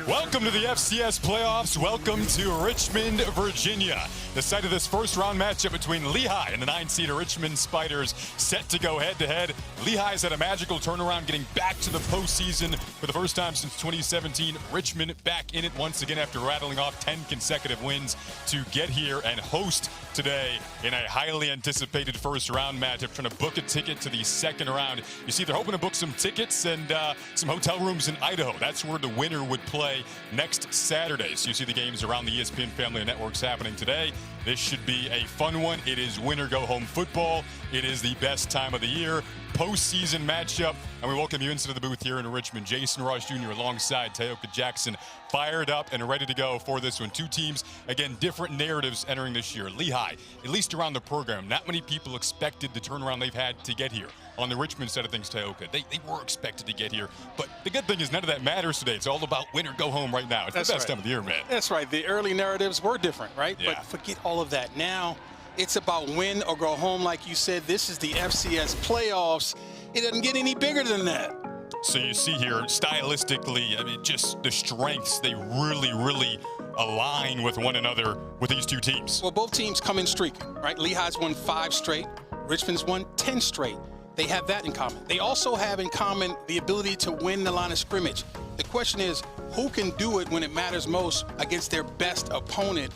Welcome to the FCS playoffs. Welcome to Richmond, Virginia. The site of this first-round matchup between Lehigh and the 9-seed Richmond Spiders, set to go head-to-head. Lehigh's had a magical turnaround, getting back to the postseason for the first time since 2017. Richmond back in it once again after rattling off 10 consecutive wins to get here and host today in a highly anticipated first-round matchup, trying to book a ticket to the second round. You see, they're hoping to book some tickets and some hotel rooms in Idaho. That's where the winner would play next Saturday. So you see the games around the ESPN family of networks happening today. This should be a fun one. It is win-or-go-home football. It is the best time of the year, postseason matchup. And we welcome you into the booth here in Richmond. Jason Ross Jr. alongside Tayoka Jackson, fired up and ready to go for this one. Two teams, again, different narratives entering this year. Lehigh, at least around the program, not many people expected the turnaround they've had to get here. On the Richmond side of things, Tayoka, they were expected to get here. But the good thing is none of that matters today. It's all about win or go home right now. It's the best time of the year, man. That's right. The early narratives were different, right? Yeah. But forget all of that. Now it's about win or go home. Like you said, this is the FCS playoffs. It doesn't get any bigger than that. So you see here, stylistically, I mean, just the strengths, they really align with one another with these two teams. Well, both teams come in streaking, right? Lehigh's won 5 straight. Richmond's won 10 straight. They have that in common. They also have in common the ability to win the line of scrimmage. The question is, who can do it when it matters most against their best opponent?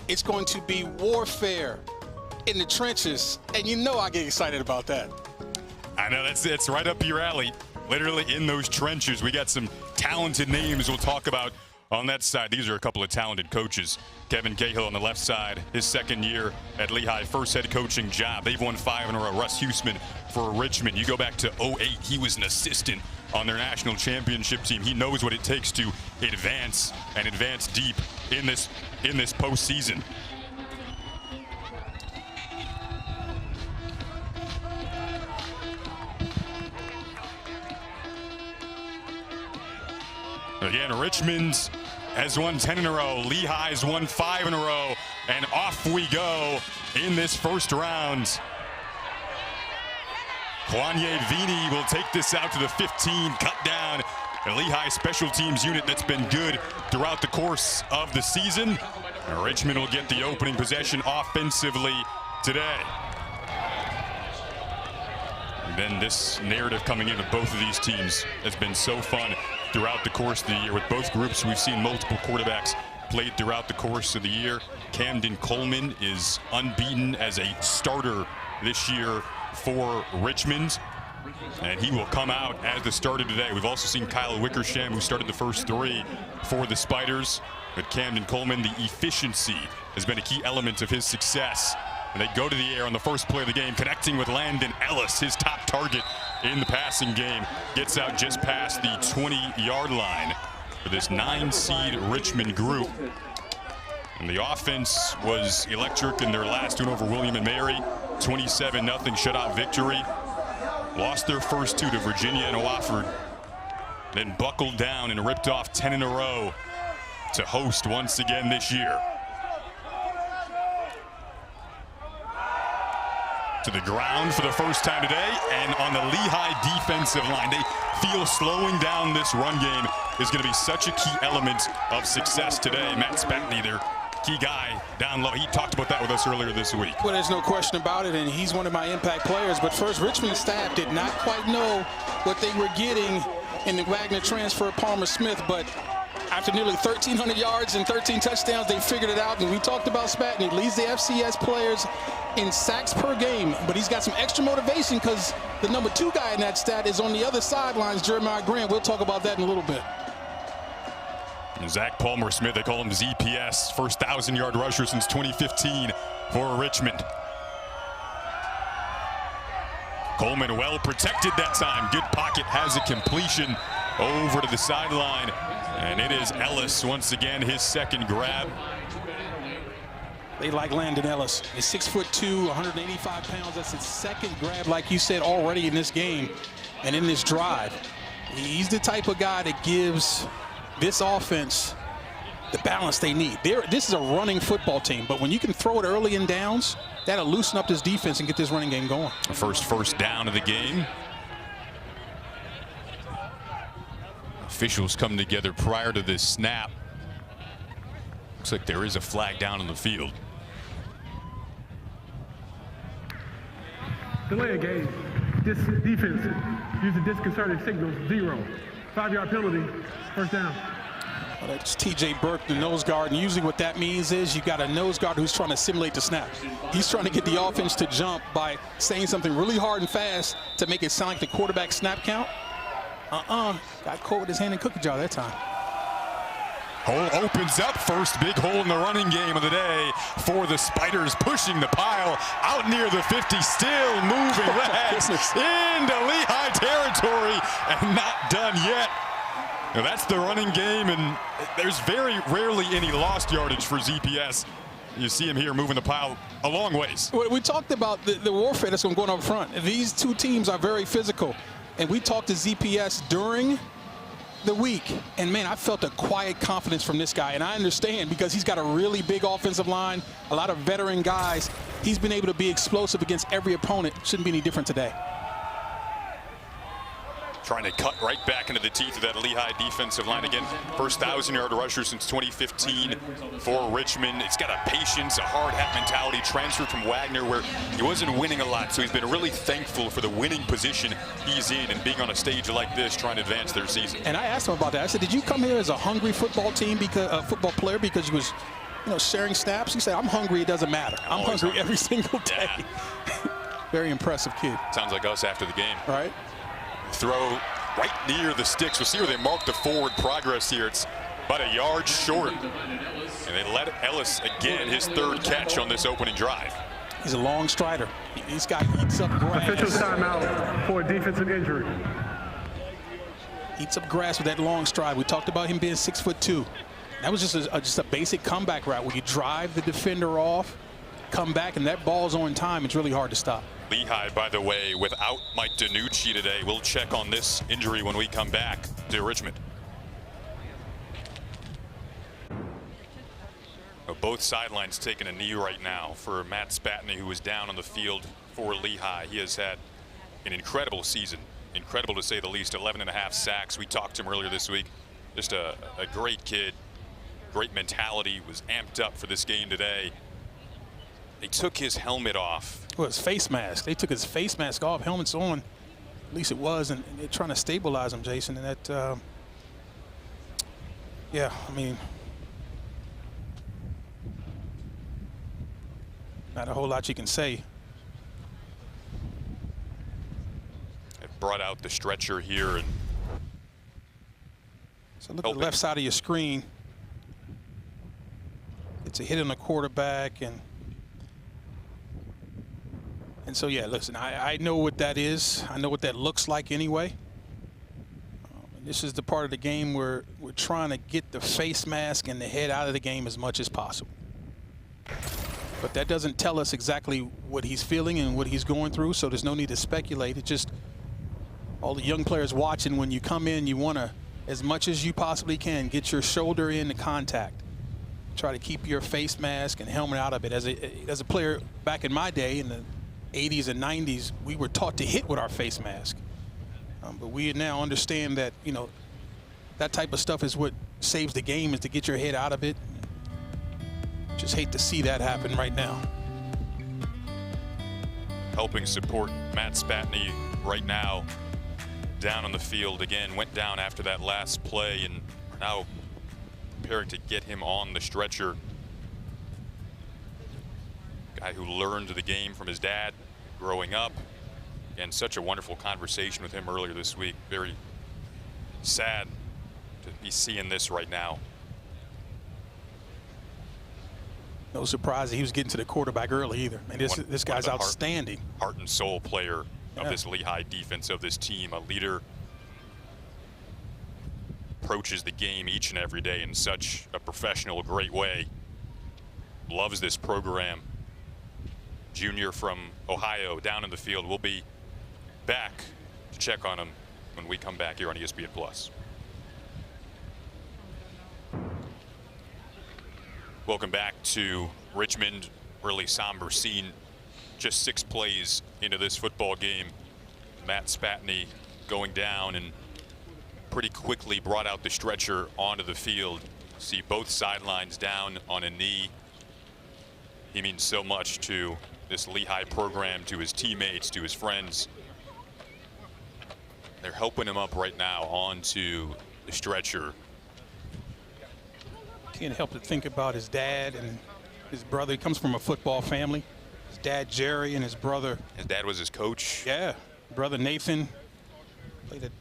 It's going to be warfare in the trenches, and you know I get excited about that. I know, it's right up your alley. Literally in those trenches. We got some talented names we'll talk about on that side. These are a couple of talented coaches. Kevin Cahill on the left side, his second year at Lehigh, first head coaching job. They've won 5 in a row. Russ Huesman for Richmond. You go back to 2008, he was an assistant on their national championship team. He knows what it takes to advance and advance deep in this postseason. Again, Richmond has won 10 in a row. Lehigh's won 5 in a row. And off we go in this first round. Kwanye Vini will take this out to the 15, cut down a Lehigh special teams unit that's been good throughout the course of the season. And Richmond will get the opening possession offensively today. And then this narrative coming in with both of these teams has been so fun throughout the course of the year. With both groups, we've seen multiple quarterbacks played throughout the course of the year. Camden Coleman is unbeaten as a starter this year for Richmond, and he will come out as the starter today. We've also seen Kyle Wickersham, who started the first 3 for the Spiders. But Camden Coleman, the efficiency has been a key element of his success. And they go to the air on the first play of the game, connecting with Landon Ellis, his top target in the passing game. Gets out just past the 20-yard line for this 9-seed Richmond group. And the offense was electric in their last win over William and Mary. 27-0 shutout victory. Lost their first 2 to Virginia and Wofford. Then buckled down and ripped off 10 in a row to host once again this year. To the ground for the first time today, and on the Lehigh defensive line, they feel slowing down this run game is going to be such a key element of success today. Matt Spatney, their key guy down low, he talked about that with us earlier this week. Well, there's no question about it, and he's one of my impact players. But first, Richmond staff did not quite know what they were getting in the Wagner transfer, Palmer Smith, but after nearly 1,300 yards and 13 touchdowns, they figured it out. And we talked about Spatney, leads the FCS players in sacks per game, but he's got some extra motivation because the number 2 guy in that stat is on the other sidelines, Jeremiah Grant. We'll talk about that in a little bit. Zach Palmer Smith, they call him ZPS, first 1,000-yard rusher since 2015 for Richmond. Coleman well protected that time. Good pocket, has a completion over to the sideline. And it is Ellis once again, his second grab. They like Landon Ellis. He's 6'2", 185 pounds. That's his second grab, like you said, already in this game and in this drive. He's the type of guy that gives this offense the balance they need. This is a running football team, but when you can throw it early in downs, that'll loosen up this defense and get this running game going. First down of the game. officials come together prior to this snap. Looks like there is a flag down on the field. Delay a game. This defense using disconcerting signals, 0. 5-yard penalty, first down. Well, that's T.J. Burke, the nose guard, and usually what that means is you got a nose guard who's trying to simulate the snap. He's trying to get the offense to jump by saying something really hard and fast to make it sound like the quarterback snap count. Got caught with his hand in cookie jar that time. Hole opens up, first big hole in the running game of the day for the Spiders, pushing the pile out near the 50, still moving Rags into Lehigh territory and not done yet. Now that's the running game, and there's very rarely any lost yardage for ZPS. You see him here moving the pile a long ways. We talked about the warfare that's going on up front. These two teams are very physical, and we talked to ZPS during the week, and man, I felt a quiet confidence from this guy, and I understand because he's got a really big offensive line, a lot of veteran guys. He's been able to be explosive against every opponent. Shouldn't be any different today. Trying to cut right back into the teeth of that Lehigh defensive line again. First 1,000-yard rusher since 2015 for Richmond. It's got a patience, a hard hat mentality, transferred from Wagner where he wasn't winning a lot. So he's been really thankful for the winning position he's in and being on a stage like this trying to advance their season. And I asked him about that. I said, did you come here as a hungry football team, because a football player, because you was, sharing snaps? He said, I'm hungry, it doesn't matter. I'm hungry every single day. Yeah. Very impressive kid. Sounds like us after the game. Right. Throw right near the sticks. We'll see where they mark the forward progress here. It's about a yard short. And they let Ellis again, his third catch on this opening drive. He's a long strider. This guy eats up grass. Official timeout for a defensive injury. Eats up grass with that long stride. We talked about him being 6'2". That was just a basic comeback route where you drive the defender off, come back, and that ball's on time. It's really hard to stop. Lehigh, by the way, without Mike DiNucci today. We'll check on this injury when we come back to Richmond. Both sidelines taking a knee right now for Matt Spatney, who is down on the field for Lehigh. He has had an incredible season. Incredible to say the least. 11.5 sacks. We talked to him earlier this week. Just a great kid. Great mentality. Was amped up for this game today. They took his helmet off. Well, his face mask. They took his face mask off. Helmet's on. At least it was. And they're trying to stabilize him, Jason. And that, yeah, I mean, not a whole lot you can say. They brought out the stretcher here. And so look at the left side of your screen. It's a hit on the quarterback. And so, yeah, listen, I know what that is. I know what that looks like anyway. This is the part of the game where we're trying to get the face mask and the head out of the game as much as possible. But that doesn't tell us exactly what he's feeling and what he's going through, so there's no need to speculate. It's just all the young players watching, when you come in, you want to, as much as you possibly can, get your shoulder into contact. Try to keep your face mask and helmet out of it. As a player back in my day, in the 80s and 90s, we were taught to hit with our face mask. But we now understand that, that type of stuff is what saves the game, is to get your head out of it. Just hate to see that happen right now. Helping support Matt Spatney right now down on the field again. Went down after that last play and are now preparing to get him on the stretcher. Guy who learned the game from his dad growing up, and such a wonderful conversation with him earlier this week. Very sad to be seeing this right now. No surprise he was getting to the quarterback early either. And this guy's outstanding. Heart and soul player of this Lehigh defense, of this team, a leader. Approaches the game each and every day in such a professional, great way. Loves this program. Junior from Ohio down in the field. We'll be back to check on him when we come back here on ESPN Plus. Welcome back to Richmond. Really somber scene. Just 6 plays into this football game. Matt Spatney going down and pretty quickly brought out the stretcher onto the field. See both sidelines down on a knee. He means so much to this Lehigh program, to his teammates, to his friends. They're helping him up right now onto the stretcher. Can't help but think about his dad and his brother. He comes from a football family. His dad, Jerry, and his brother. His dad was his coach. Yeah, brother Nathan played at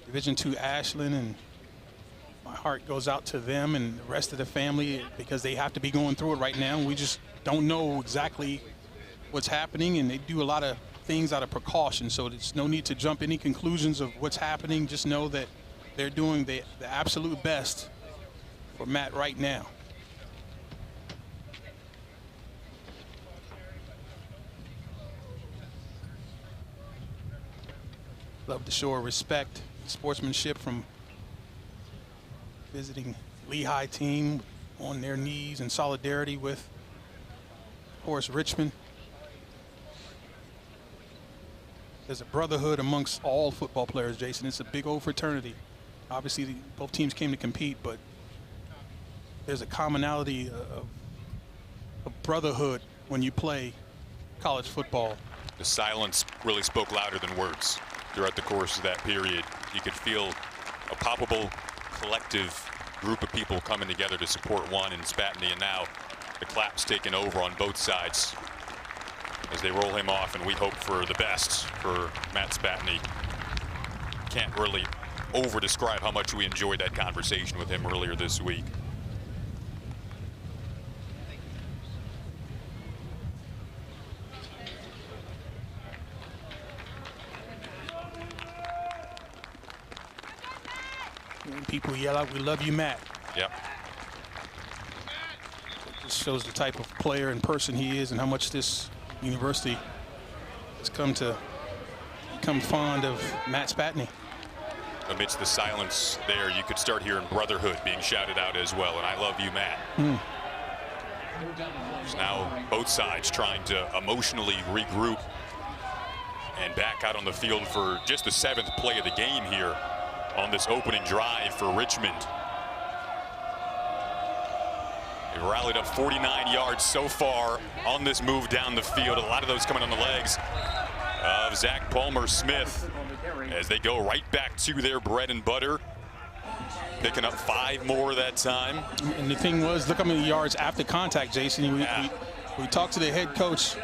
Division II Ashland, and my heart goes out to them and the rest of the family because they have to be going through it right now. We just don't know exactly what's happening, and they do a lot of things out of precaution, so there's no need to jump any conclusions of what's happening. Just know that they're doing the absolute best for Matt right now. Love to show respect, sportsmanship from visiting Lehigh team on their knees in solidarity with, of course, Richmond. There's a brotherhood amongst all football players, Jason. It's a big old fraternity. Obviously, both teams came to compete, but there's a commonality of brotherhood when you play college football. The silence really spoke louder than words throughout the course of that period. You could feel a palpable collective group of people coming together to support one in Spatney, and now the clap's taken over on both sides as they roll him off, and we hope for the best for Matt Spatney. Can't really over-describe how much we enjoyed that conversation with him earlier this week. When people yell out, "We love you, Matt." Yep. It just shows the type of player and person he is and how much this university has come to become fond of Matt Spatney. Amidst the silence there, you could start hearing brotherhood being shouted out as well, and "I love you, Matt." There's now both sides trying to emotionally regroup and back out on the field for just the 7th play of the game here on this opening drive for Richmond. They rallied up 49 yards so far on this move down the field. A lot of those coming on the legs of Zach Palmer-Smith as they go right back to their bread and butter, picking up 5 more that time. And the thing was, look how many yards after contact, Jason. We talked to the head coach,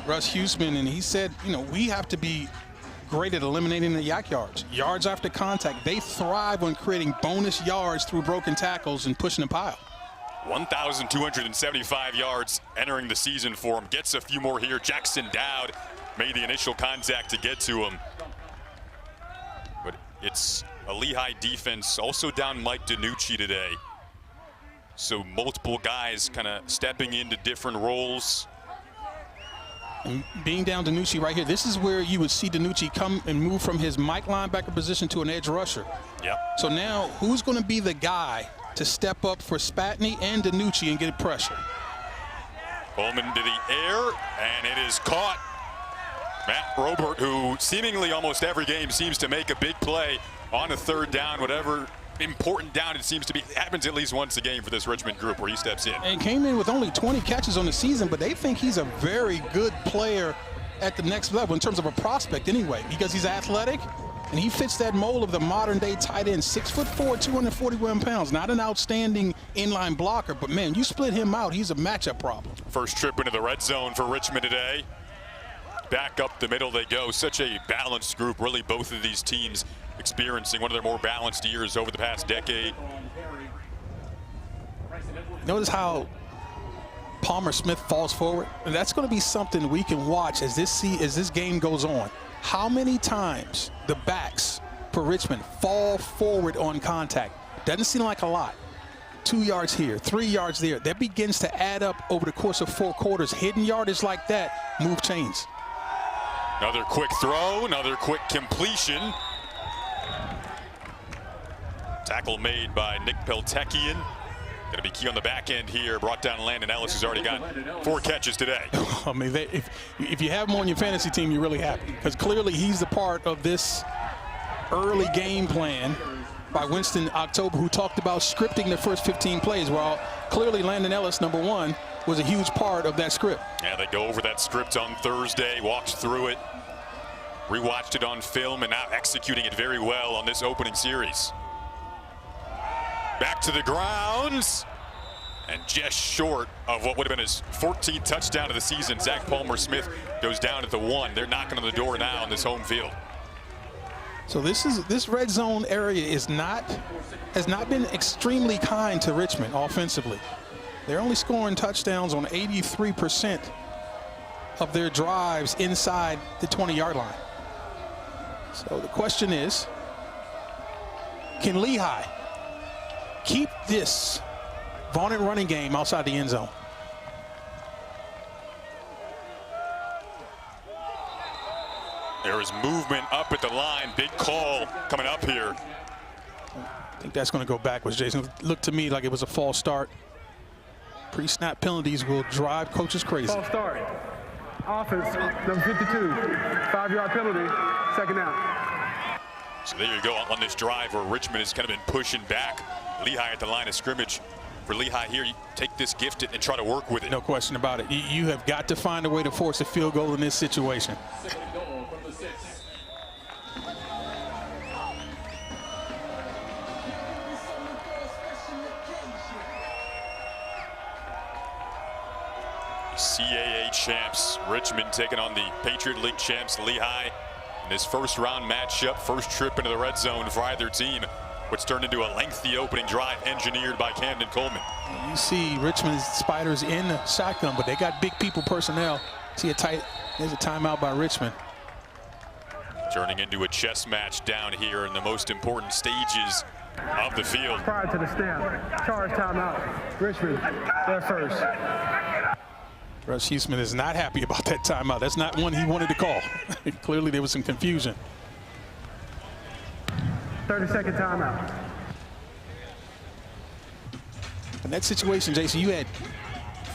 Russ Huseman, and he said, you know, we have to be great at eliminating the yak yards. Yards after contact, they thrive on creating bonus yards through broken tackles and pushing the pile. 1,275 yards entering the season for him. Gets a few more here. Jackson Dowd made the initial contact to get to him. But it's a Lehigh defense also down Mike DiNucci today. So multiple guys kind of stepping into different roles. And being down DiNucci right here, this is where you would see DiNucci come and move from his Mike linebacker position to an edge rusher. Yep. So now who's going to be the guy to step up for Spatney and DiNucci and get pressure? Coleman to the air, and it is caught. Matt Robert, who seemingly almost every game seems to make a big play on a 3rd down, whatever important down it seems to be. It happens at least once a game for this Richmond group where he steps in. And came in with only 20 catches on the season, but they think he's a very good player at the next level in terms of a prospect anyway, because he's athletic and he fits that mold of the modern day tight end. 6'4", 241 pounds. Not an outstanding inline blocker, but man, you split him out, he's a matchup problem. First trip into the red zone for Richmond today. Back up the middle they go. Such a balanced group, really. Both of these teams experiencing one of their more balanced years over the past decade. Notice how Palmer-Smith falls forward. And that's going to be something we can watch as this game goes on. How many times the backs for Richmond fall forward on contact? Doesn't seem like a lot. 2 yards here, 3 yards there. That begins to add up over the course of 4 quarters. Hidden yardage like that move chains. Another quick throw, another quick completion. Tackle made by Nick Peltekian. Going to be key on the back end here. Brought down Landon Ellis, who's already got 4 catches today. I mean, if you have him on your fantasy team, you're really happy, because clearly he's a part of this early game plan by Winston October, who talked about scripting the first 15 plays. Well, clearly Landon Ellis, #1, was a huge part of that script. Yeah, they go over that script on Thursday, walked through it, rewatched it on film, and now executing it very well on this opening series. Back to the grounds, and just short of what would have been his 14th touchdown of the season. Zach Palmer-Smith goes down at the 1. They're knocking on the door now on this home field. So this red zone area has not been extremely kind to Richmond offensively. They're only scoring touchdowns on 83% of their drives inside the 20-yard line. So the question is, can Lehigh keep this vaunted running game outside the end zone? There is movement up at the line. Big call coming up here. I think that's going to go backwards, Jason. It looked to me like it was a false start. Pre-snap penalties will drive coaches crazy. False start. Offense, number 52. 5-yard penalty, second down. So there you go on this drive where Richmond has kind of been pushing back. Lehigh at the line of scrimmage. For Lehigh here, you take this gift and try to work with it. No question about it. You have got to find a way to force a field goal in this situation. CAA champs, Richmond taking on the Patriot League champs, Lehigh. In this first round matchup, first trip into the red zone for either team, which turned into a lengthy opening drive engineered by Camden Coleman. You see Richmond's Spiders in the shotgun, but they got big people personnel. See there's a timeout by Richmond. Turning into a chess match down here in the most important stages of the field. Prior to the snap, charge timeout. Richmond, they're first. Russ Huesman is not happy about that timeout. That's not one he wanted to call. Clearly there was some confusion. 30-second timeout. In that situation, Jason, you had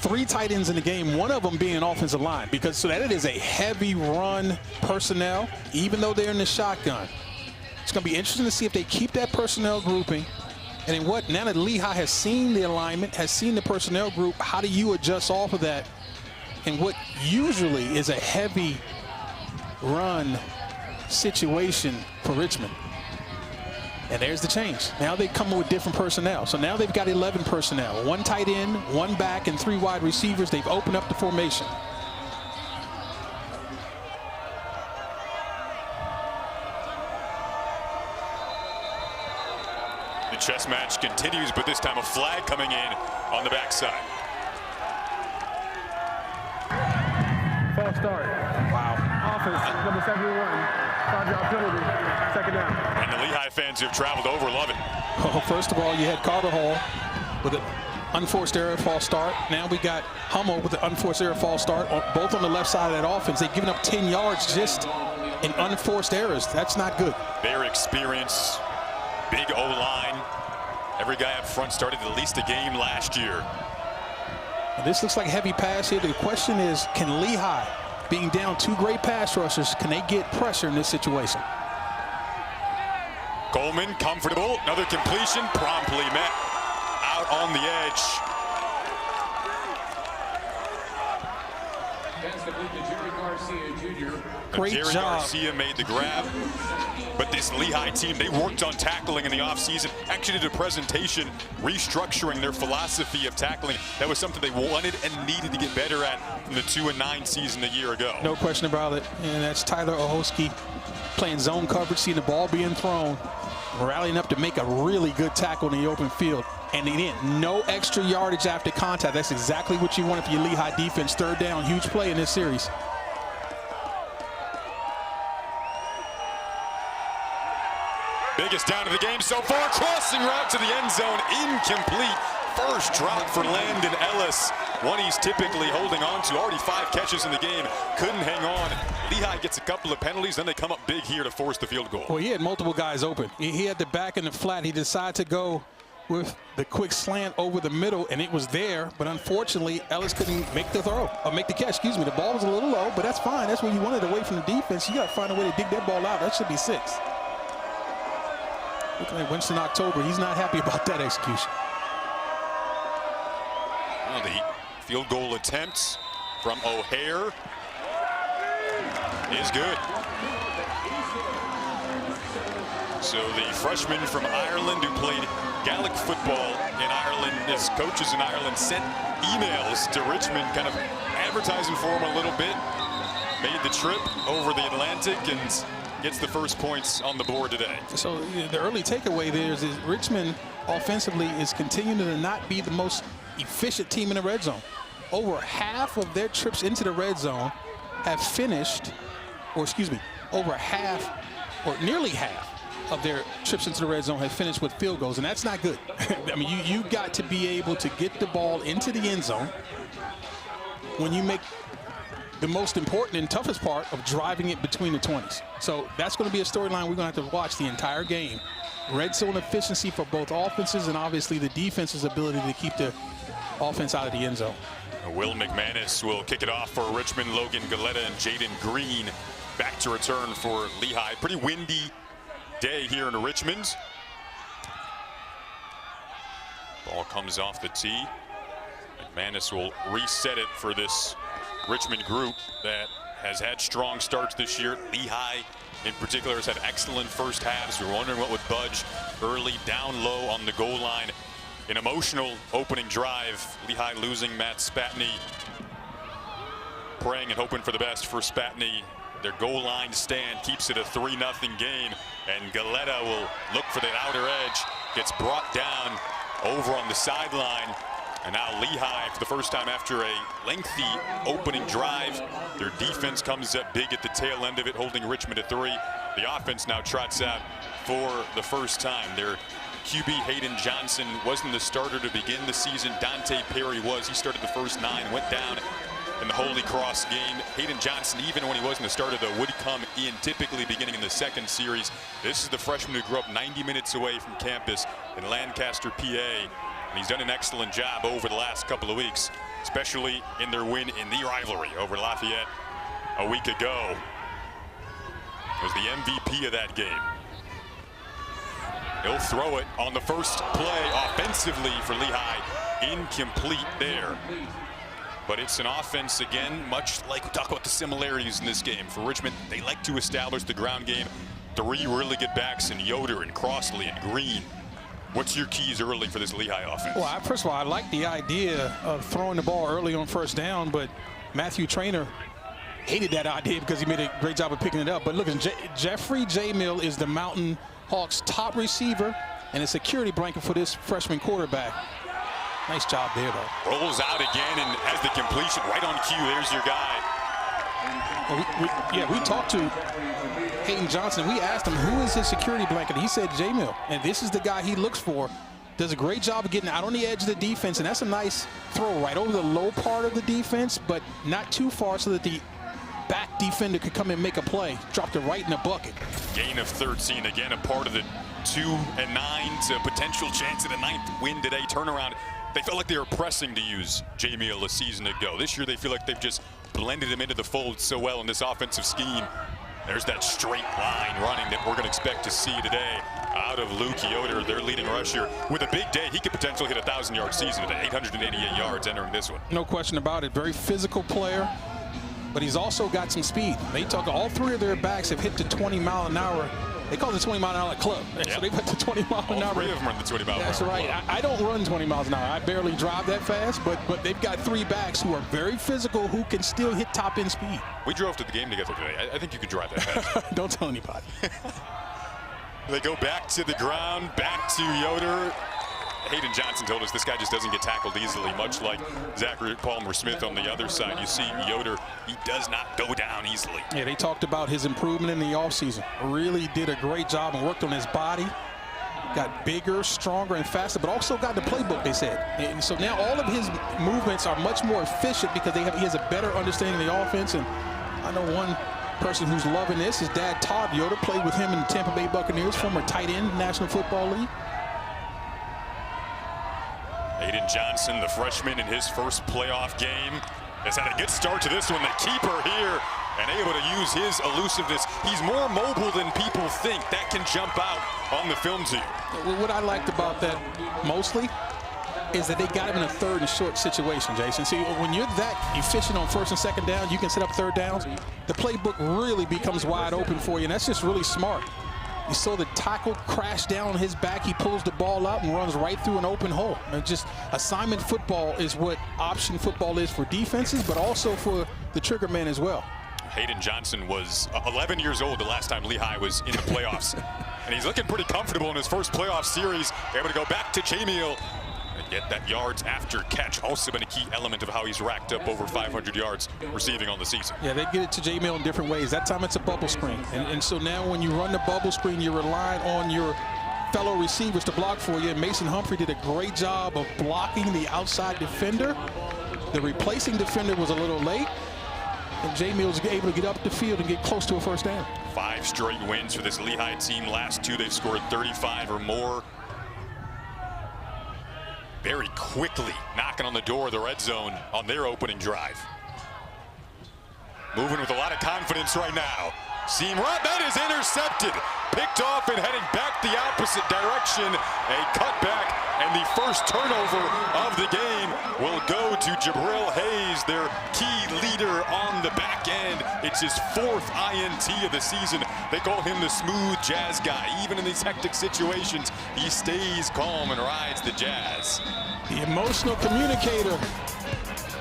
3 tight ends in the game, one of them being an offensive line, because so that it is a heavy run personnel, even though they're in the shotgun. It's going to be interesting to see if they keep that personnel grouping. And in what, now that Lehigh has seen the alignment, has seen the personnel group, how do you adjust off of that in what usually is a heavy run situation for Richmond? And there's the change. Now they come with different personnel. So now they've got 11 personnel. 1 tight end, 1 back, and 3 wide receivers. They've opened up the formation. The chess match continues, but this time a flag coming in on the backside. False start. Wow. Offense, number 71. 5-yard penalty, second down. And the Lehigh fans who have traveled over love it. Well, first of all, you had Carter Hall with an unforced error false start. Now we got Hummel with an unforced error false start, both on the left side of that offense. They've given up 10 yards just in unforced errors. That's not good. Their experience, big O-line. Every guy up front started at least a game last year. And this looks like a heavy pass here. The question is, can Lehigh, being down 2 great pass rushers, can they get pressure in this situation? Coleman comfortable, another completion promptly met out on the edge. Great Jerry job. Garcia made the grab, but this Lehigh team, they worked on tackling in the offseason, actually did a presentation restructuring their philosophy of tackling. That was something they wanted and needed to get better at from the 2-9 season a year ago. No question about it. And that's Tyler Ohoski playing zone coverage, seeing the ball being thrown, rallying up to make a really good tackle in the open field. And again, no extra yardage after contact. That's exactly what you want for your Lehigh defense. 3rd down, huge play in this series. Biggest down of the game so far, crossing route to the end zone, incomplete. First drop for Landon Ellis, one he's typically holding on to. Already 5 catches in the game, couldn't hang on. Lehigh gets a couple of penalties, then they come up big here to force the field goal. Well, he had multiple guys open. He had the back and the flat. He decided to go with the quick slant over the middle, and it was there, but unfortunately, Ellis couldn't make the throw, or make the catch, excuse me. The ball was a little low, but that's fine. That's what you wanted away from the defense. You got to find a way to dig that ball out. That should be 6. Looking at Winston October, he's not happy about that execution. Well, the field goal attempts from O'Hare is good. So the freshman from Ireland who played Gaelic football in Ireland, his coaches in Ireland sent emails to Richmond kind of advertising for him a little bit. Made the trip over the Atlantic and gets the first points on the board today. So the early takeaway there is Richmond offensively is continuing to not be the most efficient team in the red zone. Over half of their trips into the red zone have finished, or excuse me, over half or nearly half of their trips into the red zone have finished with field goals, and that's not good. I mean, you got to be able to get the ball into the end zone when you make the most important and toughest part of driving it between the 20s. So that's going to be a storyline we're going to have to watch the entire game. Red zone efficiency for both offenses and obviously the defense's ability to keep the offense out of the end zone. Will McManus will kick it off for Richmond. Logan Galetta and Jaden Green back to return for Lehigh. Pretty windy day here in Richmond. Ball comes off the tee. McManus will reset it for this Richmond group that has had strong starts this year. Lehigh in particular has had excellent first halves. We're wondering what would budge early, down low on the goal line. An emotional opening drive. Lehigh losing Matt Spatney. Praying and hoping for the best for Spatney. Their goal line stand keeps it a 3-0 game, and Galetta will look for that outer edge. Gets brought down over on the sideline, and now Lehigh, for the first time after a lengthy opening drive, their defense comes up big at the tail end of it, holding Richmond at 3. The offense now trots out for the first time. Their QB Hayden Johnson wasn't the starter to begin the season. Dante Perry was. He started the first 9, went down in the Holy Cross game. Hayden Johnson, even when he wasn't the starter, though, would come in typically beginning in the second series. This is the freshman who grew up 90 minutes away from campus in Lancaster, PA. And he's done an excellent job over the last couple of weeks, especially in their win in the rivalry over Lafayette a week ago. Was the MVP of that game. He'll throw it on the first play offensively for Lehigh. Incomplete there. But it's an offense, again, much like we talk about the similarities in this game. For Richmond, they like to establish the ground game. 3 really good backs in Yoder and Crossley and Green. What's your keys early for this Lehigh offense? Well, first of all, I like the idea of throwing the ball early on first down, but Matthew Traynor hated that idea because he made a great job of picking it up. But look, Jeffrey J. Mill is the Mountain Hawks' top receiver and a security blanket for this freshman quarterback. Nice job there, though. Rolls out again and has the completion right on cue. There's your guy. Well, we talked to Hayden Johnson. We asked him, who is his security blanket? He said J-Mill. And this is the guy he looks for. Does a great job of getting out on the edge of the defense. And that's a nice throw right over the low part of the defense, but not too far so that the back defender could come and make a play. Dropped it right in the bucket. Gain of 13. Again, a part of the 2-9 to potential chance of the 9th win today. Turnaround. They felt like they were pressing to use J-Mill a season ago. This year they feel like they've just blended him into the fold so well in this offensive scheme. There's that straight line running that we're going to expect to see today out of Luke Yoder, their leading rusher. With a big day, he could potentially hit a 1,000-yard season at 888 yards entering this one. No question about it. Very physical player, but he's also got some speed. They talk, all 3 of their backs have hit the 20-mile-an-hour. They call it the 20-mile-an-hour club. Yep. So they've hit the 20-mile-an-hour. All 3 of them are in the 20-mile-an-hour. That's right. I don't run 20 miles an hour. I barely drive that fast, but they've got 3 backs who are very physical, who can still hit top-end speed. We drove to the game together today. I think you could drive that fast. Don't tell anybody. They go back to the ground, back to Yoder. Hayden Johnson told us this guy just doesn't get tackled easily, much like Zachary Palmer-Smith on the other side. You see Yoder, he does not go down easily. Yeah, they talked about his improvement in the offseason. Really did a great job and worked on his body. Got bigger, stronger, and faster, but also got the playbook, they said. And so now all of his movements are much more efficient because he has a better understanding of the offense. And I know one person who's loving this. His dad, Todd Yoder, played with him in the Tampa Bay Buccaneers, former tight end, National Football League. Hayden Johnson, the freshman in his first playoff game, has had a good start to this one. The keeper here and able to use his elusiveness. He's more mobile than people think. That can jump out on the film to you. What I liked about that mostly is that they got him in a third and short situation, Jason. See, when you're that efficient on first and second down, you can set up third downs. The playbook really becomes wide open for you, and that's just really smart. You saw the tackle crash down on his back. He pulls the ball out and runs right through an open hole. And just assignment football is what option football is for defenses, but also for the trigger man as well. Hayden Johnson was 11 years old the last time Lehigh was in the playoffs. And he's looking pretty comfortable in his first playoff series. Able to go back to Jameel and get that yards after catch. Also been a key element of how he's racked up over 500 yards receiving on the season. Yeah, they get it to Jameel in different ways. That time it's a bubble screen. And so now when you run the bubble screen, you're relying on your fellow receivers to block for you. And Mason Humphrey did a great job of blocking the outside defender. The replacing defender was a little late. And Jameel was able to get up the field and get close to a first down. 5 straight wins for this Lehigh team. Last 2, they've scored 35 or more. Very quickly knocking on the door of the red zone on their opening drive. Moving with a lot of confidence right now. Seam run, that is intercepted. Picked off and heading back the opposite direction. A cutback, and the first turnover of the game will go to Jabril Hayes, their key leader on the back end. It's his 4th INT of the season. They call him the smooth jazz guy. Even in these hectic situations, he stays calm and rides the jazz. The emotional communicator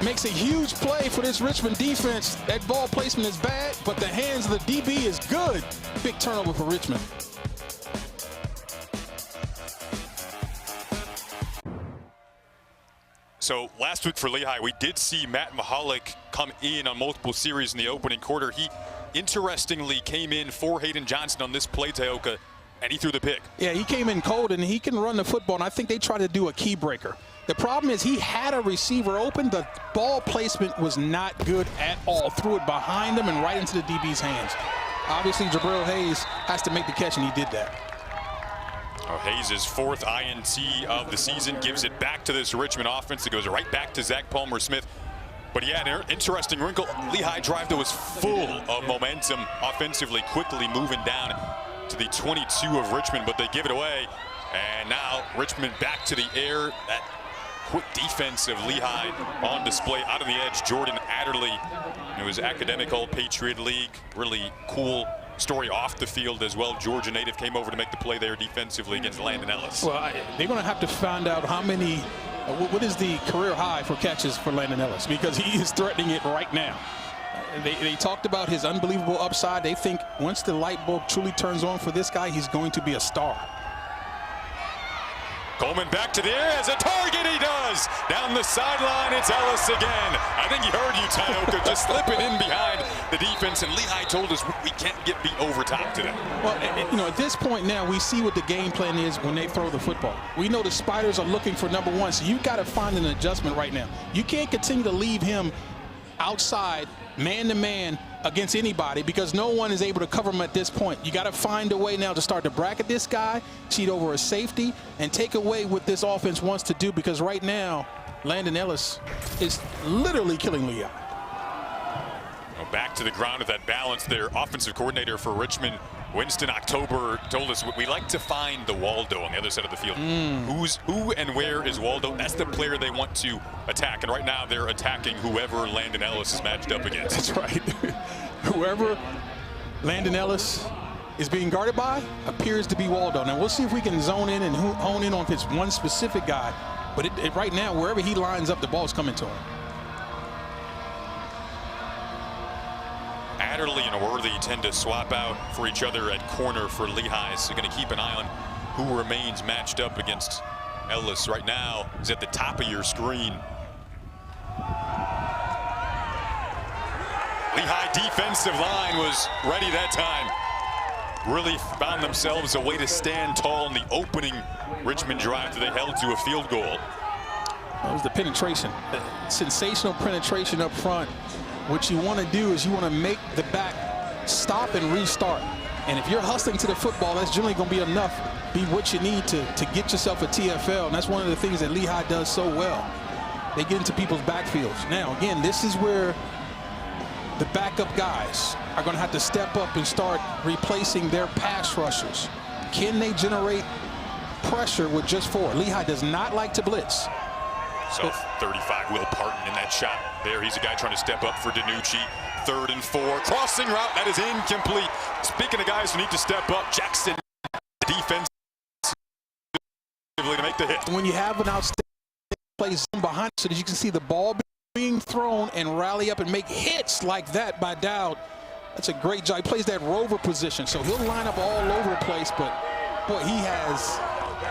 makes a huge play for this Richmond defense. That ball placement is bad, but the hands of the DB is good. Big turnover for Richmond. So last week for Lehigh, we did see Matt Mahalik come in on multiple series in the opening quarter. He interestingly came in for Hayden Johnson on this play, Teoka, and he threw the pick. Yeah, he came in cold, and he can run the football, and I think they tried to do a key breaker. The problem is he had a receiver open. The ball placement was not good at all. Threw it behind him and right into the DB's hands. Obviously, Jabril Hayes has to make the catch, and he did that. Hayes' 4th INT of the season gives it back to this Richmond offense. It goes right back to Zach Palmer-Smith. But he had an interesting wrinkle. Lehigh drive that was full of momentum offensively, quickly moving down to the 22 of Richmond, but they give it away. And now Richmond back to the air. That quick defense of Lehigh on display out of the edge. Jordan Adderley, it was academic All-Patriot League. Really cool story off the field as well. Georgia native came over to make the play there defensively against Landon Ellis. Well, they're going to have to find out how many, what is the career high for catches for Landon Ellis, because he is threatening it right now. They talked about his unbelievable upside. They think once the light bulb truly turns on for this guy, he's going to be a star. Coleman back to the air as a target, he does. Down the sideline, it's Ellis again. I think he heard you, Teoka, just slipping in behind the defense, and Lehigh told us we can't get beat over top today. Well, you know, at this point now, we see what the game plan is when they throw the football. We know the Spiders are looking for number 1, so you've got to find an adjustment right now. You can't continue to leave him outside, man-to-man, against anybody, because no one is able to cover him at this point. You got to find a way now to start to bracket this guy, cheat over a safety, and take away what this offense wants to do, because right now, Landon Ellis is literally killing Lehigh. Well, back to the ground with that balance. Their offensive coordinator for Richmond, Winston October, told us we like to find the Waldo on the other side of the field. Who and where is Waldo? That's the player they want to attack. And right now they're attacking whoever Landon Ellis is matched up against. That's right. Whoever Landon Ellis is being guarded by appears to be Waldo. Now we'll see if we can zone in and hone in on if it's one specific guy. But right now, wherever he lines up, the ball's coming to him. Adderley and Worthy tend to swap out for each other at corner for Lehigh, so going to keep an eye on who remains matched up against Ellis. Right now is at the top of your screen. Lehigh defensive line was ready that time. Really found themselves a way to stand tall in the opening Richmond drive that they held to a field goal. That was the penetration, the sensational penetration up front. What you want to do is you want to make the back stop and restart. And if you're hustling to the football, that's generally going to be enough, be what you need to get yourself a TFL. And that's one of the things that Lehigh does so well. They get into people's backfields. Now, again, this is where the backup guys are going to have to step up and start replacing their pass rushers. Can they generate pressure with just 4? Lehigh does not like to blitz. So 35, Will Parton in that shot there. He's a guy trying to step up for DiNucci. 3rd and 4. Crossing route, that is incomplete. Speaking of guys who need to step up, Jackson defense to make the hit. When you have an outstanding play zone behind so that you can see the ball being thrown and rally up and make hits like that by Dowd, that's a great job. He plays that rover position, so he'll line up all over the place, but boy, he has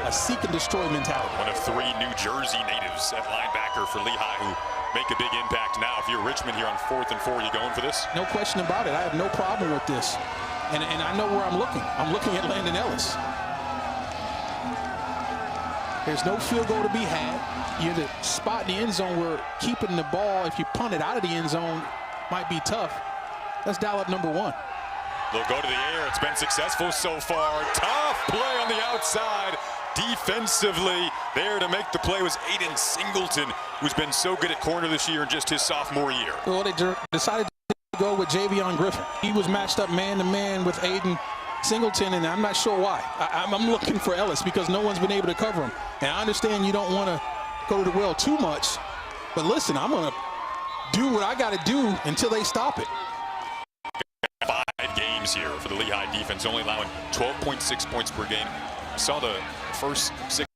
a seek and destroy mentality. One of 3 New Jersey natives at linebacker for Lehigh who make a big impact now. If you're Richmond here on 4th and 4, you going for this? No question about it. I have no problem with this. And I know where I'm looking. I'm looking at Landon Ellis. There's no field goal to be had. You're the spot in the end zone where keeping the ball, if you punt it out of the end zone, might be tough. Let's dial up number 1. They'll go to the air. It's been successful so far. Tough play on the outside. Defensively, there to make the play was Aiden Singleton, who's been so good at corner this year in just his sophomore year. Well, they decided to go with Javion Griffin. He was matched up man-to-man with Aiden Singleton, and I'm not sure why. I'm looking for Ellis because no one's been able to cover him. And I understand you don't want to go to the well too much, but listen, I'm going to do what I got to do until they stop it. 5 games here for the Lehigh defense, only allowing 12.6 points per game. Saw the first 6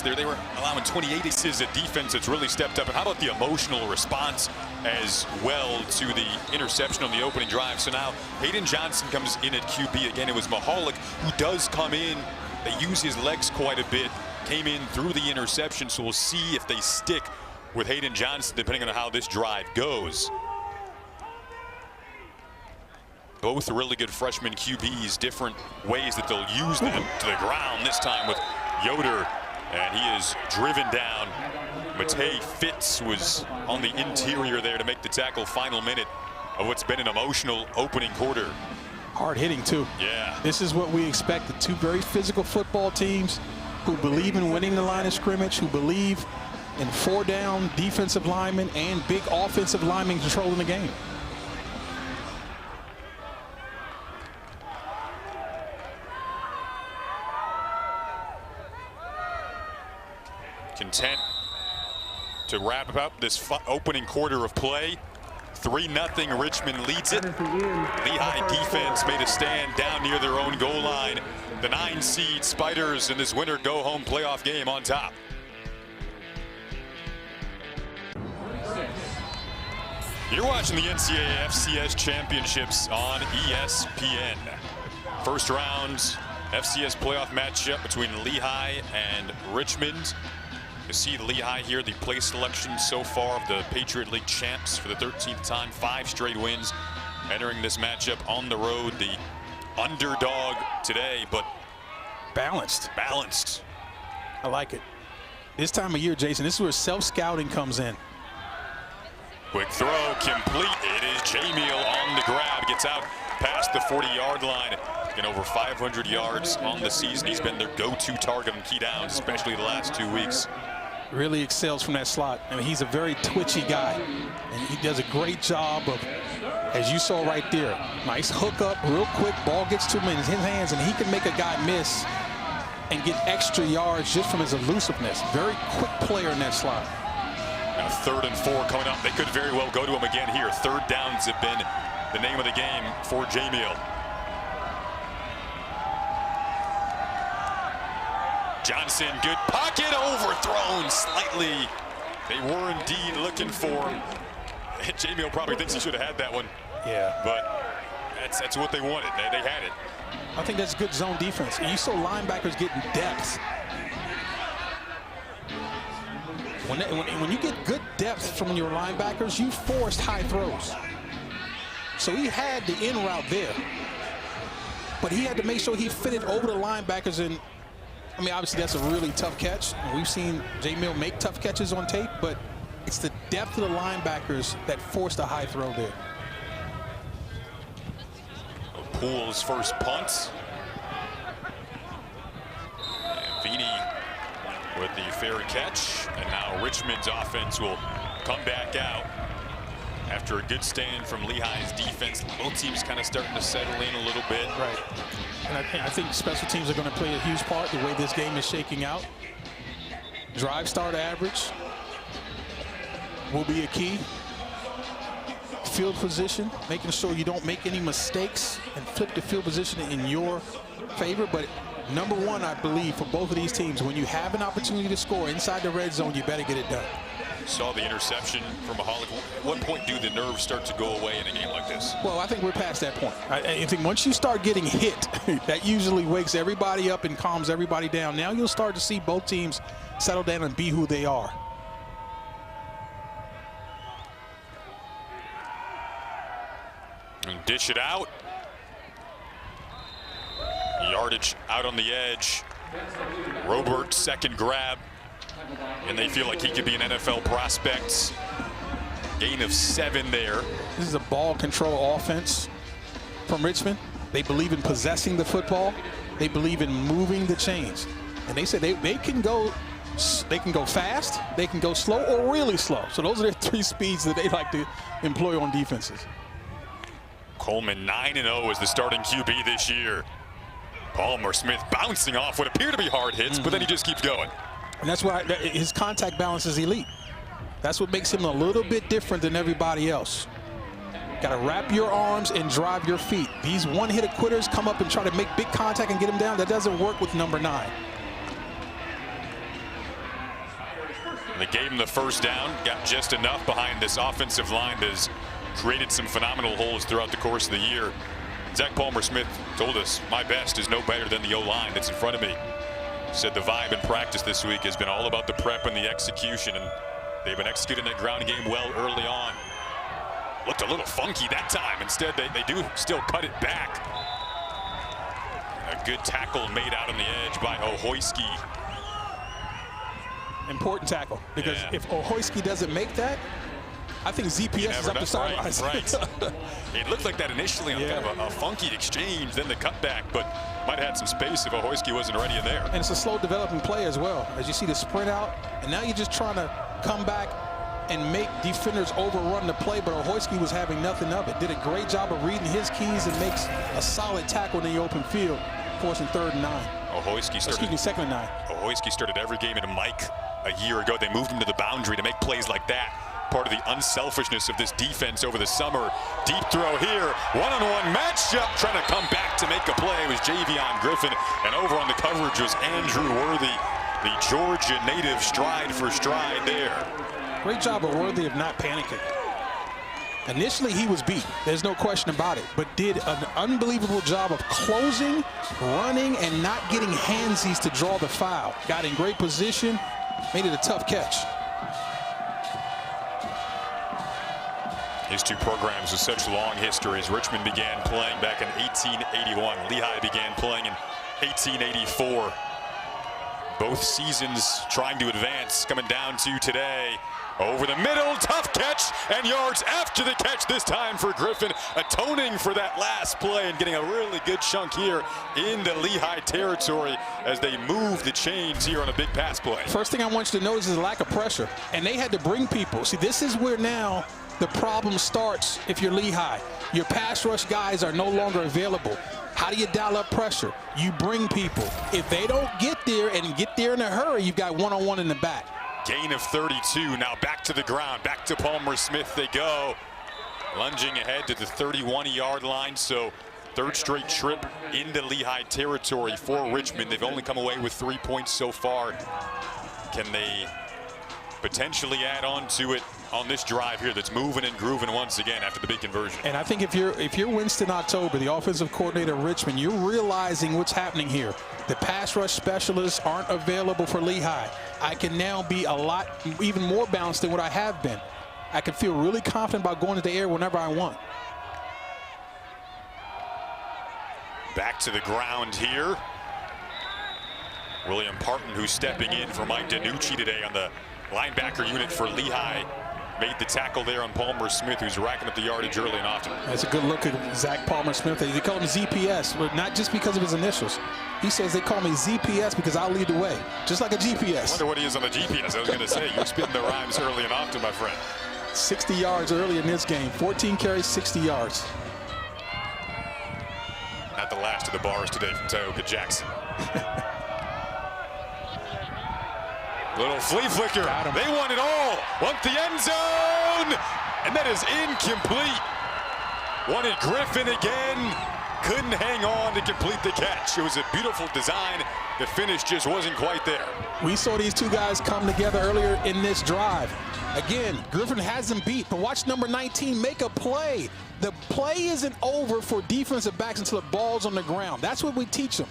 there. They were allowing 28 assists. A defense that's really stepped up. And how about the emotional response as well to the interception on the opening drive? So now Hayden Johnson comes in at QB again. It was Mahalik who does come in. They use his legs quite a bit. Came in through the interception. So we'll see if they stick with Hayden Johnson depending on how this drive goes. Both really good freshman QBs, different ways that they'll use them to the ground. This time with Yoder, and he is driven down. Matei Fitz was on the interior there to make the tackle. Final minute of what's been an emotional opening quarter. Hard hitting too. Yeah. This is what we expect. The 2 very physical football teams who believe in winning the line of scrimmage, who believe in 4-down defensive linemen and big offensive linemen controlling the game. Content to wrap up this opening quarter of play. 3-0 Richmond leads it. Lehigh defense made a stand down near their own goal line. The 9-seed Spiders in this winter go-home playoff game on top. You're watching the NCAA FCS Championships on ESPN. First round FCS playoff matchup between Lehigh and Richmond. You see Lehigh here, the place selection so far of the Patriot League champs for the 13th time, 5 straight wins. Entering this matchup on the road, the underdog today, but Balanced. I like it. This time of year, Jason, this is where self-scouting comes in. Quick throw, complete. It is Jamiel on the grab, gets out past the 40-yard line. Getting over 500 yards on the season. He's been their go-to target on key downs, especially the last 2 weeks. Really excels from that slot. I mean, he's a very twitchy guy, and he does a great job of, as you saw right there, nice hook up, real quick, ball gets to him in his hands, and he can make a guy miss and get extra yards just from his elusiveness. Very quick player in that slot. Now 3rd and 4 coming up. They could very well go to him again here. 3rd downs have been the name of the game for Jamiel. Johnson, good pocket, overthrown slightly. They were indeed looking for him. Jamiel probably thinks he should have had that one. Yeah. But that's what they wanted. They had it. I think that's good zone defense. And you saw linebackers getting depth. When you get good depth from your linebackers, you forced high throws. So he had the in route there. But he had to make sure he fitted over the linebackers. And I mean, obviously, that's a really tough catch. And we've seen Jamiel make tough catches on tape, but it's the depth of the linebackers that forced a high throw there. Poole's first punt. And Vini with the fair catch. And now Richmond's offense will come back out After a good stand from Lehigh's defense, both teams kind of starting to settle in a little bit. Right. And I think special teams are going to play a huge part the way this game is shaking out. Drive start average will be a key. Field position, making sure you don't make any mistakes and flip the field position in your favor. But number one, I believe, for both of these teams, when you have an opportunity to score inside the red zone, you better get it done. Saw the interception from Mahalik. At what point do the nerves start to go away in a game like this? Well, I think we're past that point. I think once you start getting hit, that usually wakes everybody up and calms everybody down. Now you'll start to see both teams settle down and be who they are. And dish it out. Yardage out on the edge. Robert, second grab. And they feel like he could be an NFL prospect. Gain of 7 there. This is a ball control offense from Richmond. They believe in possessing the football. They believe in moving the chains. And they say they can go fast, they can go slow, or really slow. So those are the 3 speeds that they like to employ on defenses. Coleman 9-0 as the starting QB this year. Palmer Smith bouncing off what appear to be hard hits, but then he just keeps going. And that's why his contact balance is elite. That's what makes him a little bit different than everybody else. Got to wrap your arms and drive your feet. These one-hit quitters come up and try to make big contact and get him down. That doesn't work with number 9. They gave him the first down, got just enough behind this offensive line that has created some phenomenal holes throughout the course of the year. Zach Palmer-Smith told us, my best is no better than the O-line that's in front of me. Said the vibe in practice this week has been all about the prep and the execution, and they've been executing that ground game well early on. Looked a little funky that time. Instead, they do still cut it back. A good tackle made out on the edge by Ohoyski. Important tackle, because if Ohoyski doesn't make that, I think ZPS is up the sidelines. Right. It looked like that initially on kind of a funky exchange, then the cutback, but might have had some space if Ohoyski wasn't already in there. And it's a slow developing play as well. As you see the sprint out, and now you're just trying to come back and make defenders overrun the play, but Ohoyski was having nothing of it. Did a great job of reading his keys and makes a solid tackle in the open field, forcing 3rd and 9. Ohoyski started. 2nd and 9. Ohoyski started every game in Mike a year ago. They moved him to the boundary to make plays like that. Part of the unselfishness of this defense over the summer. Deep throw here, one-on-one matchup, trying to come back to make a play was Javion Griffin, and over on the coverage was Andrew Worthy, the Georgia native, stride for stride there. Great job of Worthy of not panicking. Initially he was beat, there's no question about it, but did an unbelievable job of closing, running, and not getting handsies to draw the foul. Got in great position, made it a tough catch. His 2 programs with such long histories. Richmond began playing back in 1881. Lehigh began playing in 1884. Both seasons trying to advance, coming down to today. Over the middle, tough catch, and yards after the catch this time for Griffin, atoning for that last play and getting a really good chunk here in the Lehigh territory as they move the chains here on a big pass play. First thing I want you to notice is the lack of pressure, and they had to bring people. See, this is where now the problem starts if you're Lehigh. Your pass rush guys are no longer available. How do you dial up pressure? You bring people. If they don't get there and get there in a hurry, you've got one-on-one in the back. Gain of 32, now back to the ground, back to Palmer Smith they go. Lunging ahead to the 31-yard line, so 3rd straight trip into Lehigh territory for Richmond. They've only come away with 3 points so far. Can they potentially add on to it on this drive here that's moving and grooving once again after the big conversion? And I think if you're Winston October, the offensive coordinator of Richmond, you're realizing what's happening here. The pass rush specialists aren't available for Lehigh. I can now be even more balanced than what I have been. I can feel really confident about going to the air whenever I want. Back to the ground here. William Parton, who's stepping in for Mike DiNucci today on the linebacker unit for Lehigh, made the tackle there on Palmer Smith, who's racking up the yardage early and often. That's a good look at Zach Palmer Smith. They call him ZPS, but not just because of his initials. He says they call me ZPS because I'll lead the way, just like a GPS. I wonder what he is on the GPS. I was going to say, you're spitting the rhymes early and often, my friend. 60 yards early in this game. 14 carries, 60 yards. Not the last of the bars today from Tioga Jackson. Little flea flicker. They want it all. Want the end zone. And that is incomplete. Wanted Griffin again. Couldn't hang on to complete the catch. It was a beautiful design. The finish just wasn't quite there. We saw these two guys come together earlier in this drive. Again, Griffin has him beat, but watch number 19 make a play. The play isn't over for defensive backs until the ball's on the ground. That's what we teach them.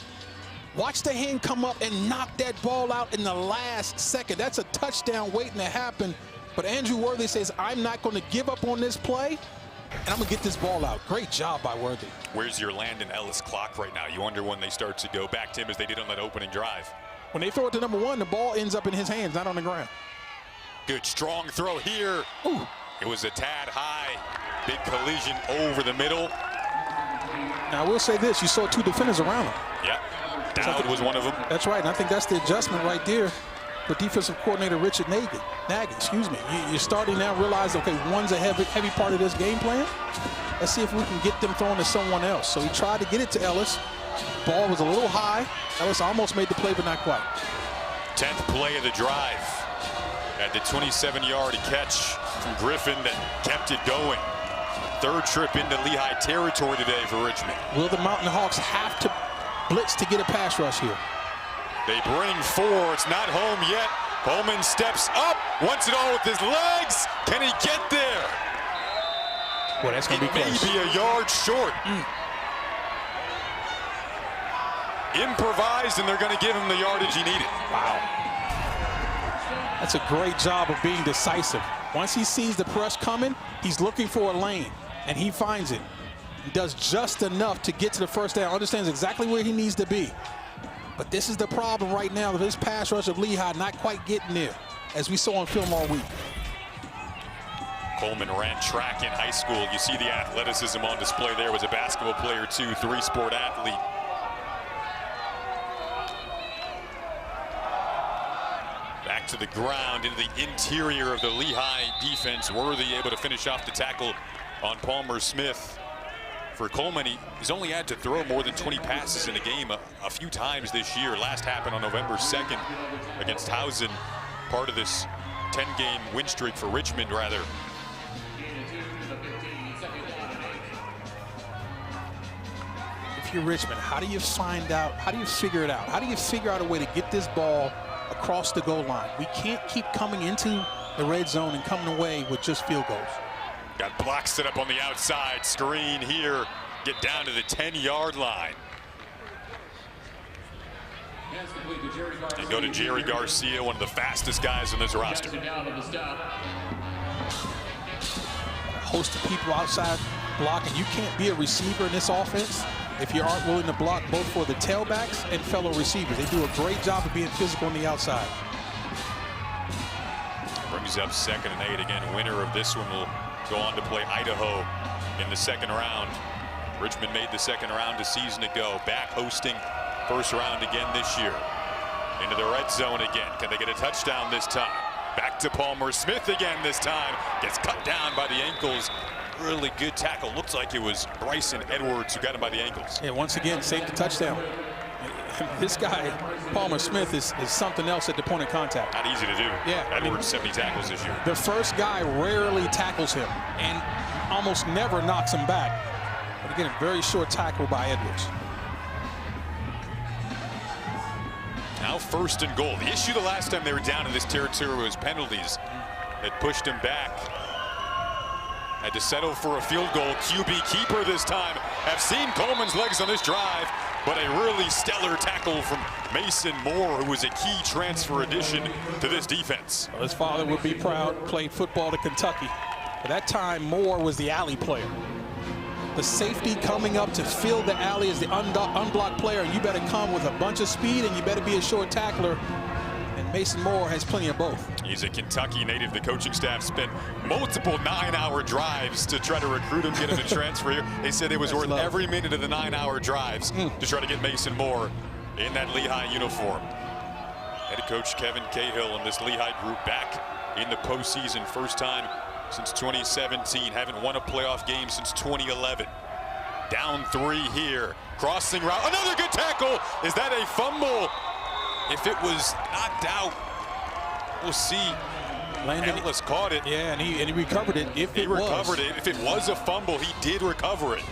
Watch the hand come up and knock that ball out in the last second. That's a touchdown waiting to happen. But Andrew Worthy says, I'm not going to give up on this play, and I'm going to get this ball out. Great job by Worthy. Where's your Landon Ellis clock right now? You wonder when they start to go back to him as they did on that opening drive. When they throw it to number 1, the ball ends up in his hands, not on the ground. Good strong throw here. Ooh. It was a tad high. Big collision over the middle. Now, I will say this. You saw 2 defenders around him. Yeah. Dowd was one of them. That's right. And I think that's the adjustment right there for defensive coordinator Richard Nagy. You're starting now to realize, okay, one's a heavy part of this game plan. Let's see if we can get them thrown to someone else. So he tried to get it to Ellis. Ball was a little high. Ellis almost made the play, but not quite. 10th play of the drive. At the 27-yard catch from Griffin that kept it going. 3rd trip into Lehigh territory today for Richmond. Will the Mountain Hawks have to blitz to get a pass rush here? They bring 4. It's not home yet. Coleman steps up, wants it all with his legs. Can he get there? Well, that's going to be close. Maybe a yard short. Improvised, and they're going to give him the yardage he needed. Wow. That's a great job of being decisive. Once he sees the press coming, he's looking for a lane, and he finds it. He does just enough to get to the first down, understands exactly where he needs to be. But this is the problem right now, this pass rush of Lehigh not quite getting there, as we saw on film all week. Coleman ran track in high school. You see the athleticism on display there. Was a basketball player too, 3-sport athlete. Back to the ground, into the interior of the Lehigh defense. Worthy able to finish off the tackle on Palmer Smith. For Coleman, he's only had to throw more than 20 passes in a game a few times this year. Last happened on November 2nd against Housen, part of this 10-game win streak for Richmond, rather. If you're Richmond, how do you find out, how do you figure it out? How do you figure out a way to get this ball across the goal line? We can't keep coming into the red zone and coming away with just field goals. Got blocks set up on the outside. Screen here. Get down to the 10-yard line. And go to Jerry Garcia, one of the fastest guys on this roster. A host of people outside blocking. You can't be a receiver in this offense if you aren't willing to block both for the tailbacks and fellow receivers. They do a great job of being physical on the outside. Brings up 2nd and 8 again. Winner of this one will go on to play Idaho in the 2nd round. Richmond made the 2nd round a season ago. Back hosting 1st round again this year. Into the red zone again. Can they get a touchdown this time? Back to Palmer Smith again this time. Gets cut down by the ankles. Really good tackle. Looks like it was Bryson Edwards who got him by the ankles. Yeah, once again, safety touchdown. This guy, Palmer Smith, is something else at the point of contact. Not easy to do. Yeah, Edwards, 70 tackles this year. The first guy rarely tackles him and almost never knocks him back. But again, a very short tackle by Edwards. Now 1st and goal. The issue the last time they were down in this territory was penalties that pushed him back. Had to settle for a field goal. QB keeper this time. Have seen Coleman's legs on this drive, but a really stellar tackle from Mason Moore, who was a key transfer addition to this defense. Well, his father would be proud, played football at Kentucky. But that time, Moore was the alley player. The safety coming up to fill the alley is the unblocked player, and you better come with a bunch of speed, and you better be a short tackler. And Mason Moore has plenty of both. He's a Kentucky native. The coaching staff spent multiple 9-hour drives to try to recruit him, get him to transfer here. They said it was worth every minute of the 9-hour drives to try to get Mason Moore in that Lehigh uniform. Head coach Kevin Cahill and this Lehigh group back in the postseason. First time since 2017. Haven't won a playoff game since 2011. Down 3 here. Crossing route. Another good tackle. Is that a fumble? If it was knocked out, we'll see. Ellis caught it. Yeah, and he recovered it. If it was a fumble, he did recover it.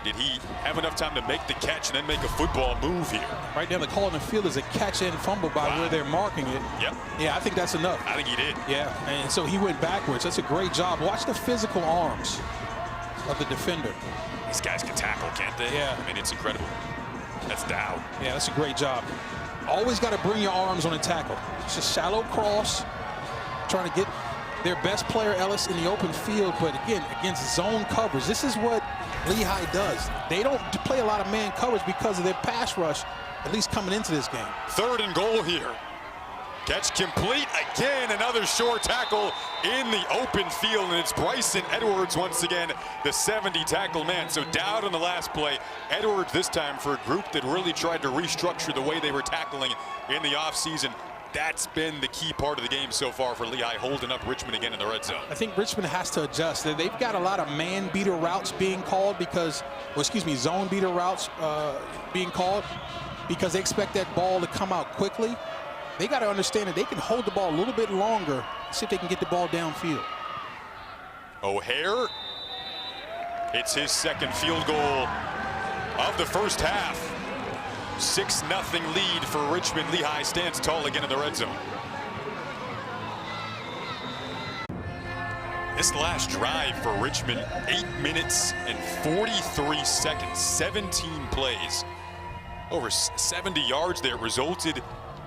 Did he have enough time to make the catch and then make a football move here? Right now, the call in the field is a catch and fumble by where they're marking it. Yep. Yeah, I think that's enough. I think he did. Yeah, and so he went backwards. That's a great job. Watch the physical arms of the defender. These guys can tackle, can't they? Yeah. I mean, it's incredible. That's Dow. Yeah, that's a great job. Always got to bring your arms on a tackle. It's a shallow cross, trying to get their best player, Ellis, in the open field, but again, against zone coverage. This is what Lehigh does. They don't play a lot of man coverage because of their pass rush, at least coming into this game. 3rd and goal here. Catch complete. Again, another short tackle in the open field, and it's Bryson Edwards once again, the 70 tackle man. So Dowd on the last play. Edwards this time for a group that really tried to restructure the way they were tackling in the offseason. That's been the key part of the game so far for Lehigh, holding up Richmond again in the red zone. I think Richmond has to adjust. They've got a lot of man beater routes being called because, or excuse me, zone beater routes being called because they expect that ball to come out quickly. They got to understand that they can hold the ball a little bit longer, see if they can get the ball downfield. O'Hare hits his 2nd field goal of the first half. 6-0 lead for Richmond. Lehigh stands tall again in the red zone. This last drive for Richmond, 8 minutes and 43 seconds, 17 plays. Over 70 yards there, resulted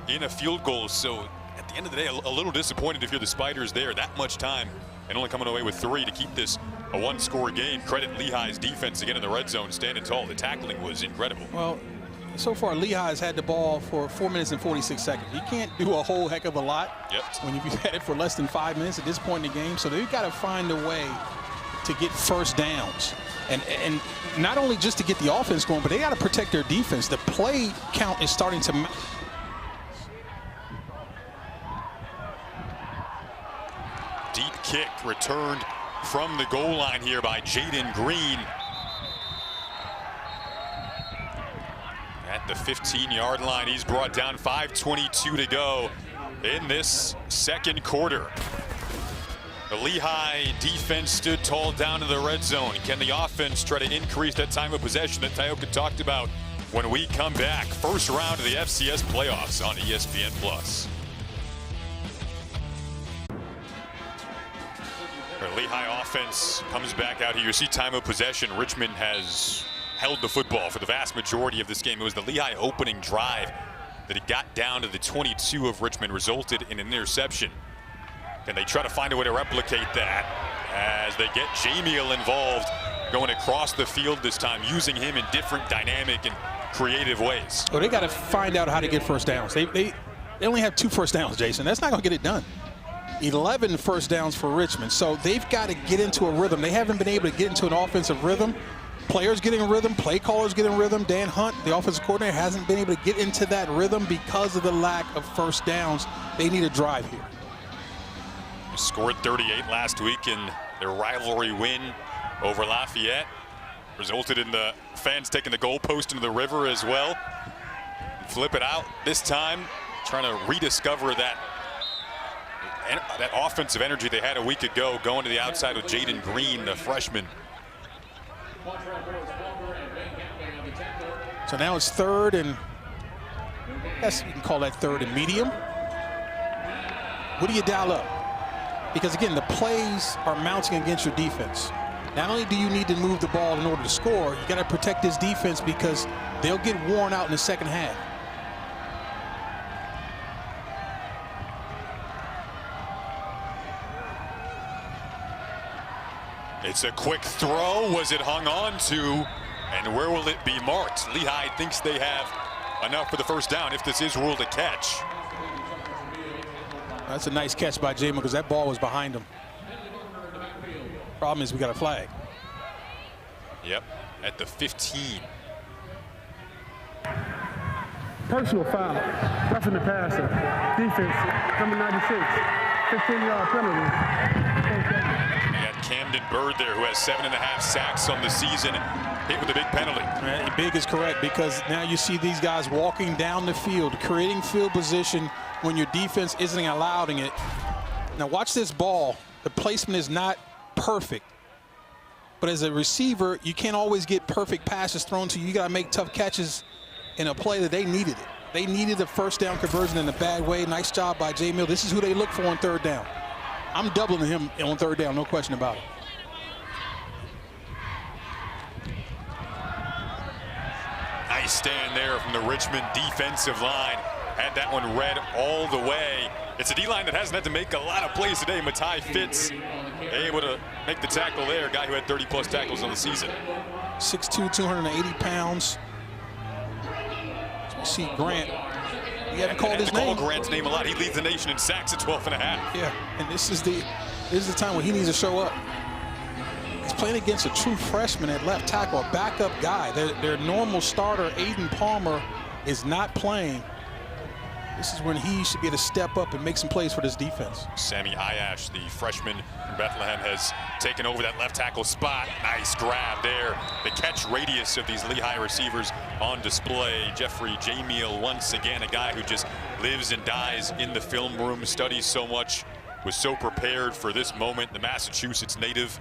in a field goal. So at the end of the day, a little disappointed if you're the Spiders there. That much time and only coming away with 3 to keep this a 1-score game. Credit Lehigh's defense again in the red zone, standing tall. The tackling was incredible. Well, so far Lehigh has had the ball for 4 minutes and 46 seconds. You can't do a whole heck of a lot when you've had it for less than 5 minutes at this point in the game. So they've got to find a way to get first downs. And not only just to get the offense going, but they got to protect their defense. The play count is starting to... Deep kick returned from the goal line here by Jaden Green. At the 15-yard line, he's brought down. 5:22 to go in this 2nd quarter. The Lehigh defense stood tall down in the red zone. Can the offense try to increase that time of possession that Tioka talked about when we come back? First round of the FCS playoffs on ESPN+. The Lehigh offense comes back out here. You see time of possession. Richmond has held the football for the vast majority of this game. It was the Lehigh opening drive that it got down to the 22 of Richmond, resulted in an interception. And they try to find a way to replicate that as they get Jamiel involved, going across the field this time, using him in different dynamic and creative ways. Well, they got to find out how to get first downs. They only have 2 first downs, Jason. That's not going to get it done. 11 first downs for Richmond. So they've got to get into a rhythm. They haven't been able to get into an offensive rhythm. Players getting a rhythm, play callers getting a rhythm. Dan Hunt, the offensive coordinator, hasn't been able to get into that rhythm because of the lack of first downs. They need a drive here. They scored 38 last week in their rivalry win over Lafayette. Resulted in the fans taking the goalpost into the river as well. Flip it out this time, trying to rediscover that offensive energy they had a week ago, going to the outside with Jaden Green, the freshman. So now it's 3rd and, yes, you can call that 3rd and medium. What do you dial up? Because again, the plays are mounting against your defense. Not only do you need to move the ball in order to score, you got to protect this defense because they'll get worn out in the second half. It's a quick throw. Was it hung on to? And where will it be marked? Lehigh thinks they have enough for the first down if this is ruled a catch. That's a nice catch by Jamin because that ball was behind him. Problem is we got a flag. Yep, at the 15. Personal foul, roughing the passer. Defense, number 96, 15-yard penalty. Camden Bird there, who has 7.5 sacks on the season, hit with a big penalty. Right, big is correct, because now you see these guys walking down the field, creating field position when your defense isn't allowing it. Now watch this ball. The placement is not perfect. But as a receiver, you can't always get perfect passes thrown to you. You got to make tough catches in a play that they needed it. They needed a first down conversion in a bad way. Nice job by J. Mill. This is who they look for on third down. I'm doubling him on third down, no question about it. Nice stand there from the Richmond defensive line. Had that one read all the way. It's a D-line that hasn't had to make a lot of plays today. Matai Fitz able to make the tackle there. A guy who had 30-plus tackles on the season. 6'2", 280 pounds. You see Grant. We haven't called his name. Call Grant's name a lot. He leads the nation in sacks at 12.5. Yeah, and this is the time when he needs to show up. He's playing against a true freshman at left tackle, a backup guy. Their normal starter, Aiden Palmer, is not playing. This is when he should be able to step up and make some plays for this defense. Sammy Ayash, the freshman from Bethlehem, has taken over that left tackle spot. Nice grab there. The catch radius of these Lehigh receivers on display. Jeffrey Jamiel, once again, a guy who just lives and dies in the film room, studies so much, was so prepared for this moment. The Massachusetts native.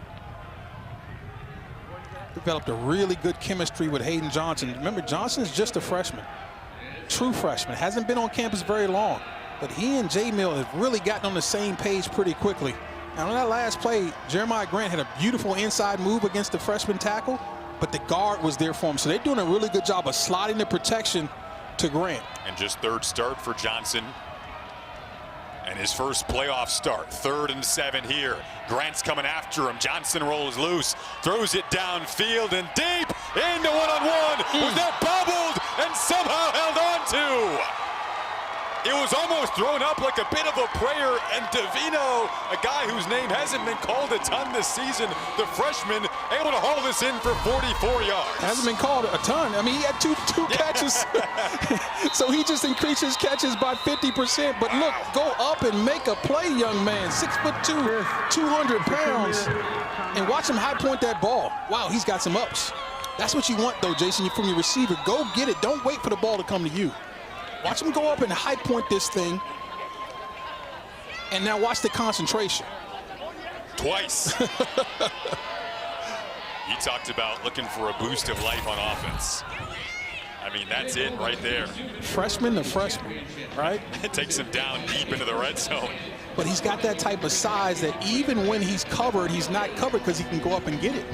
Developed a really good chemistry with Hayden Johnson. Remember, Johnson's just a freshman. True freshman, hasn't been on campus very long, but he and J. Mill have really gotten on the same page pretty quickly. Now on that last play, Jeremiah Grant had a beautiful inside move against the freshman tackle, but the guard was there for him. So they're doing a really good job of sliding the protection to Grant. And just third start for Johnson. And his first playoff start, 3rd and 7 here. Grant's coming after him. Johnson rolls loose, throws it downfield and deep into one-on-one. Was that bobbled and somehow held on to? It was almost thrown up like a bit of a prayer, and Davino, a guy whose name hasn't been called a ton this season, the freshman, able to haul this in for 44 yards. Hasn't been called a ton. I mean, he had two catches. So he just increased his catches by 50%. But look, go up and make a play, young man. 6'2", 200 pounds. And watch him high point that ball. Wow, he's got some ups. That's what you want, though, Jason, from your receiver. Go get it. Don't wait for the ball to come to you. Watch him go up and high point this thing. And now watch the concentration. Twice. He talked about looking for a boost of life on offense. I mean, that's it right there. Freshman to freshman, right? It takes him down deep into the red zone. But he's got that type of size that even when he's covered, he's not covered because he can go up and get it.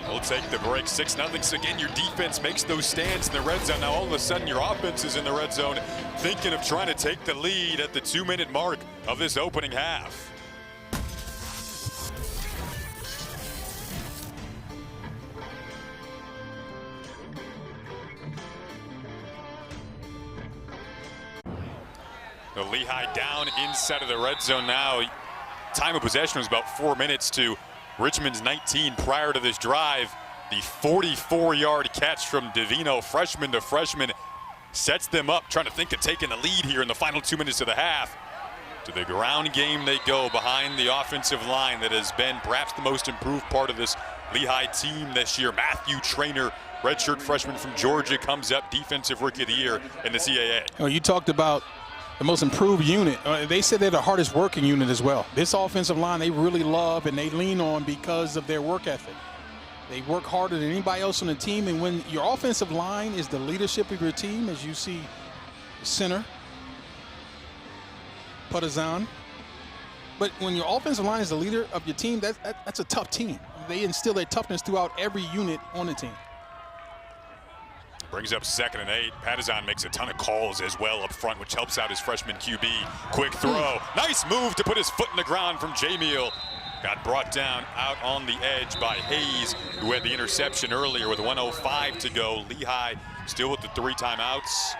We'll take the break, 6-0. So again, your defense makes those stands in the red zone. Now all of a sudden your offense is in the red zone, thinking of trying to take the lead at the 2-minute mark of this opening half. The Lehigh down inside of the red zone now. Time of possession was about 4 minutes to Richmond's 19 prior to this drive. The 44-yard catch from Davino, freshman to freshman, sets them up, trying to think of taking the lead here in the final 2 minutes of the half. To the ground game they go behind the offensive line that has been perhaps the most improved part of this Lehigh team this year. Matthew Traynor, redshirt freshman from Georgia, comes up Defensive Rookie of the Year in the CAA. Oh, you talked about the most improved unit. They said they're the hardest working unit as well. This offensive line they really love and they lean on because of their work ethic. They work harder than anybody else on the team, and when your offensive line is the leadership of your team, as you see center, Partizan, but when your offensive line is the leader of your team, that's a tough team. They instill their toughness throughout every unit on the team. Brings up 2nd and 8. Partizan makes a ton of calls as well up front, which helps out his freshman QB. Quick throw. Nice move to put his foot in the ground from Jamiel. Got brought down out on the edge by Hayes, who had the interception earlier with 1:05 to go. Lehigh still with the 3 timeouts.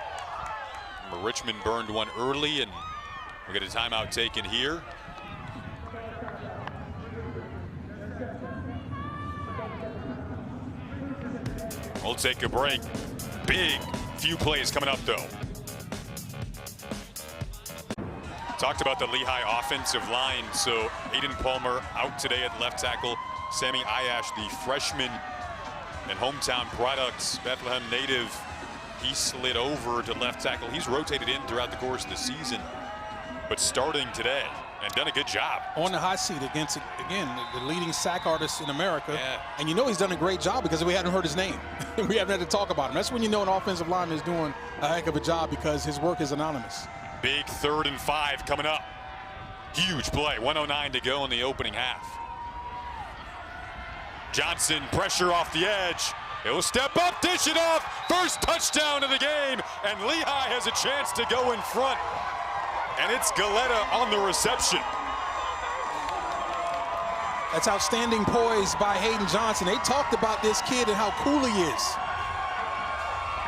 Richmond burned one early, and we get a timeout taken here. We'll take a break. Big few plays coming up, though. Talked about the Lehigh offensive line. So Aiden Palmer out today at left tackle. Sammy Ayash, the freshman and hometown product, Bethlehem native, he slid over to left tackle. He's rotated in throughout the course of the season, but starting today and done a good job. On the hot seat against, again, the leading sack artist in America. Yeah. And you know he's done a great job because we hadn't heard his name. We haven't had to talk about him. That's when you know an offensive lineman is doing a heck of a job because his work is anonymous. Big 3rd and 5 coming up. Huge play, 1:09 to go in the opening half. Johnson, pressure off the edge. He'll step up, dish it off. First touchdown of the game, and Lehigh has a chance to go in front. And it's Galetta on the reception. That's outstanding poise by Hayden Johnson. They talked about this kid and how cool he is.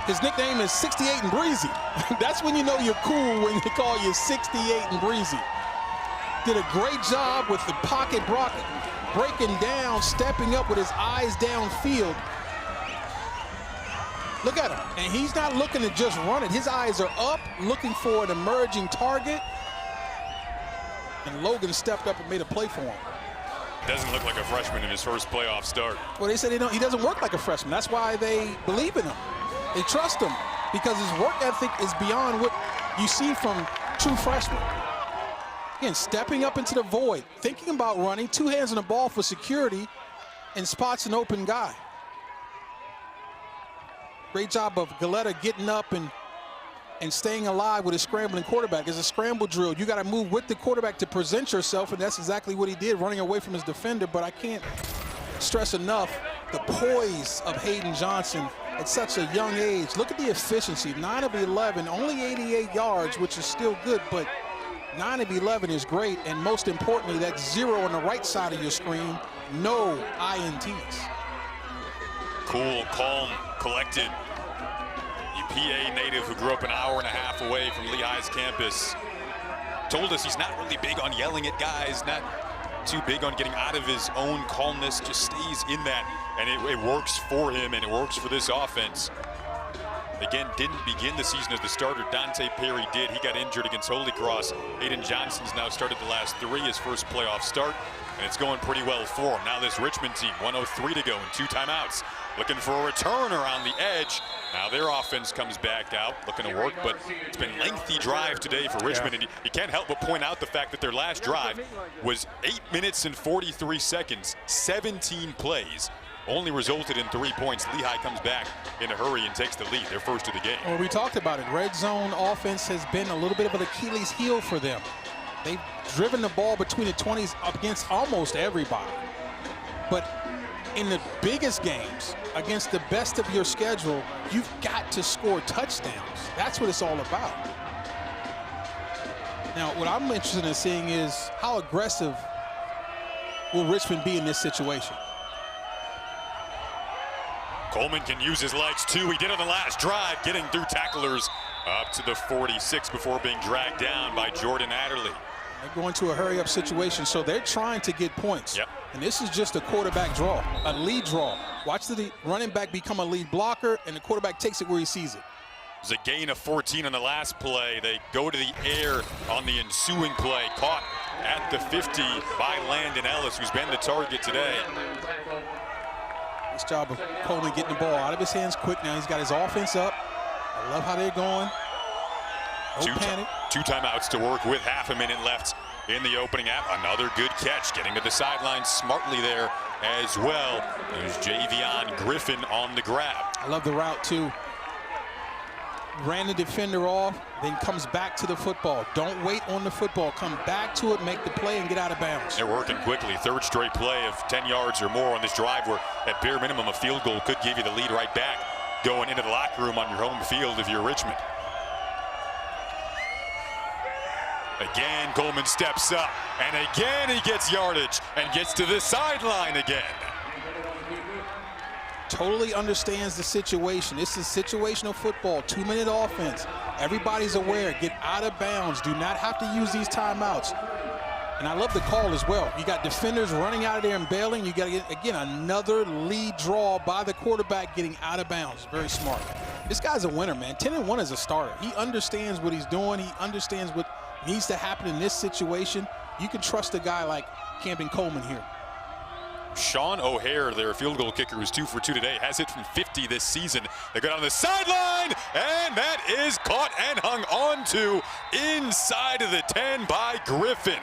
His nickname is 68 and Breezy. That's when you know you're cool, when they call you 68 and Breezy. Did a great job with the pocket breaking down, stepping up with his eyes downfield. Look at him, and he's not looking to just run it. His eyes are up, looking for an emerging target. And Logan stepped up and made a play for him. Doesn't look like a freshman in his first playoff start. Well, they said he doesn't work like a freshman. That's why they believe in him. They trust him because his work ethic is beyond what you see from true freshmen. Again, stepping up into the void, thinking about running, 2 hands on the ball for security, and spots an open guy. Great job of Galetta getting up and staying alive with a scrambling quarterback. It's a scramble drill. You got to move with the quarterback to present yourself, and that's exactly what he did, running away from his defender. But I can't stress enough the poise of Hayden Johnson at such a young age. Look at the efficiency, 9 of 11, only 88 yards, which is still good, but 9 of 11 is great, and most importantly, that 0 on the right side of your screen, no INTs. Cool, calm, collected. The PA native who grew up an hour and a half away from Lehigh's campus told us he's not really big on yelling at guys, not too big on getting out of his own calmness, just stays in that, and it works for him, and it works for this offense. Again, didn't begin the season as the starter. Dante Perry did. He got injured against Holy Cross. Aiden Johnson's now started the last 3, his first playoff start, and it's going pretty well for him. Now this Richmond team, 1:03 to go and 2 timeouts, looking for a return around the edge. Now their offense comes back out, looking to work, but it's been a lengthy drive today for Richmond, and you can't help but point out the fact that their last drive was 8 minutes and 43 seconds, 17 plays. Only resulted in 3 points. Lehigh comes back in a hurry and takes the lead. They're first of the game. Well, we talked about it. Red zone offense has been a little bit of an Achilles heel for them. They've driven the ball between the 20s up against almost everybody. But in the biggest games, against the best of your schedule, you've got to score touchdowns. That's what it's all about. Now, what I'm interested in seeing is how aggressive will Richmond be in this situation? Coleman can use his legs too. He did on the last drive, getting through tacklers up to the 46 before being dragged down by Jordan Adderley. They're going to a hurry-up situation, so they're trying to get points. Yep. And this is just a quarterback draw, a lead draw. Watch the running back become a lead blocker, and the quarterback takes it where he sees it. There's a gain of 14 on the last play. They go to the air on the ensuing play. Caught at the 50 by Landon Ellis, who's been the target today. Nice job of Coleman getting the ball out of his hands quick. Now he's got his offense up. I love how they're going. No panic. 2 timeouts to work with, half a minute left in the opening half. Another good catch, getting to the sideline smartly there as well. There's Javion Griffin on the grab. I love the route too. Ran the defender off, then comes back to the football. Don't wait on the football. Come back to it, make the play, and get out of bounds. They're working quickly. 3rd straight play of 10 yards or more on this drive, where at bare minimum a field goal could give you the lead right back going into the locker room on your home field if you're Richmond. Again, Coleman steps up, and again he gets yardage and gets to the sideline again. Totally understands the situation. This is situational football, 2-minute offense. Everybody's aware, get out of bounds. Do not have to use these timeouts. And I love the call as well. You got defenders running out of there and bailing. You got to get, again, another lead draw by the quarterback getting out of bounds. Very smart. This guy's a winner, man. 10-1 as a starter. He understands what he's doing. He understands what needs to happen in this situation. You can trust a guy like Camden Coleman here. Sean O'Hare, their field goal kicker, who's 2 for 2 today, has hit from 50 this season. They go down the sideline, and that is caught and hung onto inside of the 10 by Griffin.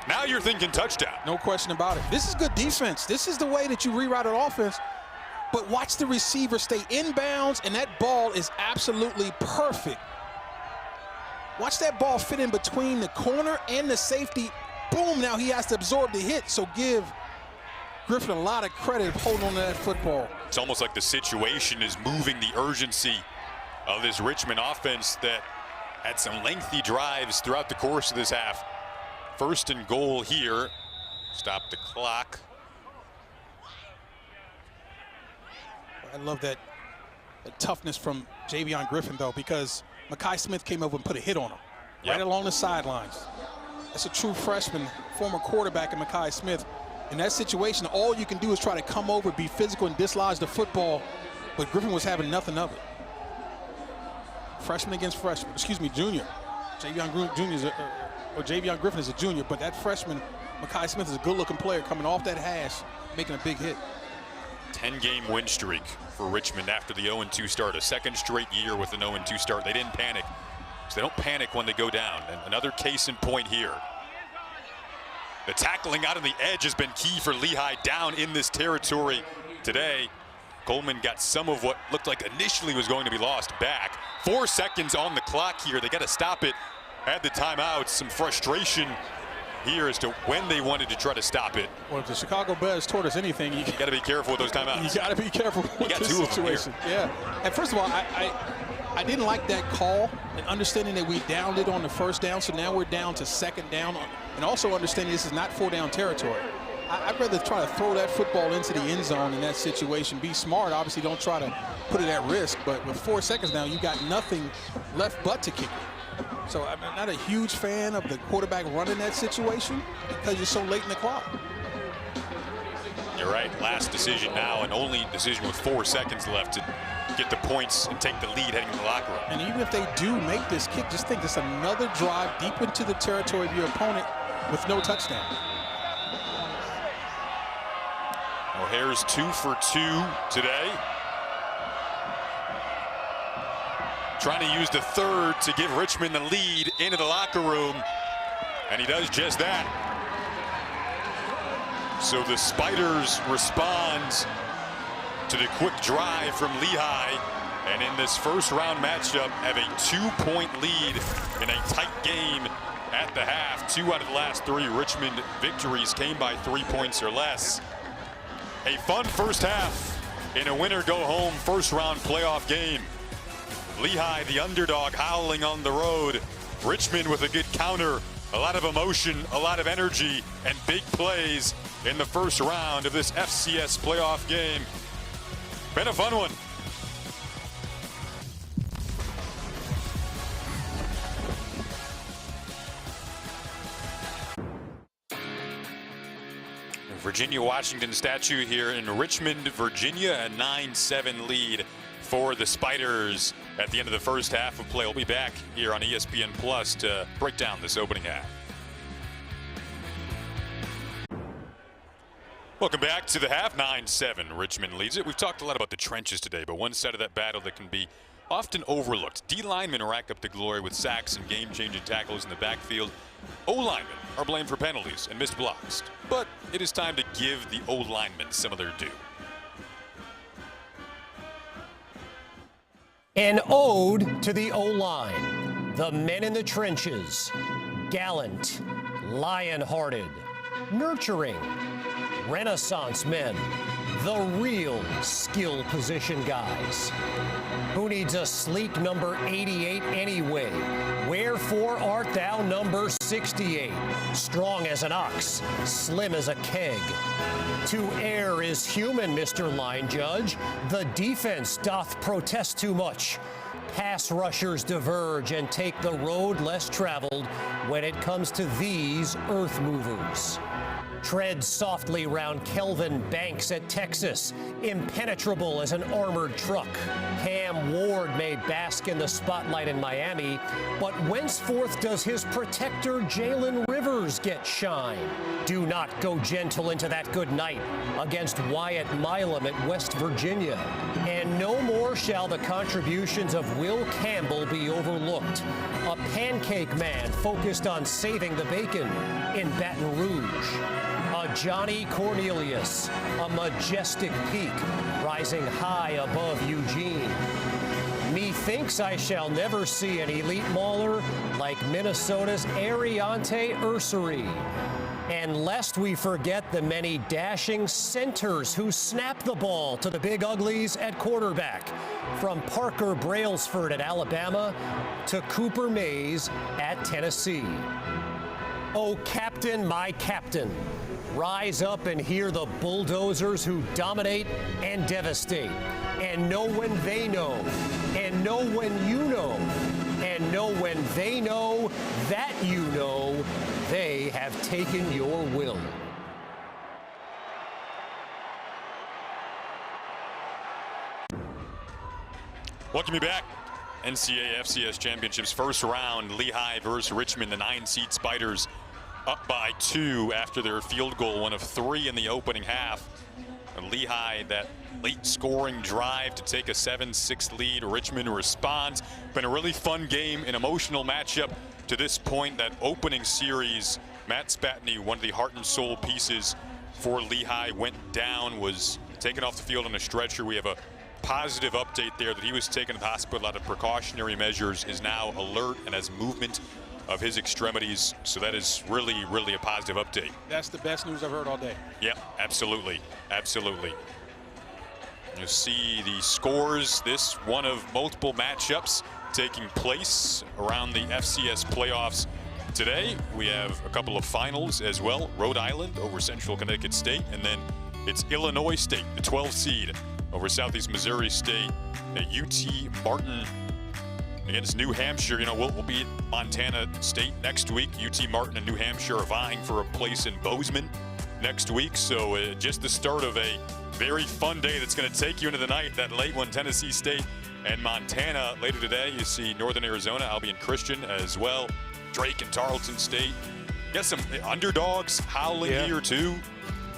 Now you're thinking touchdown. No question about it. This is good defense. This is the way that you reroute an offense. But watch the receiver stay inbounds, and that ball is absolutely perfect. Watch that ball fit in between the corner and the safety. Boom, now he has to absorb the hit, so give Griffin a lot of credit of holding on to that football. It's almost like the situation is moving the urgency of this Richmond offense that had some lengthy drives throughout the course of this half. 1st and goal here. Stop the clock. I love that toughness from Javion Griffin, though, because Mekhi Smith came over and put a hit on him right along the sidelines. That's a true freshman, former quarterback in Mekhi Smith. In that situation, all you can do is try to come over, be physical, and dislodge the football, but Griffin was having nothing of it. Freshman against freshman, excuse me, junior. Javion Griffin is a junior, but that freshman, Mekhi Smith, is a good-looking player coming off that hash, making a big hit. 10-game win streak for Richmond after the 0-2 start. A 2nd straight year with an 0-2 start. They didn't panic, because they don't panic when they go down. And another case in point here. The tackling out on the edge has been key for Lehigh down in this territory today. Coleman got some of what looked like initially was going to be lost back. 4 seconds on the clock here. They got to stop it. Had the timeout. Some frustration here as to when they wanted to try to stop it. Well, if the Chicago Bears taught us anything, you got to be careful with those timeouts. You got to be careful with this situation. Yeah. And first of all, I didn't like that call, and understanding that we downed it on the 1st down, so now we're down to 2nd down, and also understanding this is not 4-down territory. I'd rather try to throw that football into the end zone in that situation. Be smart. Obviously, don't try to put it at risk, but with 4 seconds now, you got nothing left but to kick it. So I'm not a huge fan of the quarterback running that situation because you're so late in the clock. You're right. Last decision now, and only decision with 4 seconds left to get the points and take the lead heading to the locker room. And even if they do make this kick, just think it's another drive deep into the territory of your opponent with no touchdown. O'Hare's 2 for 2 today. Trying to use the 3rd to give Richmond the lead into the locker room, and he does just that. So the Spiders respond to the quick drive from Lehigh, and in this 1st round matchup have a 2-point lead in a tight game at the half. 2 out of the last 3 Richmond victories came by 3 points or less. A fun first half in a winner-go-home 1st round playoff game. Lehigh, the underdog, howling on the road. Richmond with a good counter, a lot of emotion, a lot of energy, and big plays in the 1st round of this FCS playoff game. Been a fun one. Virginia-Washington statue here in Richmond, Virginia, a 9-7 lead for the Spiders at the end of the 1st half of play. We'll be back here on ESPN Plus to break down this opening half. Welcome back to the half. 9-7, Richmond leads it. We've talked a lot about the trenches today, but one side of that battle that can be often overlooked. D linemen rack up the glory with sacks and game-changing tackles in the backfield. O linemen are blamed for penalties and missed blocks, but it is time to give the O linemen some of their due. An ode to the O-line, the men in the trenches, gallant, lion-hearted, nurturing, Renaissance men, the real skill position guys. Who needs a sleek number 88 anyway? Wherefore art thou number 68? Strong as an ox, slim as a keg. To err is human, Mr. Line Judge. The defense doth protest too much. Pass rushers diverge and take the road less traveled when it comes to these earth movers. Tread softly round Kelvin Banks at Texas, impenetrable as an armored truck. Cam Ward may bask in the spotlight in Miami, but whenceforth does his protector Jalen Rivers get shine? Do not go gentle into that good night against Wyatt Milam at West Virginia. And no more shall the contributions of Will Campbell be overlooked. A pancake man focused on saving the bacon in Baton Rouge. A Johnny Cornelius, a majestic peak rising high above Eugene. Methinks I shall never see an elite mauler like Minnesota's Ariante Ursary. And lest we forget the many dashing centers who snap the ball to the big uglies at quarterback, from Parker Brailsford at Alabama to Cooper Mays at Tennessee. Oh, Captain, my Captain, rise up and hear the bulldozers who dominate and devastate, and know when they know, and know when you know, and know when they know that you know they have taken your will. Welcome you back. NCAA FCS Championships first round, Lehigh versus Richmond. The 9-seed Spiders up by 2 after their field goal, one of 3 in the opening half. And Lehigh, that late scoring drive to take a 7-6 lead. Richmond responds. Been a really fun game, an emotional matchup to this point. That opening series, Matt Spatney, one of the heart and soul pieces for Lehigh, went down, was taken off the field on a stretcher. We have a positive update there that he was taken to the hospital out of precautionary measures, is now alert and has movement of his extremities. So that is really, really a positive update. That's the best news I've heard all day. Yeah, absolutely. Absolutely. You see the scores. This one of multiple matchups taking place around the FCS playoffs today. We have a couple of finals as well. Rhode Island over Central Connecticut State, and then it's Illinois State, the 12th seed, over Southeast Missouri State. UT Martin against New Hampshire. You know, we'll be at Montana State next week. UT Martin and New Hampshire are vying for a place in Bozeman next week. So just the start of a very fun day that's going to take you into the night. That late one, Tennessee State and Montana. Later today, you see Northern Arizona, Albion Christian as well. Drake and Tarleton State. Got some underdogs howling here too.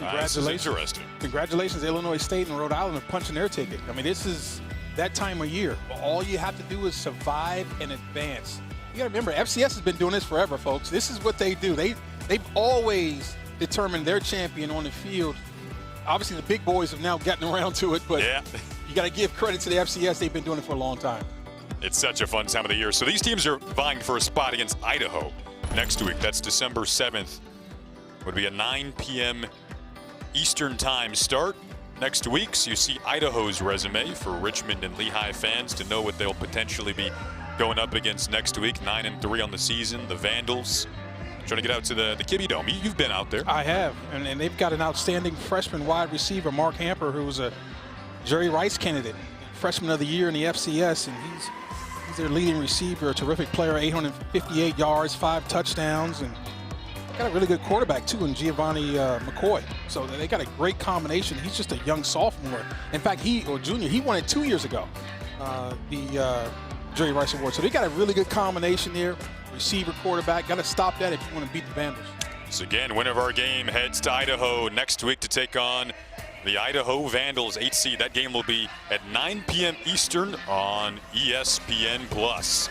This is interesting. Congratulations, Illinois State and Rhode Island are punching their ticket. I mean, this is that time of year. All you have to do is survive and advance. You got to remember, FCS has been doing this forever, folks. This is what they do. They've always determined their champion on the field. Obviously, the big boys have now gotten around to it, but you got to give credit to the FCS. They've been doing it for a long time. It's such a fun time of the year. So these teams are vying for a spot against Idaho next week. That's December 7th. Would be a 9 p.m. Eastern time start next week. So you see Idaho's resume for Richmond and Lehigh fans to know what they'll potentially be going up against next week. 9-3 on the season. The Vandals trying to get out to the Kibbe Dome. You've been out there. I have, and they've got an outstanding freshman wide receiver, Mark Hamper, who's a Jerry Rice candidate, freshman of the year in the FCS, and he's their leading receiver, a terrific player, 858 yards, 5 touchdowns, and got a really good quarterback too in Giovanni McCoy. So they got a great combination. He's just a young sophomore. In fact, junior, he won it 2 years ago, the Jerry Rice Award. So they got a really good combination there. Receiver, quarterback, got to stop that if you want to beat the Vandals. So again, winner of our game heads to Idaho next week to take on the Idaho Vandals, 8 seed. That game will be at 9 p.m. Eastern on ESPN+.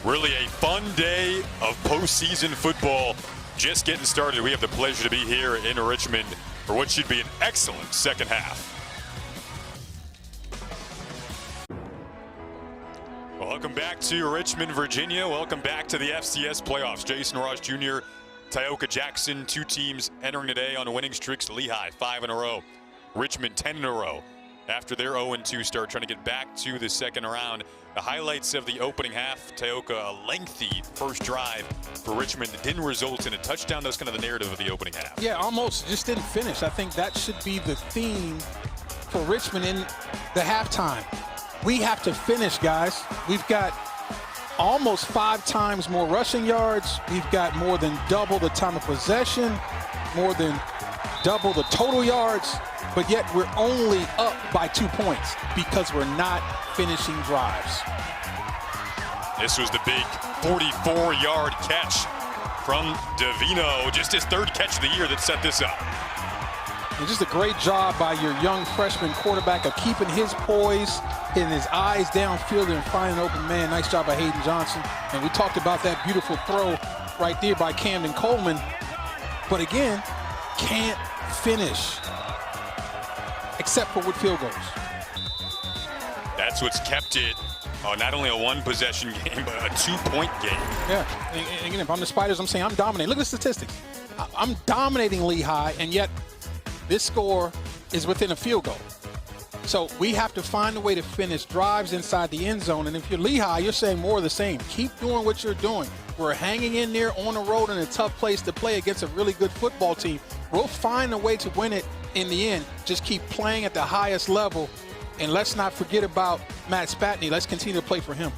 Really a fun day of postseason football just getting started. We have the pleasure to be here in Richmond for what should be an excellent second half. Welcome back to Richmond, Virginia. Welcome back to the FCS playoffs. Jason Ross Jr., Tioka Jackson, 2 teams entering today on winning streaks. Lehigh, 5 in a row. Richmond, 10 in a row. After their 0-2 start, trying to get back to the second round. The highlights of the opening half, Tioka, a lengthy first drive for Richmond that didn't result in a touchdown. That was kind of the narrative of the opening half. Yeah, almost just didn't finish. I think that should be the theme for Richmond in the halftime. We have to finish, guys. We've got almost 5 times more rushing yards. We've got more than double the time of possession, more than double the total yards, but yet we're only up by 2 points because we're not finishing drives. This was the big 44-yard catch from Davino, just his third catch of the year that set this up. And just a great job by your young freshman quarterback of keeping his poise and his eyes downfield and finding an open man. Nice job by Hayden Johnson. And we talked about that beautiful throw right there by Camden Coleman. But again, can't finish except for with field goals. That's what's kept it not only a one-possession game, but a 2-point game. Yeah, and again, if I'm the Spiders, I'm saying I'm dominating. Look at the statistics. I'm dominating Lehigh, and yet this score is within a field goal. So we have to find a way to finish drives inside the end zone. And if you're Lehigh, you're saying more of the same. Keep doing what you're doing. We're hanging in there on the road in a tough place to play against a really good football team. We'll find a way to win it in the end. Just keep playing at the highest level. And let's not forget about Matt Spatney. Let's continue to play for him.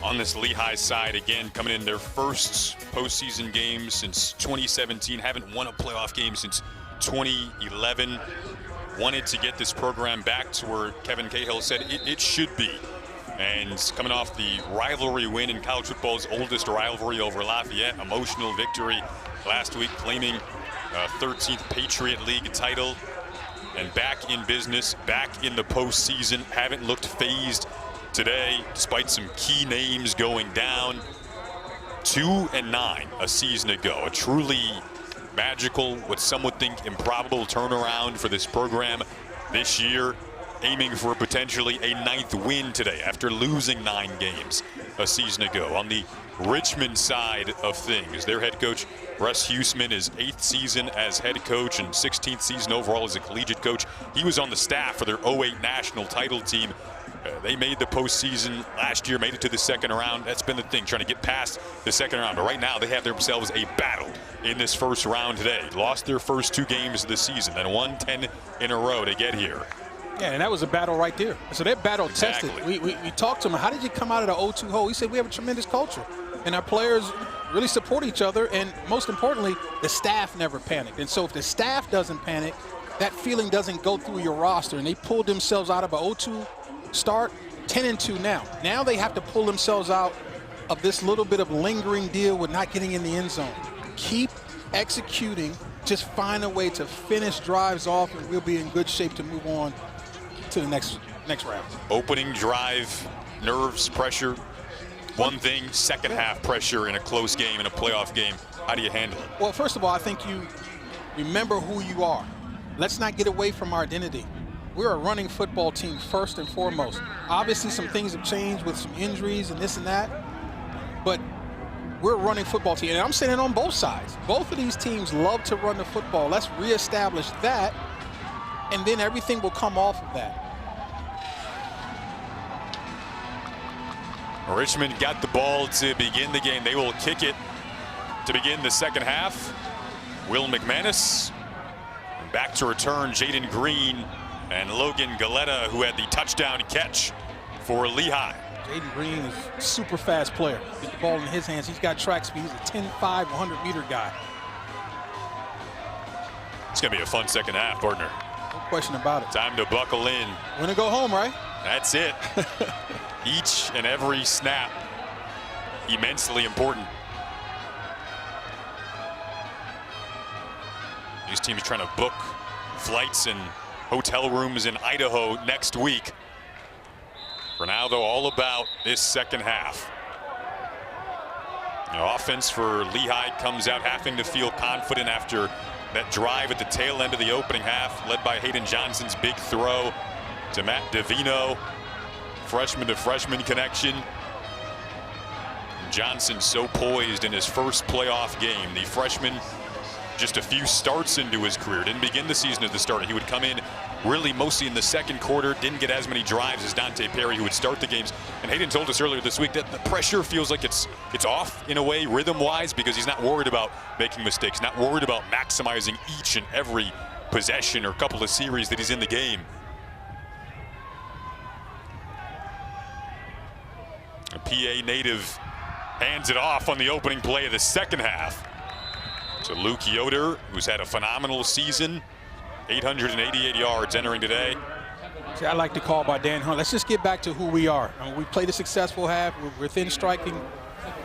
On this Lehigh side, again, coming in their first postseason game since 2017. Haven't won a playoff game since 2011. Wanted to get this program back to where Kevin Cahill said it should be. And coming off the rivalry win in college football's oldest rivalry over Lafayette, emotional victory last week, claiming a 13th Patriot League title. And back in business, back in the postseason. Haven't looked phased today, despite some key names going down. 2-9 a season ago. A truly magical, what some would think improbable turnaround for this program this year. Aiming for potentially a 9th win today after losing 9 games a season ago. On the Richmond side of things, their head coach Russ Huesman, his 8th season as head coach and 16th season overall as a collegiate coach. He was on the staff for their 08 national title team. They made the postseason last year, made it to the second round. That's been the thing, trying to get past the second round. But right now, they have themselves a battle in this first round today. Lost their first 2 games of the season, then won 10 in a row to get here. Yeah, and that was a battle right there. So they're battle tested. Exactly. We talked to him. How did you come out of the 0-2 hole? He said, we have a tremendous culture. And our players really support each other. And most importantly, the staff never panicked. And so if the staff doesn't panic, that feeling doesn't go through your roster. And they pulled themselves out of a 0-2 start, 10-2 now. Now they have to pull themselves out of this little bit of lingering deal with not getting in the end zone. Keep executing. Just find a way to finish drives off, and we'll be in good shape to move on to the next round. Opening drive, nerves, pressure. One thing, second half pressure in a close game, in a playoff game. How do you handle it? Well, first of all, I think you remember who you are. Let's not get away from our identity. We're a running football team first and foremost. Obviously, some things have changed with some injuries and this and that, but we're a running football team. And I'm saying it on both sides. Both of these teams love to run the football. Let's reestablish that, and then everything will come off of that. Richmond got the ball to begin the game. They will kick it to begin the second half. Will McManus. Back to return, Jaden Green and Logan Galetta, who had the touchdown catch for Lehigh. Jaden Green is a super fast player. Get the ball in his hands. He's got track speed. He's a 10-5, 100-meter guy. It's going to be a fun second half, partner. No question about it. Time to buckle in. Win or go home, right? That's it. Each and every snap, immensely important. These teams trying to book flights and hotel rooms in Idaho next week. For now, though, all about this second half. The offense for Lehigh comes out having to feel confident after that drive at the tail end of the opening half, led by Hayden Johnson's big throw to Matt Davino. Freshman to freshman connection. Johnson so poised in his first playoff game. The freshman just a few starts into his career. Didn't begin the season as the starter. He would come in really mostly in the second quarter. Didn't get as many drives as Dante Perry, who would start the games. And Hayden told us earlier this week that the pressure feels like it's off in a way, rhythm-wise, because he's not worried about making mistakes, not worried about maximizing each and every possession or couple of series that he's in the game. A PA native hands it off on the opening play of the second half to Luke Yoder, who's had a phenomenal season. 888 yards entering today. See, I like the call by Dan Hunt. Let's just get back to who we are. I mean, we played a successful half. We're within striking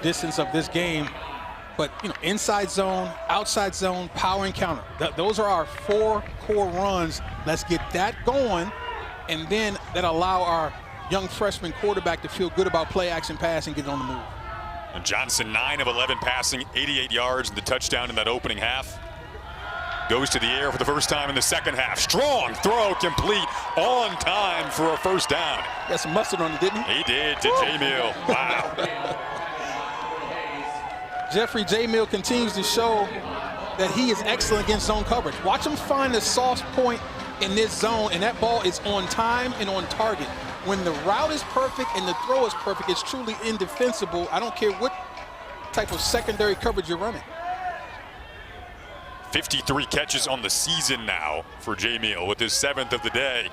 distance of this game. But, you know, inside zone, outside zone, power and counter. Those are our 4 core runs. Let's get that going, and then that allow our young freshman quarterback to feel good about play action pass and get on the move. And Johnson, 9 of 11 passing, 88 yards, and the touchdown in that opening half. Goes to the air for the first time in the second half. Strong throw, complete, on time for a first down. Got some mustard on it, didn't he? He did to J-Mill. Wow. Jeffrey J-Mill continues to show that he is excellent against zone coverage. Watch him find the soft point in this zone, and that ball is on time and on target. When the route is perfect and the throw is perfect, it's truly indefensible. I don't care what type of secondary coverage you're running. 53 catches on the season now for J-Mill with his 7th of the day.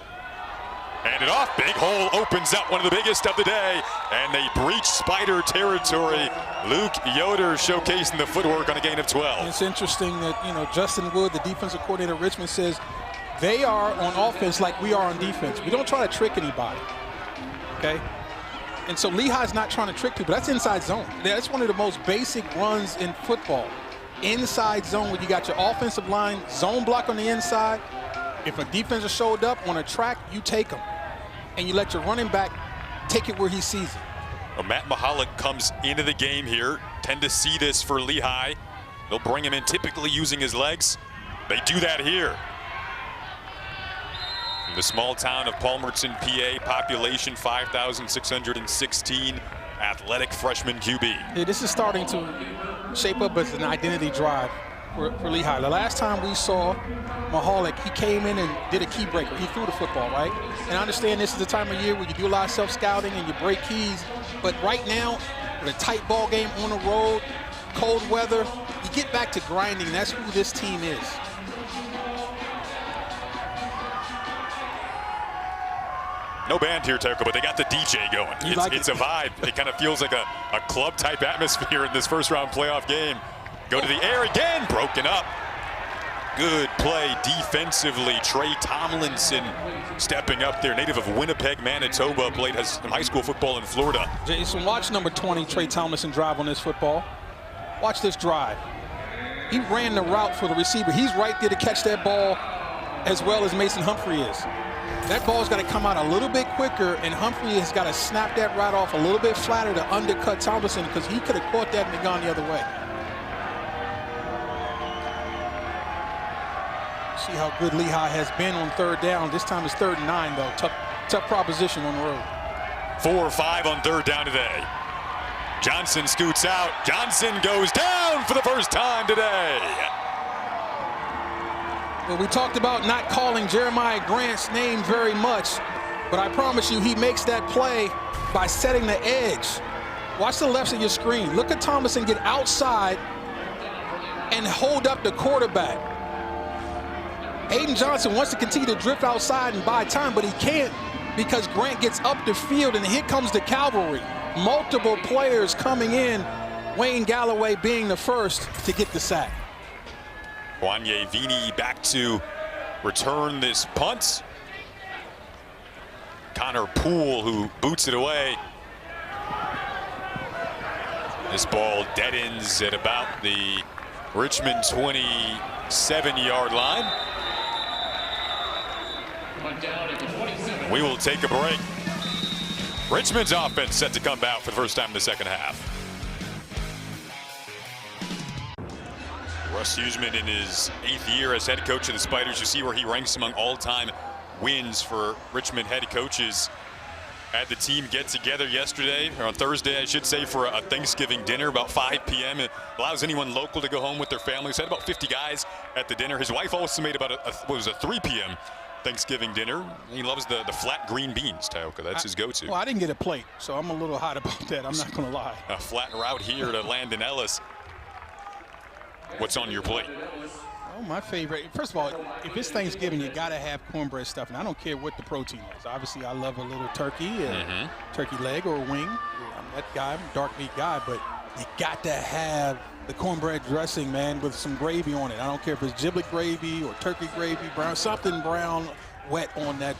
Handed off, big hole opens up, one of the biggest of the day, and they breach Spider territory. Luke Yoder showcasing the footwork on a gain of 12. It's interesting that, you know, Justin Wood, the defensive coordinator at Richmond, says they are on offense like we are on defense. We don't try to trick anybody, okay? And so Lehigh's not trying to trick people. That's inside zone. That's one of the most basic runs in football. Inside zone, where you got your offensive line, zone block on the inside. If a defender showed up on a track, you take them. And you let your running back take it where he sees it. Well, Matt Mahalik comes into the game here. Tend to see this for Lehigh. They'll bring him in typically using his legs. They do that here. In the small town of Palmerton, PA, population 5,616, athletic freshman QB. Yeah, this is starting to shape up as an identity drive for Lehigh. The last time we saw Mahalik, he came in and did a key breaker. He threw the football, right? And I understand this is the time of year where you do a lot of self-scouting and you break keys. But right now, with a tight ball game on the road, cold weather, you get back to grinding. That's who this team is. No band here, Taco, but they got the DJ going. It's a vibe. It kind of feels like a club-type atmosphere in this first-round playoff game. Go to the air again, broken up. Good play defensively. Trey Tomlinson stepping up there, native of Winnipeg, Manitoba, played some high school football in Florida. Jason, watch number 20, Trey Tomlinson, drive on this football. Watch this drive. He ran the route for the receiver. He's right there to catch that ball as well as Mason Humphrey is. That ball's got to come out a little bit quicker, and Humphrey has got to snap that right off a little bit flatter to undercut Tomlinson, because he could have caught that and gone the other way. See how good Lehigh has been on third down. This time it's 3rd and 9, though. Tough proposition on the road. 4 or 5 on 3rd down today. Johnson scoots out. Johnson goes down for the first time today. Well, we talked about not calling Jeremiah Grant's name very much, but I promise you he makes that play by setting the edge. Watch the left of your screen. Look at Thomason get outside and hold up the quarterback. Aiden Johnson wants to continue to drift outside and buy time, but he can't because Grant gets up the field, and here comes the cavalry. Multiple players coming in, Wayne Galloway being the first to get the sack. Wanye Vini back to return this punt. Connor Poole, who boots it away. This ball dead ends at about the Richmond 27-yard line. We will take a break. Richmond's offense set to come out for the first time in the second half. Russ Huseman in his 8th year as head coach of the Spiders. You see where he ranks among all-time wins for Richmond head coaches. Had the team get together yesterday, or on Thursday, I should say, for a Thanksgiving dinner about 5 p.m. It allows anyone local to go home with their families. Had about 50 guys at the dinner. His wife also made about a 3 p.m. Thanksgiving dinner. He loves the flat green beans, Taoka. That's his go-to. Well, I didn't get a plate, so I'm a little hot about that. I'm not going to lie. A flat route here to Landon Ellis. What's on your plate? Oh, my favorite. First of all, if it's Thanksgiving, you got to have cornbread stuff. And I don't care what the protein is. Obviously, I love a little turkey, turkey leg or a wing. I'm that guy. I'm a dark meat guy. But You got to have the cornbread dressing, man, with some gravy on it. I don't care if it's giblet gravy or turkey gravy, brown, something brown, wet on that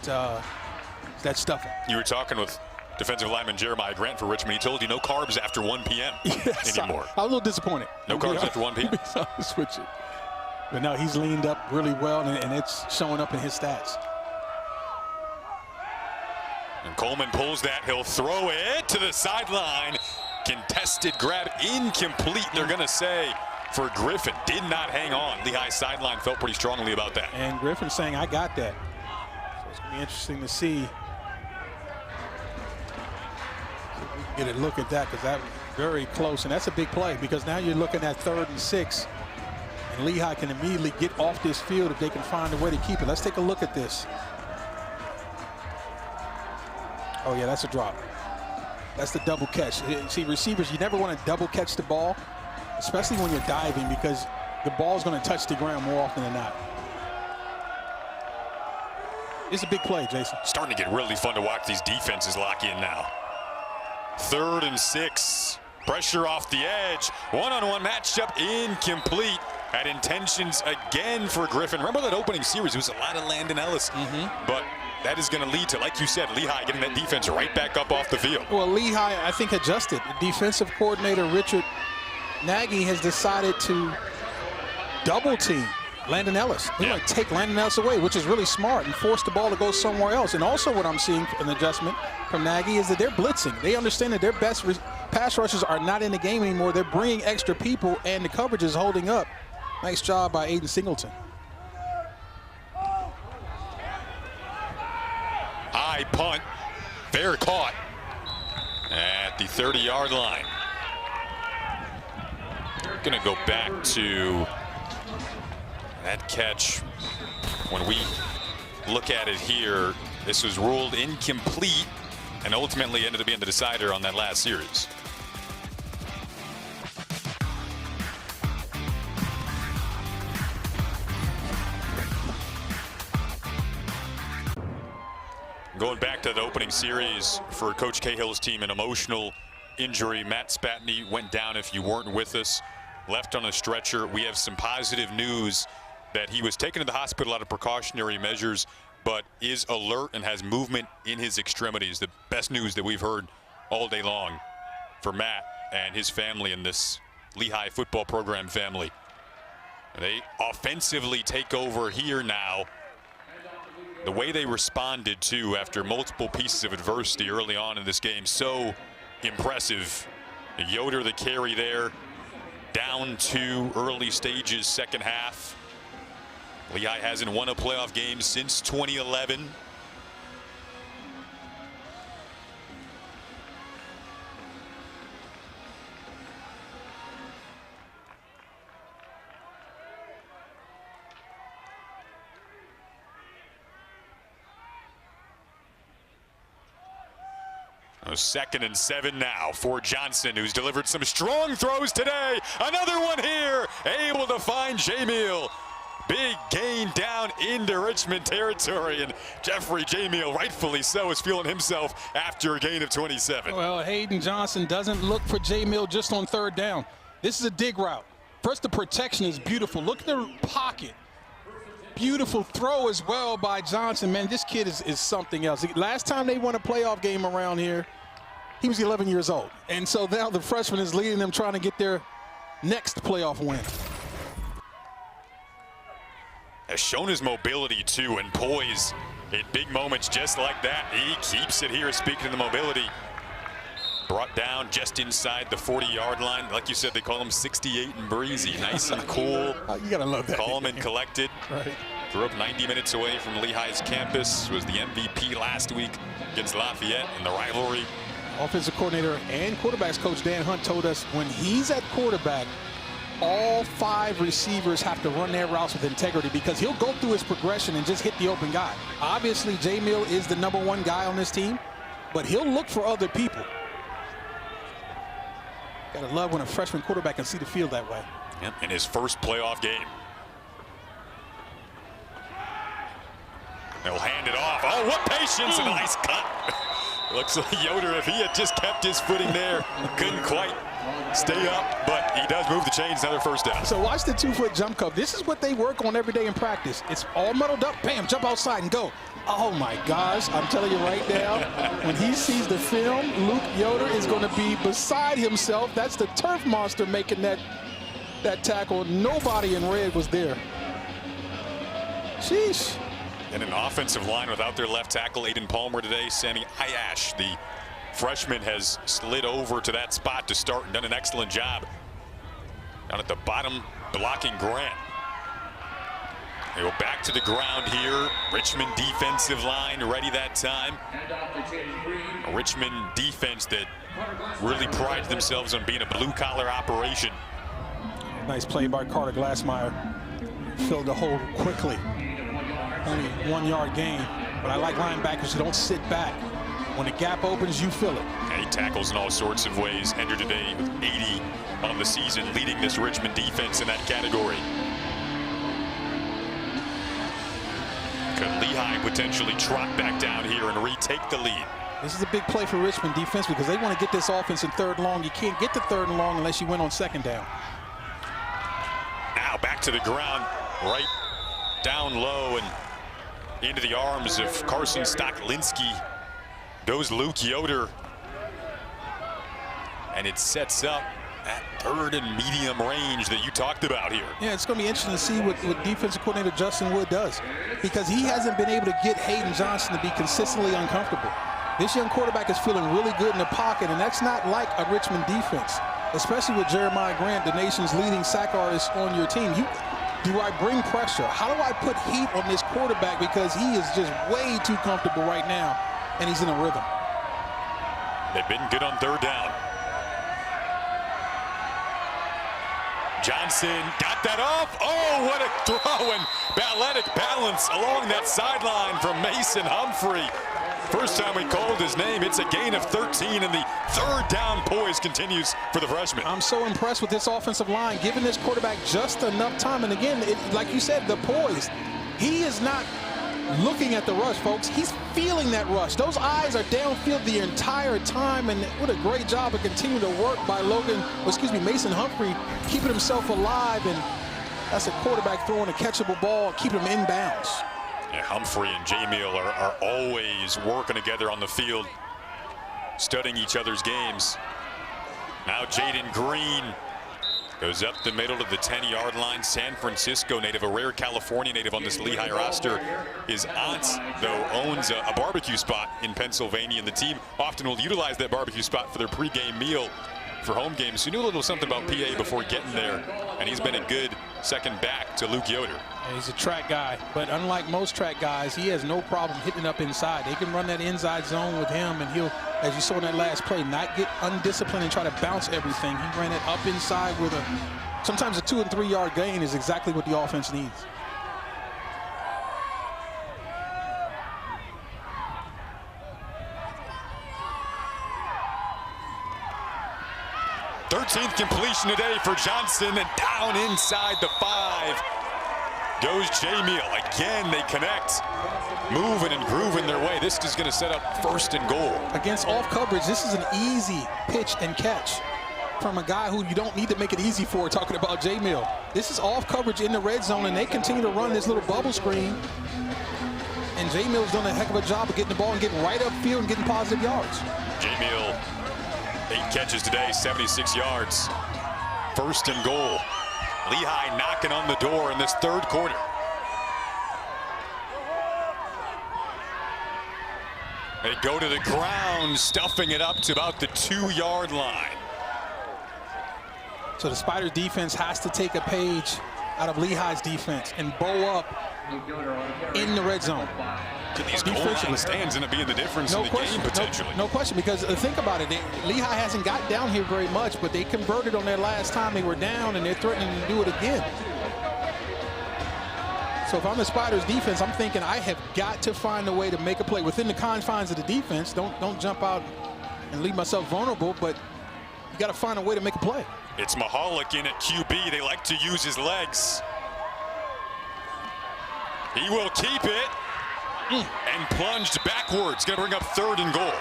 stuffing. You were talking with defensive lineman Jeremiah Grant for Richmond. He told you no carbs after 1 p.m. anymore. I was a little disappointed. No carbs after 1 p.m. Switch it. But no, he's leaned up really well, and it's showing up in his stats. And Coleman pulls that. He'll throw it to the sideline. Contested grab, incomplete, they're going to say, for Griffin. Did not hang on. Lehigh sideline felt pretty strongly about that. And Griffin saying, I got that. So it's going to be interesting to see if we can get a look at that, because that was very close. And that's a big play, because now you're looking at 3rd and 6. And Lehigh can immediately get off this field if they can find a way to keep it. Let's take a look at this. Oh, yeah, that's a drop. That's the double catch. See, receivers, you never want to double catch the ball, especially when you're diving, because the ball's going to touch the ground more often than not. It's a big play, Jason. Starting to get really fun to watch these defenses lock in now. 3rd and 6. Pressure off the edge. One-on-one matchup incomplete. Had intentions again for Griffin. Remember that opening series? It was a lot of Landon Ellis. But that is going to lead to, like you said, Lehigh getting that defense right back up off the field. Well, Lehigh, I think, adjusted. The defensive coordinator, Richard Nagy, has decided to double team Landon Ellis. He's going to take Landon Ellis away, which is really smart, and force the ball to go somewhere else. And also what I'm seeing an adjustment from Nagy is that they're blitzing. They understand that their best pass rushers are not in the game anymore. They're bringing extra people, and the coverage is holding up. Nice job by Aiden Singleton. High punt, fair caught at the 30-yard line. Gonna go back to that catch. When we look at it here, this was ruled incomplete and ultimately ended up being the decider on that last series. Going back to the opening series for Coach Cahill's team, an emotional injury. Matt Spatney went down, if you weren't with us, left on a stretcher. We have some positive news that he was taken to the hospital out of precautionary measures, but is alert and has movement in his extremities. The best news that we've heard all day long for Matt and his family and this Lehigh football program family. They offensively take over here now. The way they responded to after multiple pieces of adversity early on in this game, so impressive. Yoder the carry there, down to early stages, second half. Lehigh hasn't won a playoff game since 2011. Second and 7 now for Johnson, who's delivered some strong throws today. Another one here, able to find Jamil. Big gain down into Richmond territory, and Jeffrey Jamil, rightfully so, is feeling himself after a gain of 27. Well, Hayden Johnson doesn't look for Jamil just on 3rd down. This is a dig route. First, the protection is beautiful. Look at the pocket. Beautiful throw as well by Johnson. Man, this kid is something else. Last time they won a playoff game around here, he was 11 years old. And so now the freshman is leading them, trying to get their next playoff win. Has shown his mobility too, and poise in big moments just like that. He keeps it here. Speaking of the mobility, brought down just inside the 40-yard line. Like you said, they call him 68 and breezy. Nice and cool. You gotta love that. Calm and collected. Right. Grew up 90 minutes away from Lehigh's campus. Was the MVP last week against Lafayette in the rivalry. Offensive coordinator and quarterbacks coach Dan Hunt told us when he's at quarterback, all 5 receivers have to run their routes with integrity, because he'll go through his progression and just hit the open guy. Obviously, Jamil is the #1 guy on this team, but he'll look for other people. Gotta love when a freshman quarterback can see the field that way. Yep, in his first playoff game. They'll hand it off. Oh, what patience and a nice cut Looks like Yoder, if he had just kept his footing there, couldn't quite stay up, but he does move the chains, another first down. So watch the 2-foot jump cover. This is what they work on every day in practice. It's all muddled up, bam, jump outside and go. Oh my gosh, I'm telling you right now, when he sees the film, Luke Yoder is going to be beside himself. That's the turf monster making that tackle. Nobody in red was there. Sheesh. And an offensive line without their left tackle, Aiden Palmer today. Sammy Ayash, the freshman, has slid over to that spot to start and done an excellent job. Down at the bottom, blocking Grant. They go back to the ground here. Richmond defensive line ready that time. A Richmond defense that really prides themselves on being a blue-collar operation. Nice play by Carter Glassmeyer. Filled the hole quickly. Only 1 yard gain, but I like linebackers who don't sit back. When the gap opens, you fill it. And he tackles in all sorts of ways. Entered today with 80 on the season, leading this Richmond defense in that category. Could Lehigh potentially trot back down here and retake the lead? This is a big play for Richmond defense because they want to get this offense in third and long. You can't get to third and long unless you win on second down. Now back to the ground, right down low and into the arms of Carson Stoklinski. Goes Luke Yoder. And it sets up that third and medium range that you talked about here. Yeah, it's going to be interesting to see what defensive coordinator Justin Wood does, because he hasn't been able to get Hayden Johnson to be consistently uncomfortable. This young quarterback is feeling really good in the pocket, and that's not like a Richmond defense, especially with Jeremiah Grant, the nation's leading sack artist, on your team. Do I bring pressure? How do I put heat on this quarterback, because he is just way too comfortable right now, and he's in a rhythm. They've been good on third down. Johnson got that off. Oh, what a throw and balletic balance along that sideline from Mason Humphrey. First time we called his name, it's a gain of 13, and the third down poise continues for the freshman. I'm so impressed with this offensive line, giving this quarterback just enough time. And again, like you said, the poise. He is not looking at the rush, folks. He's feeling that rush. Those eyes are downfield the entire time, and what a great job of continuing to work by Mason Humphrey, keeping himself alive, and that's a quarterback throwing a catchable ball, keeping him inbounds. Yeah, Humphrey and Jamil are always working together on the field, studying each other's games. Now Jaden Green goes up the middle of the 10-yard line. San Francisco native, a rare California native on this Lehigh roster. His aunt, though, owns a barbecue spot in Pennsylvania, and the team often will utilize that barbecue spot for their pregame meal for home games. So he knew a little something about PA before getting there, and he's been a good second back to Luke Yoder. Yeah, he's a track guy, but unlike most track guys, he has no problem hitting up inside. They can run that inside zone with him, and he'll, as you saw in that last play, not get undisciplined and try to bounce everything. He ran it up inside with sometimes a 2- and 3-yard gain is exactly what the offense needs. Thirteenth completion today for Johnson, and down inside the 5 goes Jamil. Again, they connect, moving and grooving their way. This is going to set up first and goal. Against off coverage, this is an easy pitch and catch from a guy who you don't need to make it easy for, talking about Jamil. This is off coverage in the red zone, and they continue to run this little bubble screen. And Jamil's done a heck of a job of getting the ball and getting right upfield and getting positive yards. Jamil, 8 catches today, 76 yards. First and goal. Lehigh knocking on the door in this third quarter. They go to the ground, stuffing it up to about the 2-yard line. So the Spiders defense has to take a page out of Lehigh's defense and bow up in the red zone. These goal line stands end up being the difference in the game potentially. No question, because think about it. Lehigh hasn't got down here very much, but they converted on their last time they were down, and they're threatening to do it again. So if I'm the Spiders defense, I'm thinking I have got to find a way to make a play within the confines of the defense. Don't jump out and leave myself vulnerable, but you got to find a way to make a play. It's Mahalik in at QB. They like to use his legs. He will keep it. And plunged backwards. Going to bring up third and goal.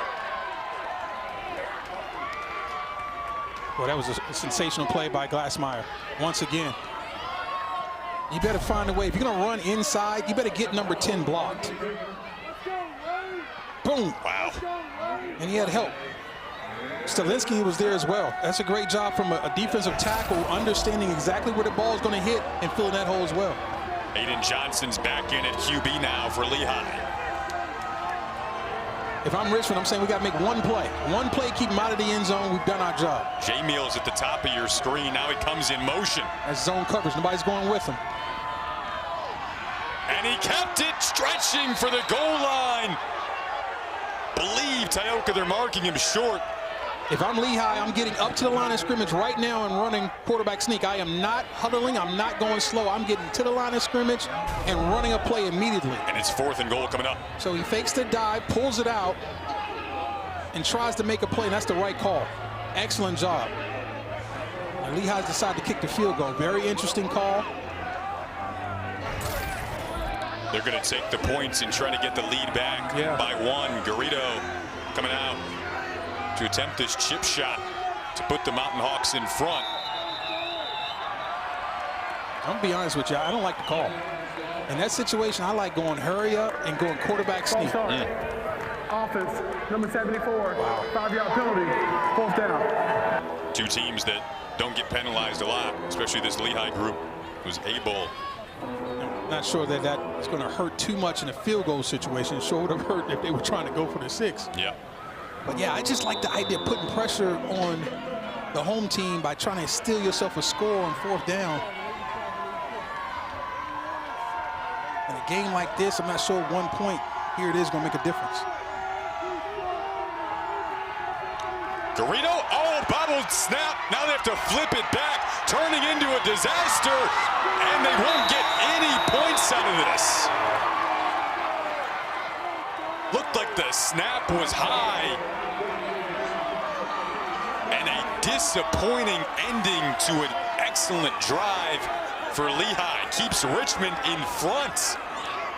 Well, that was a sensational play by Glassmeyer. Once again, you better find a way. If you're going to run inside, you better get number 10 blocked. Boom. Wow. And he had help. Stalinsky was there as well. That's a great job from a defensive tackle, understanding exactly where the ball is going to hit and filling that hole as well. Aiden Johnson's back in at QB now for Lehigh. If I'm Richmond, I'm saying we got to make one play. One play, keep him out of the end zone. We've done our job. J. Meals at the top of your screen. Now he comes in motion. That's zone coverage. Nobody's going with him. And he kept it stretching for the goal line. Believe Tioka, they're marking him short. If I'm Lehigh, I'm getting up to the line of scrimmage right now and running quarterback sneak. I am not huddling. I'm not going slow. I'm getting to the line of scrimmage and running a play immediately. And it's 4th and goal coming up. So he fakes the dive, pulls it out, and tries to make a play. And that's the right call. Excellent job. And Lehigh's decided to kick the field goal. Very interesting call. They're going to take the points and try to get the lead back by 1. Garrido coming out to attempt this chip shot to put the Mountain Hawks in front. I'm going to be honest with you. I don't like the call. In that situation, I like going hurry up and going quarterback sneak. Offense, number 74, 5-yard penalty, 4th down. Two teams that don't get penalized a lot, especially this Lehigh group who's able. I'm not sure that that's going to hurt too much in a field goal situation. It sure would have hurt if they were trying to go for the 6. Yeah. But yeah, I just like the idea of putting pressure on the home team by trying to steal yourself a score on 4th down. In a game like this, I'm not sure 1 point here it is going to make a difference. Garrido, oh, bobbled snap. Now they have to flip it back, turning into a disaster, and they won't get any points out of this. Looked like the snap was high. And a disappointing ending to an excellent drive for Lehigh. Keeps Richmond in front.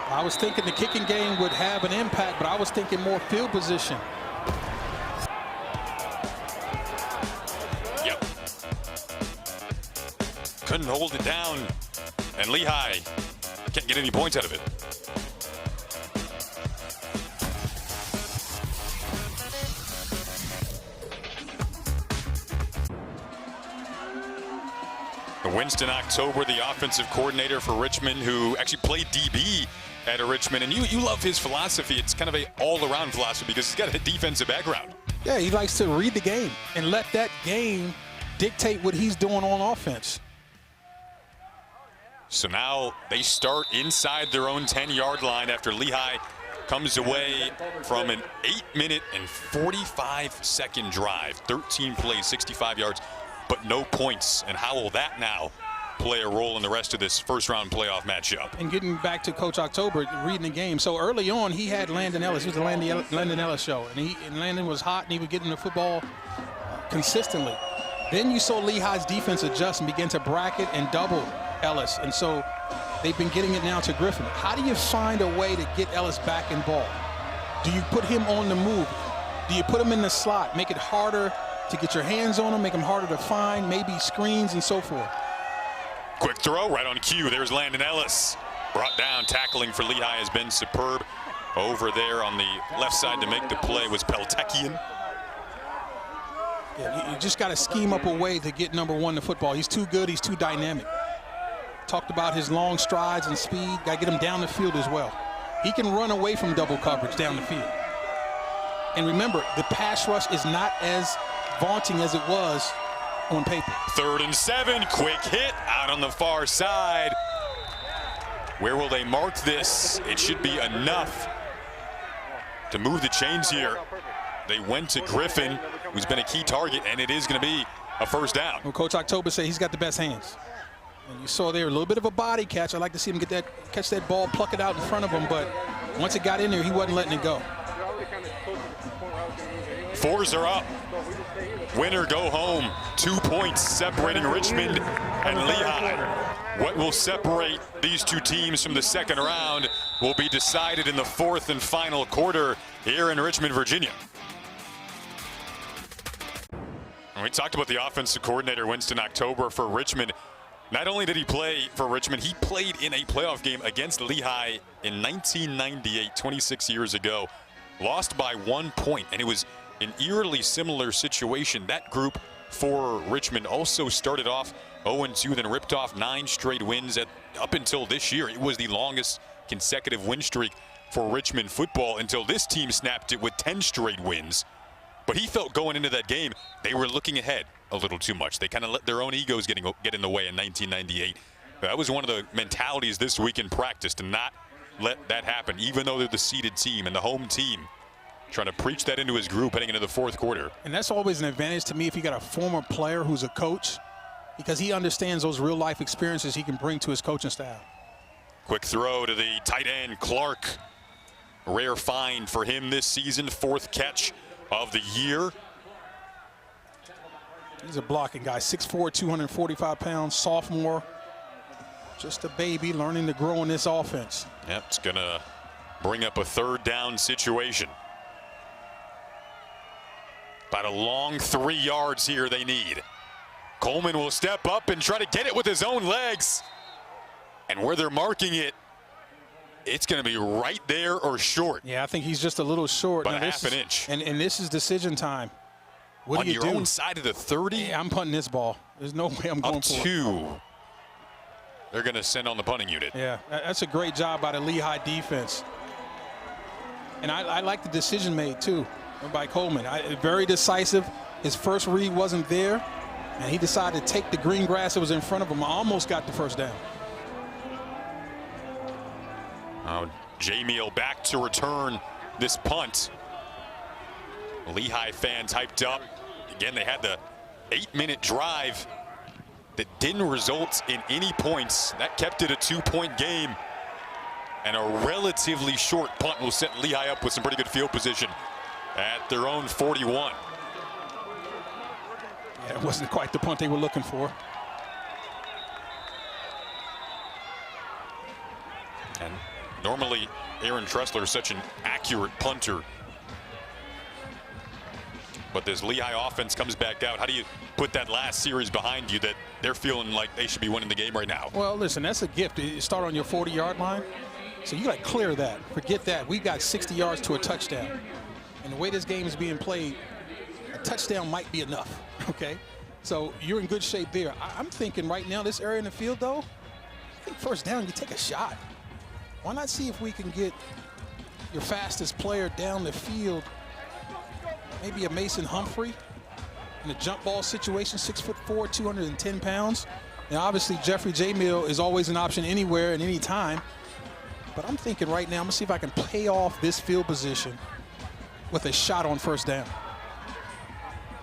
I was thinking the kicking game would have an impact, but I was thinking more field position. Yep. Couldn't hold it down. And Lehigh can't get any points out of it. Winston October, the offensive coordinator for Richmond, who actually played DB at Richmond. And you love his philosophy. It's kind of a all-around philosophy because he's got a defensive background. Yeah, he likes to read the game and let that game dictate what he's doing on offense. So now they start inside their own 10-yard line after Lehigh comes away from an 8-minute and 45-second drive. 13 plays, 65 yards. But no points. And how will that now play a role in the rest of this first-round playoff matchup? And getting back to Coach October, reading the game. So early on, he had Landon Ellis. It was the Landon Ellis show. And Landon was hot, and he was getting the football consistently. Then you saw Lehigh's defense adjust and begin to bracket and double Ellis. And so they've been getting it now to Griffin. How do you find a way to get Ellis back in ball? Do you put him on the move? Do you put him in the slot, make it harder to get your hands on him, make him harder to find, maybe screens and so forth? Quick throw right on cue. There's Landon Ellis. Brought down, tackling for Lehigh has been superb. Over there on the left side to make the play was Peltekian. Yeah, you just got to scheme up a way to get number 1 to football. He's too good, he's too dynamic. Talked about his long strides and speed. Got to get him down the field as well. He can run away from double coverage down the field. And remember, the pass rush is not as vaunting as it was on paper. 3rd and 7, quick hit out on the far side. Where will they mark this? It should be enough to move the chains here. They went to Griffin, who's been a key target, and it is going to be a first down. Well, Coach October said he's got the best hands. And you saw there a little bit of a body catch. I'd like to see him catch that ball, pluck it out in front of him, but once it got in there, he wasn't letting it go. 4s are up. Winner go home. 2 points separating Richmond and Lehigh. What will separate these two teams from the second round will be decided in the 4th and final quarter here in Richmond, Virginia. We talked about the offensive coordinator Winston October for Richmond. Not only did he play for Richmond, he played in a playoff game against Lehigh in 1998, 26 years ago. Lost by 1 point, and it was an eerily similar situation. That group for Richmond also started off 0-2, then ripped off 9 straight wins. Up until this year, it was the longest consecutive win streak for Richmond football until this team snapped it with 10 straight wins. But he felt going into that game, they were looking ahead a little too much. They kind of let their own egos get in the way in 1998. That was one of the mentalities this week in practice, to not let that happen, even though they're the seeded team and the home team. Trying to preach that into his group heading into the fourth quarter. And that's always an advantage to me if you got a former player who's a coach, because he understands those real life experiences he can bring to his coaching staff. Quick throw to the tight end, Clark. Rare find for him this season, 4th catch of the year. He's a blocking guy, 6'4", 245 pounds, sophomore. Just a baby learning to grow in this offense. Yep, it's gonna bring up a 3rd down situation. About a long 3 yards here they need. Coleman will step up and try to get it with his own legs. And where they're marking it, it's going to be right there or short. Yeah, I think he's just a little short. About half an inch. And this is decision time. What do you do? On your own side of the 30? Yeah, I'm punting this ball. There's no way I'm going for it. Up 2. They're going to send on the punting unit. Yeah, that's a great job by the Lehigh defense. And I like the decision made, too, by Coleman. Very decisive. His first read wasn't there, and he decided to take the green grass that was in front of him. Almost got the first down. Jameel back to return this punt. Lehigh fans hyped up. Again, they had the 8-minute drive that didn't result in any points. That kept it a 2-point game. And a relatively short punt will set Lehigh up with some pretty good field position at their own 41. Yeah, it wasn't quite the punt they were looking for. And normally, Aaron Tressler is such an accurate punter. But this Lehigh offense comes back out. How do you put that last series behind you that they're feeling like they should be winning the game right now? Well, listen, that's a gift. You start on your 40-yard line. So you got to clear that. Forget that. We got 60 yards to a touchdown. And the way this game is being played, a touchdown might be enough, okay? So you're in good shape there. I'm thinking right now, this area in the field, though, I think first down, you take a shot. Why not see if we can get your fastest player down the field, maybe a Mason Humphrey in a jump ball situation, 6'4", 210 pounds. Now, obviously, Jeffrey Jameel is always an option anywhere and any time. But I'm thinking right now, I'm going to see if I can pay off this field position with a shot on first down.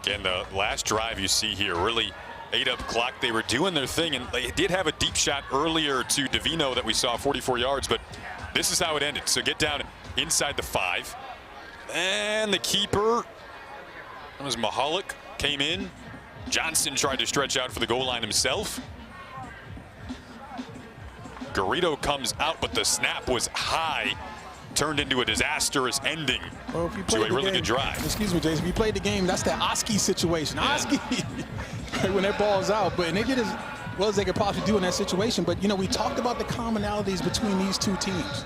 Again, the last drive you see here really ate up clock. They were doing their thing, and they did have a deep shot earlier to Davino that we saw 44 yards, but this is how it ended. So get down inside the 5. And the keeper, that was Mahalik, came in. Johnson tried to stretch out for the goal line himself. Garrido comes out, but the snap was high. Turned into a disastrous ending to a really good drive. Excuse me, Jason. If you played the game, that's that Oski situation. Yeah. Oski, when that ball's out. And they did as well as they could possibly do in that situation. But, you know, we talked about the commonalities between these two teams.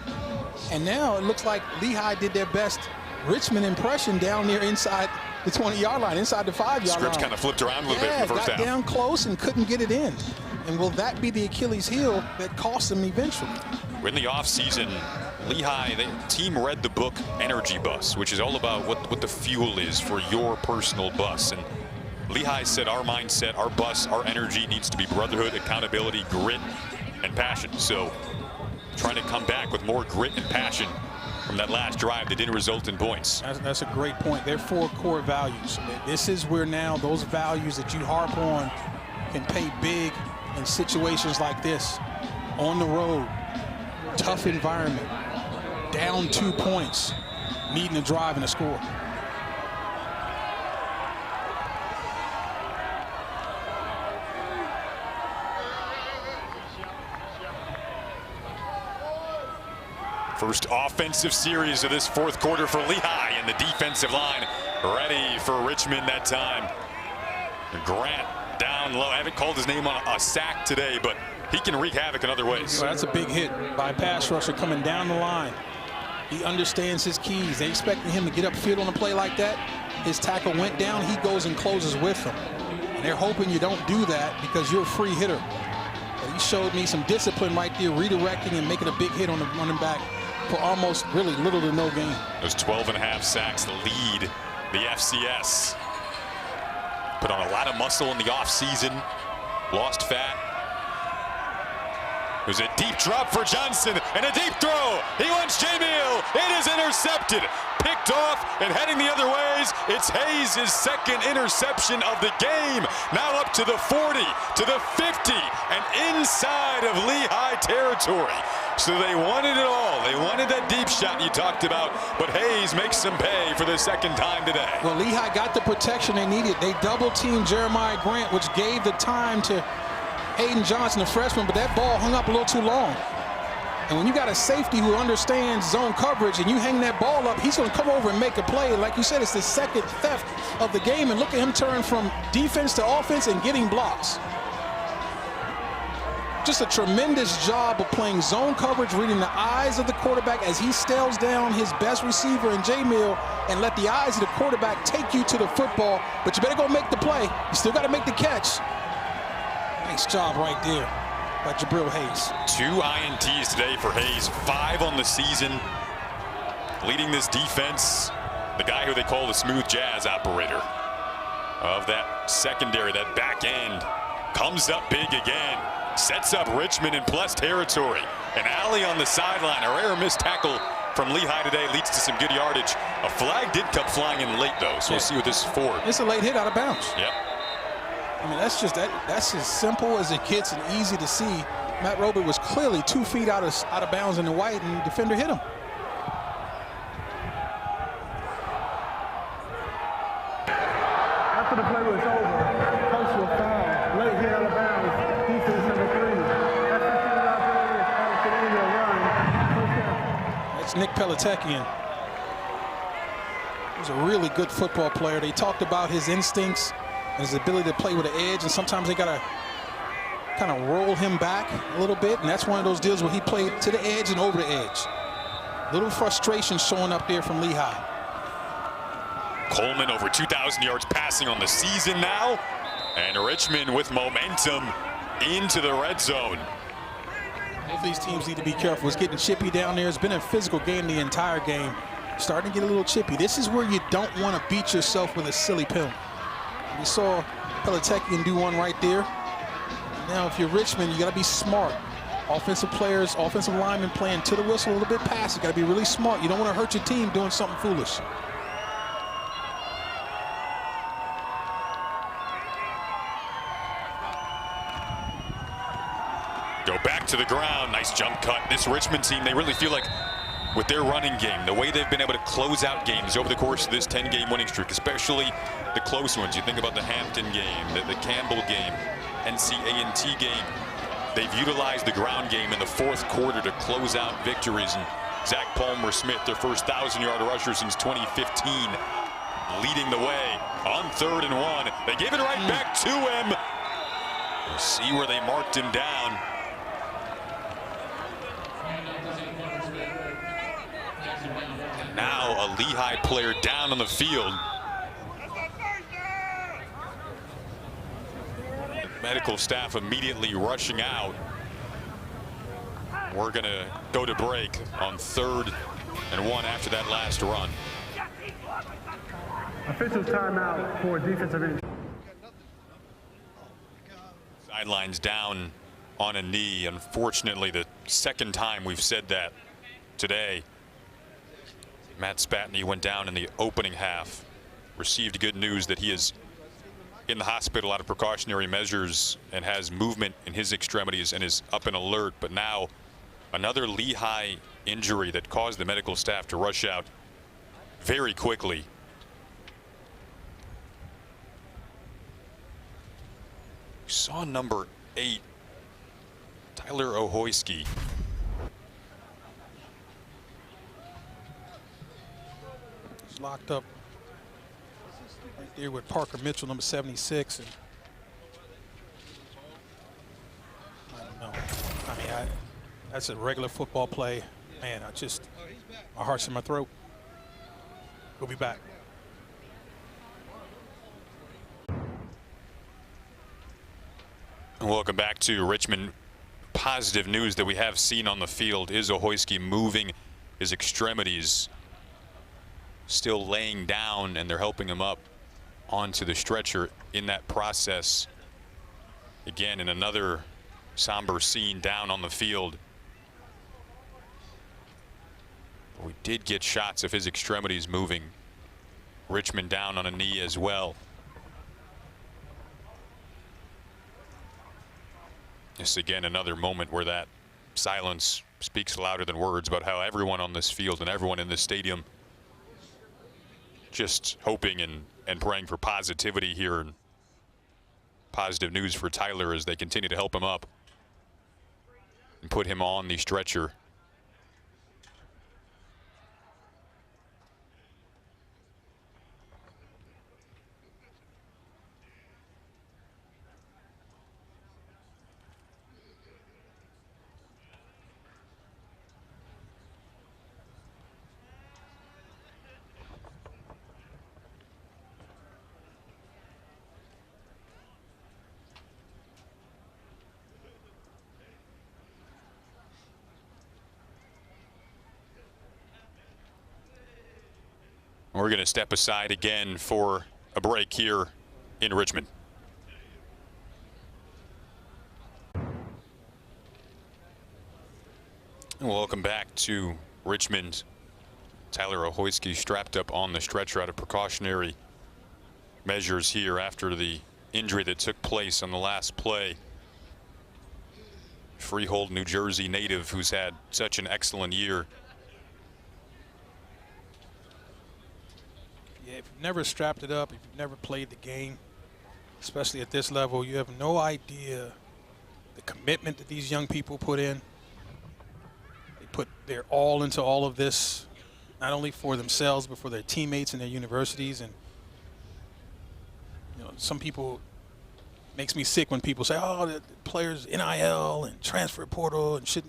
And now it looks like Lehigh did their best Richmond impression down there inside the 20-yard line, inside the 5-yard line. Scripps kind of flipped around a little bit in the first half. Got down close and couldn't get it in. And will that be the Achilles heel that costs them eventually? In the offseason, Lehigh, the team read the book Energy Bus, which is all about what the fuel is for your personal bus. And Lehigh said our mindset, our bus, our energy needs to be brotherhood, accountability, grit, and passion. So trying to come back with more grit and passion from that last drive that didn't result in points. That's a great point. They're 4 core values. This is where now those values that you harp on can pay big in situations like this. On the road, tough environment, down 2 points, needing a drive and a score. First offensive series of this fourth quarter for Lehigh, and the defensive line ready for Richmond that time. Grant down low. I haven't called his name on a sack today, but he can wreak havoc in other ways. Well, that's a big hit by a pass rusher coming down the line. He understands his keys. They expecting him to get upfield on a play like that. His tackle went down. He goes and closes with him. And they're hoping you don't do that because you're a free hitter. But he showed me some discipline right there, redirecting and making a big hit on the running back for almost really little to no gain. Those 12.5 sacks lead the FCS. Put on a lot of muscle in the offseason. Lost fat. It was a deep drop for Johnson and a deep throw. He wants Jamil. It is intercepted. Picked off and heading the other ways. It's Hayes' second interception of the game. Now up to the 40, to the 50, and inside of Lehigh territory. So they wanted it all. They wanted that deep shot you talked about, but Hayes makes them pay for the second time today. Well, Lehigh got the protection they needed. They double-teamed Jeremiah Grant, which gave the time to Hayden Johnson, the freshman, but that ball hung up a little too long. And when you got a safety who understands zone coverage and you hang that ball up, he's going to come over and make a play. Like you said, it's the second theft of the game, and look at him turn from defense to offense and getting blocks. Just a tremendous job of playing zone coverage, reading the eyes of the quarterback as he stares down his best receiver in Jamil, and let the eyes of the quarterback take you to the football. But you better go make the play. You still got to make the catch. Nice job right there by Jabril Hayes. 2 INTs today for Hayes, 5 on the season. Leading this defense, the guy who they call the smooth jazz operator of that secondary, that back end, comes up big again. Sets up Richmond in plus territory. An alley on the sideline. A rare missed tackle from Lehigh today leads to some good yardage. A flag did come flying in late, though, so we'll see what this is for. It's a late hit out of bounds. Yep. I mean, that's as simple as it gets and easy to see. Matt Robert was clearly 2 feet out of bounds in the white, and the defender hit him. After the play was over, personal foul, late hit out of bounds, defense number 3. That's 15 yards penalty, run, first down. That's Nick Peletakian. He was a really good football player. They talked about his instincts and his ability to play with an edge, and sometimes they got to kind of roll him back a little bit, and that's one of those deals where he played to the edge and over the edge. Little frustration showing up there from Lehigh. Coleman over 2,000 yards passing on the season now, and Richmond with momentum into the red zone. Both these teams need to be careful. It's getting chippy down there. It's been a physical game the entire game. Starting to get a little chippy. This is where you don't want to beat yourself with a silly penalty. We saw Peletakian do one right there. Now, if you're Richmond, you got to be smart. Offensive players, offensive linemen playing to the whistle a little bit past. You got to be really smart. You don't want to hurt your team doing something foolish. Go back to the ground. Nice jump cut. This Richmond team, they really feel like with their running game, the way they've been able to close out games over the course of this 10-game winning streak, especially the close ones. You think about the Hampton game, the Campbell game, NCAA game. They've utilized the ground game in the fourth quarter to close out victories. And Zach Palmer-Smith, their first 1,000-yard rusher since 2015, leading the way on 3rd and 1. They gave it right back to him. We'll see where they marked him down. Now a Lehigh player down on the field. The medical staff immediately rushing out. We're going to go to break on 3rd and 1 after that last run. Official timeout for defensive end. Sidelines down on a knee. Unfortunately, the second time we've said that today. Matt Spatney went down in the opening half. Received good news that he is in the hospital out of precautionary measures and has movement in his extremities and is up and alert. But now another Lehigh injury that caused the medical staff to rush out very quickly. We saw number 8, Tyler Ohoyski. Locked up right there with Parker Mitchell, number 76. And That's a regular football play. Man, my heart's in my throat. We'll be back. Welcome back to Richmond. Positive news that we have seen on the field is Ohoyski moving his extremities, still laying down, and they're helping him up onto the stretcher in that process. Again, in another somber scene down on the field. We did get shots of his extremities moving. Richmond down on a knee as well. Just again another moment where that silence speaks louder than words about how everyone on this field and everyone in this stadium just hoping and praying for positivity here, and positive news for Tyler as they continue to help him up and put him on the stretcher. We're going to step aside again for a break here in Richmond. Welcome back to Richmond. Tyler Ohoyski strapped up on the stretcher out of precautionary measures here after the injury that took place on the last play. Freehold, New Jersey native who's had such an excellent year. Yeah, if you've never strapped it up, if you've never played the game, especially at this level, you have no idea the commitment that these young people put in. They put their all into all of this, not only for themselves, but for their teammates and their universities. And, you know, some people, makes me sick when people say, oh, the players NIL and transfer portal and shit.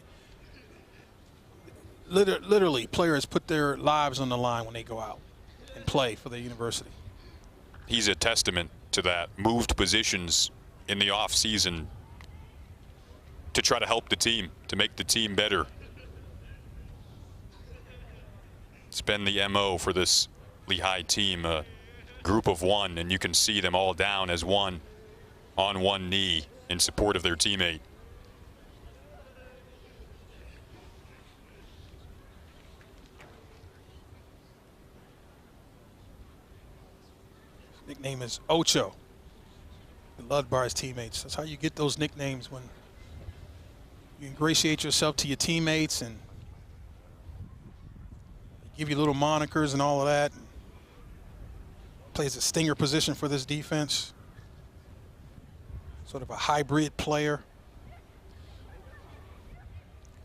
Literally, players put their lives on the line when they go out and play for their university. He's a testament to that. Moved positions in the off season to try to help the team, to make the team better. It's been the MO for this Lehigh team, a group of one, and you can see them all down as one on one knee in support of their teammate. His nickname is Ocho. The Ludbar's teammates. That's how you get those nicknames, when you ingratiate yourself to your teammates and give you little monikers and all of that. Plays a stinger position for this defense. Sort of a hybrid player.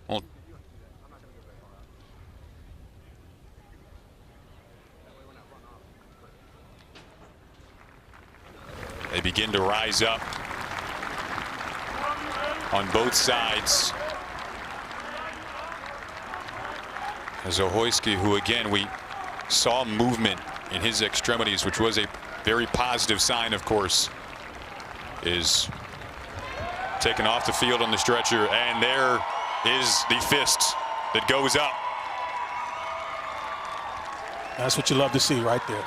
Well, they begin to rise up on both sides. As Ohoyski, who again we saw movement in his extremities, which was a very positive sign, of course, is taken off the field on the stretcher, and there is the fist that goes up. That's what you love to see right there.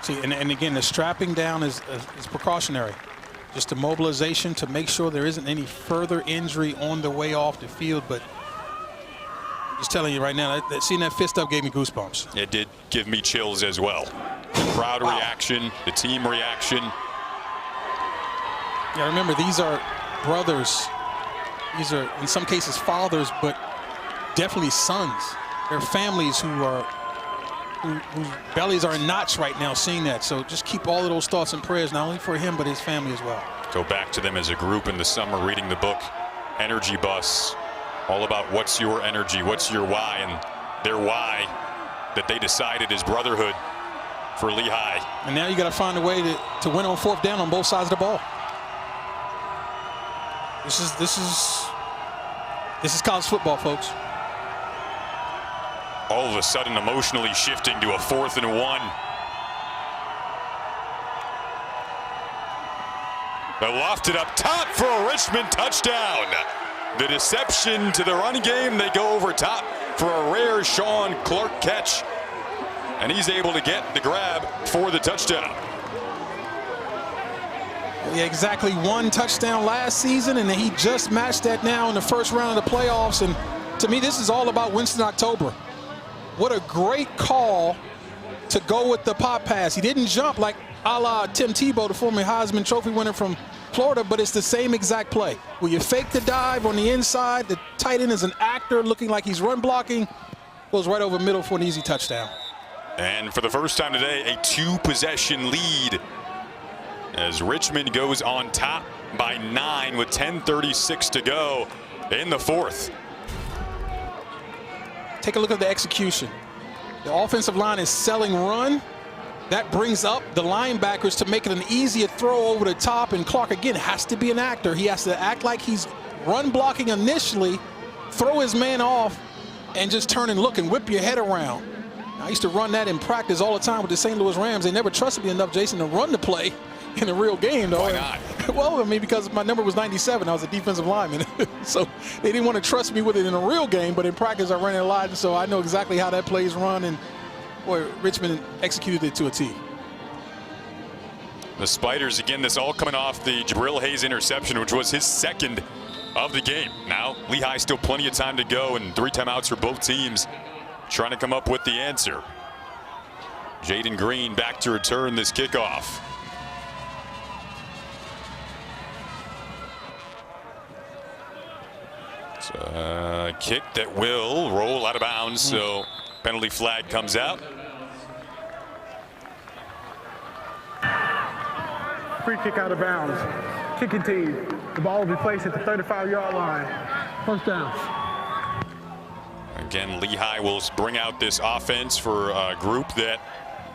See, and again, the strapping down is precautionary. Just a mobilization to make sure there isn't any further injury on the way off the field. But just telling you right now, seeing that fist up gave me goosebumps. It did give me chills as well. The crowd reaction, the team reaction. Yeah, remember, these are brothers. These are, in some cases, fathers, but definitely sons. They're families whose bellies are in knots right now seeing that. So just keep all of those thoughts and prayers, not only for him, but his family as well. Go back to them as a group in the summer, reading the book, Energy Bus, all about what's your energy, what's your why, and their why that they decided is brotherhood for Lehigh. And now you got to find a way to win on fourth down on both sides of the ball. This is This is college football, folks. All of a sudden emotionally shifting to a 4th and 1. They lofted up top for a Richmond touchdown. The deception to the run game, they go over top for a rare Sean Clark catch. And he's able to get the grab for the touchdown. Yeah, exactly 1 touchdown last season, and he just matched that now in the first round of the playoffs. And to me, this is all about Winston October. What a great call to go with the pop pass. He didn't jump like a la Tim Tebow, the former Heisman Trophy winner from Florida, but it's the same exact play. Where you fake the dive on the inside, the tight end is an actor looking like he's run blocking, goes right over middle for an easy touchdown. And for the first time today, a 2-possession lead as Richmond goes on top by 9 with 10:36 to go in the 4th. Take a look at the execution. The offensive line is selling run. That brings up the linebackers to make it an easier throw over the top, and Clark again has to be an actor. He has to act like he's run blocking initially, throw his man off, and just turn and look and whip your head around. I used to run that in practice all the time with the St. Louis Rams. They never trusted me enough, Jason, to run the play in a real game, though. Why not? Well, I mean, because my number was 97. I was a defensive lineman. So they didn't want to trust me with it in a real game, but in practice I ran it a lot, so I know exactly how that play's run, and boy, Richmond executed it to a T. The Spiders, again, this all coming off the Jabril Hayes interception, which was his 2nd of the game. Now, Lehigh still plenty of time to go, and 3 timeouts for both teams trying to come up with the answer. Jaden Green back to return this kickoff. It's a kick that will roll out of bounds, so penalty flag comes out. Free kick out of bounds. Kicking team. The ball will be placed at the 35-yard line. First down. Again, Lehigh will bring out this offense for a group that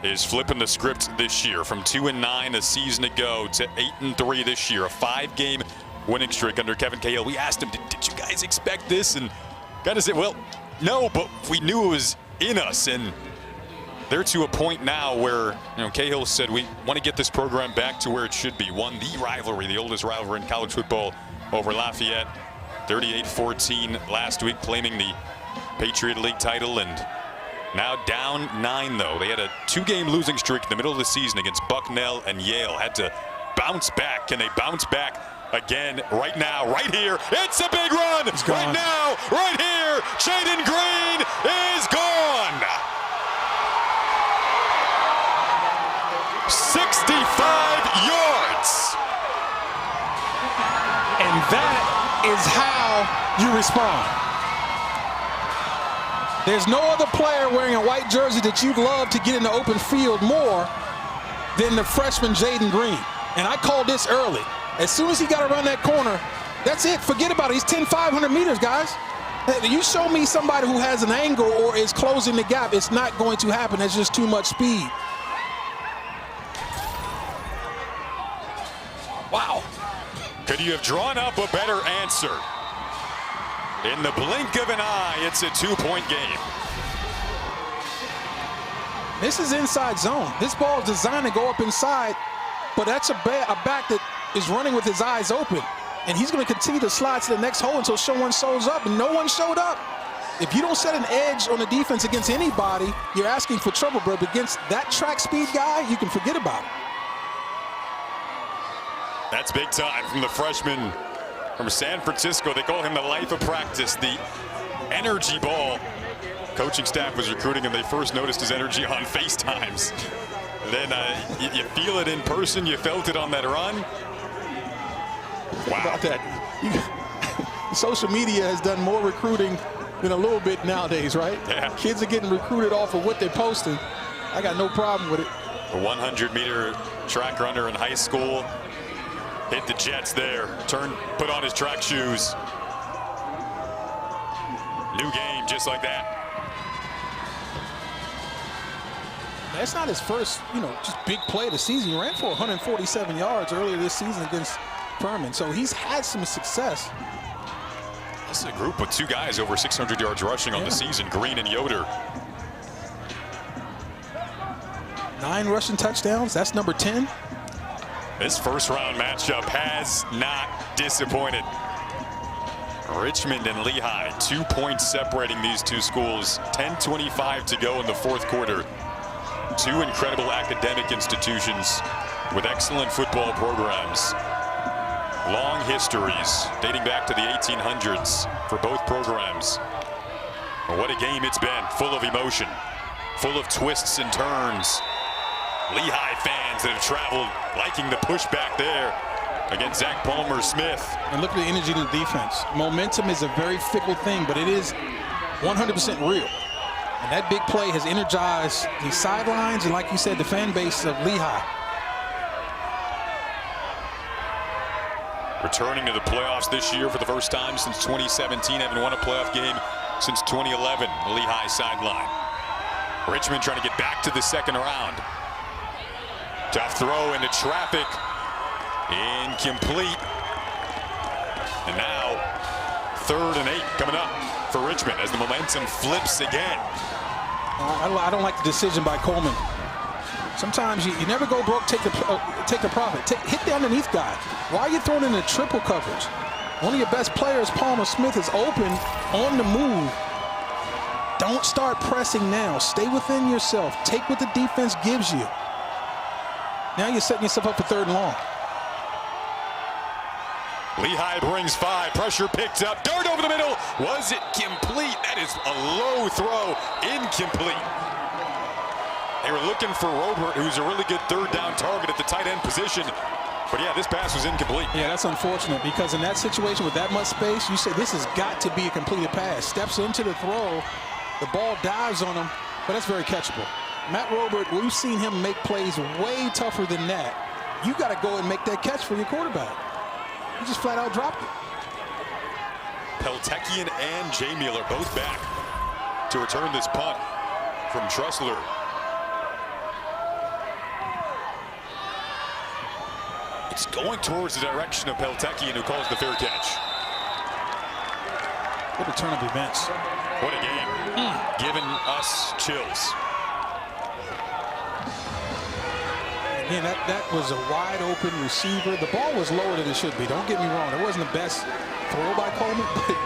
is flipping the script this year from 2-9 a season ago to 8-3 this year. A 5-game winning streak under Kevin Cahill. We asked him, did you guys expect this? And kind of said, well, no, but we knew it was in us. And they're to a point now where, Cahill said we want to get this program back to where it should be. Won the rivalry, the oldest rivalry in college football, over Lafayette, 38-14 last week, claiming the Patriot League title, and now down 9 though. They had a 2-game losing streak in the middle of the season against Bucknell and Yale. Had to bounce back. Can they bounce back again right now, right here? It's a big run right now, right here. Jaden Green is gone. 65 yards. And that is how you respond. There's no other player wearing a white jersey that you'd love to get in the open field more than the freshman Jaden Green. And I called this early. As soon as he got around that corner, that's it. Forget about it. He's 500 meters, guys. You show me somebody who has an angle or is closing the gap, it's not going to happen. It's just too much speed. Wow. Could you have drawn up a better answer? In the blink of an eye, it's a 2-point game. This is inside zone. This ball is designed to go up inside, but that's a back that is running with his eyes open. And he's going to continue to slide to the next hole until someone shows up, and no one showed up. If you don't set an edge on the defense against anybody, you're asking for trouble, but against that track speed guy, you can forget about it. That's big time from the freshman from San Francisco. They call him the life of practice, the energy ball. Coaching staff was recruiting him. They first noticed his energy on FaceTimes. Then you feel it in person. You felt it on that run. Wow. About that. Social media has done more recruiting than a little bit nowadays, right? Yeah. Kids are getting recruited off of what they're posting. I got no problem with it. A 100-meter track runner in high school. Hit the jets there. Put on his track shoes. New game, just like that. That's not his first, just big play of the season. He ran for 147 yards earlier this season against Furman, so he's had some success. This is a group with two guys over 600 yards rushing on the season, Green and Yoder. 9 rushing touchdowns. That's number 10. This first round matchup has not disappointed. Richmond and Lehigh, 2 points separating these two schools. 10:25 to go in the fourth quarter. Two incredible academic institutions with excellent football programs. Long histories dating back to the 1800s for both programs. What a game it's been, full of emotion, full of twists and turns. Lehigh fans that have traveled liking the pushback there against Zach Palmer-Smith. And look at the energy in the defense. Momentum is a very fickle thing, but it is 100% real. And that big play has energized the sidelines and, like you said, the fan base of Lehigh. Returning to the playoffs this year for the first time since 2017, having won a playoff game since 2011, the Lehigh sideline. Richmond trying to get back to the second round. Tough throw into traffic. Incomplete. And now 3rd and 8 coming up for Richmond as the momentum flips again. I don't like the decision by Coleman. Sometimes you never go broke, take the profit. Hit the underneath guy. Why are you throwing in a triple coverage? One of your best players, Palmer-Smith, is open, on the move. Don't start pressing now. Stay within yourself. Take what the defense gives you. Now you're setting yourself up for 3rd and long. Lehigh brings 5. Pressure picked up. Dart over the middle. Was it complete? That is a low throw. Incomplete. They were looking for Robert, who's a really good 3rd down target at the tight end position. But yeah, this pass was incomplete. Yeah, that's unfortunate because in that situation with that much space, you say this has got to be a completed pass. Steps into the throw. The ball dives on him, but that's very catchable. Matt Robert, we've seen him make plays way tougher than that. You got to go and make that catch for your quarterback. He just flat out dropped it. Peltekian and Jamie are both back to return this punt from Tressler. It's going towards the direction of Peltekian, who calls the fair catch. What a turn of events. What a game. Giving us chills. Again, that was a wide open receiver. The ball was lower than it should be. Don't get me wrong. It wasn't the best throw by Coleman, but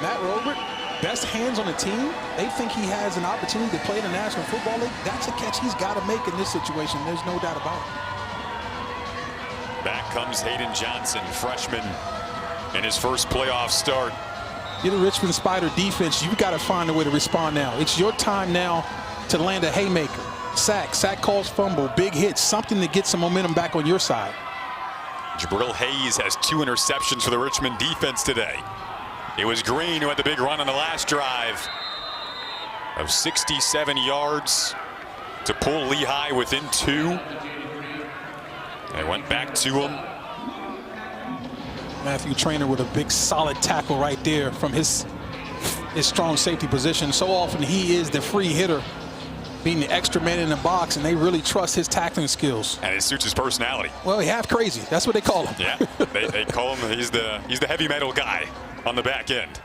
Matt Robert, best hands on the team. They think he has an opportunity to play in the National Football League. That's a catch he's got to make in this situation. There's no doubt about it. Back comes Hayden Johnson, freshman, in his first playoff start. You're the Richmond Spider defense. You've got to find a way to respond now. It's your time now to land a haymaker. Sack calls, fumble, big hits, something to get some momentum back on your side. Jabril Hayes has 2 interceptions for the Richmond defense today. It was Green who had the big run on the last drive of 67 yards to pull Lehigh within 2. They went back to him. Matthew Traynor with a big solid tackle right there from his strong safety position. So often he is the free hitter, being the extra man in the box, and they really trust his tackling skills. And it suits his personality. Well, he half crazy. That's what they call him. Yeah, they call him, he's the heavy metal guy on the back end.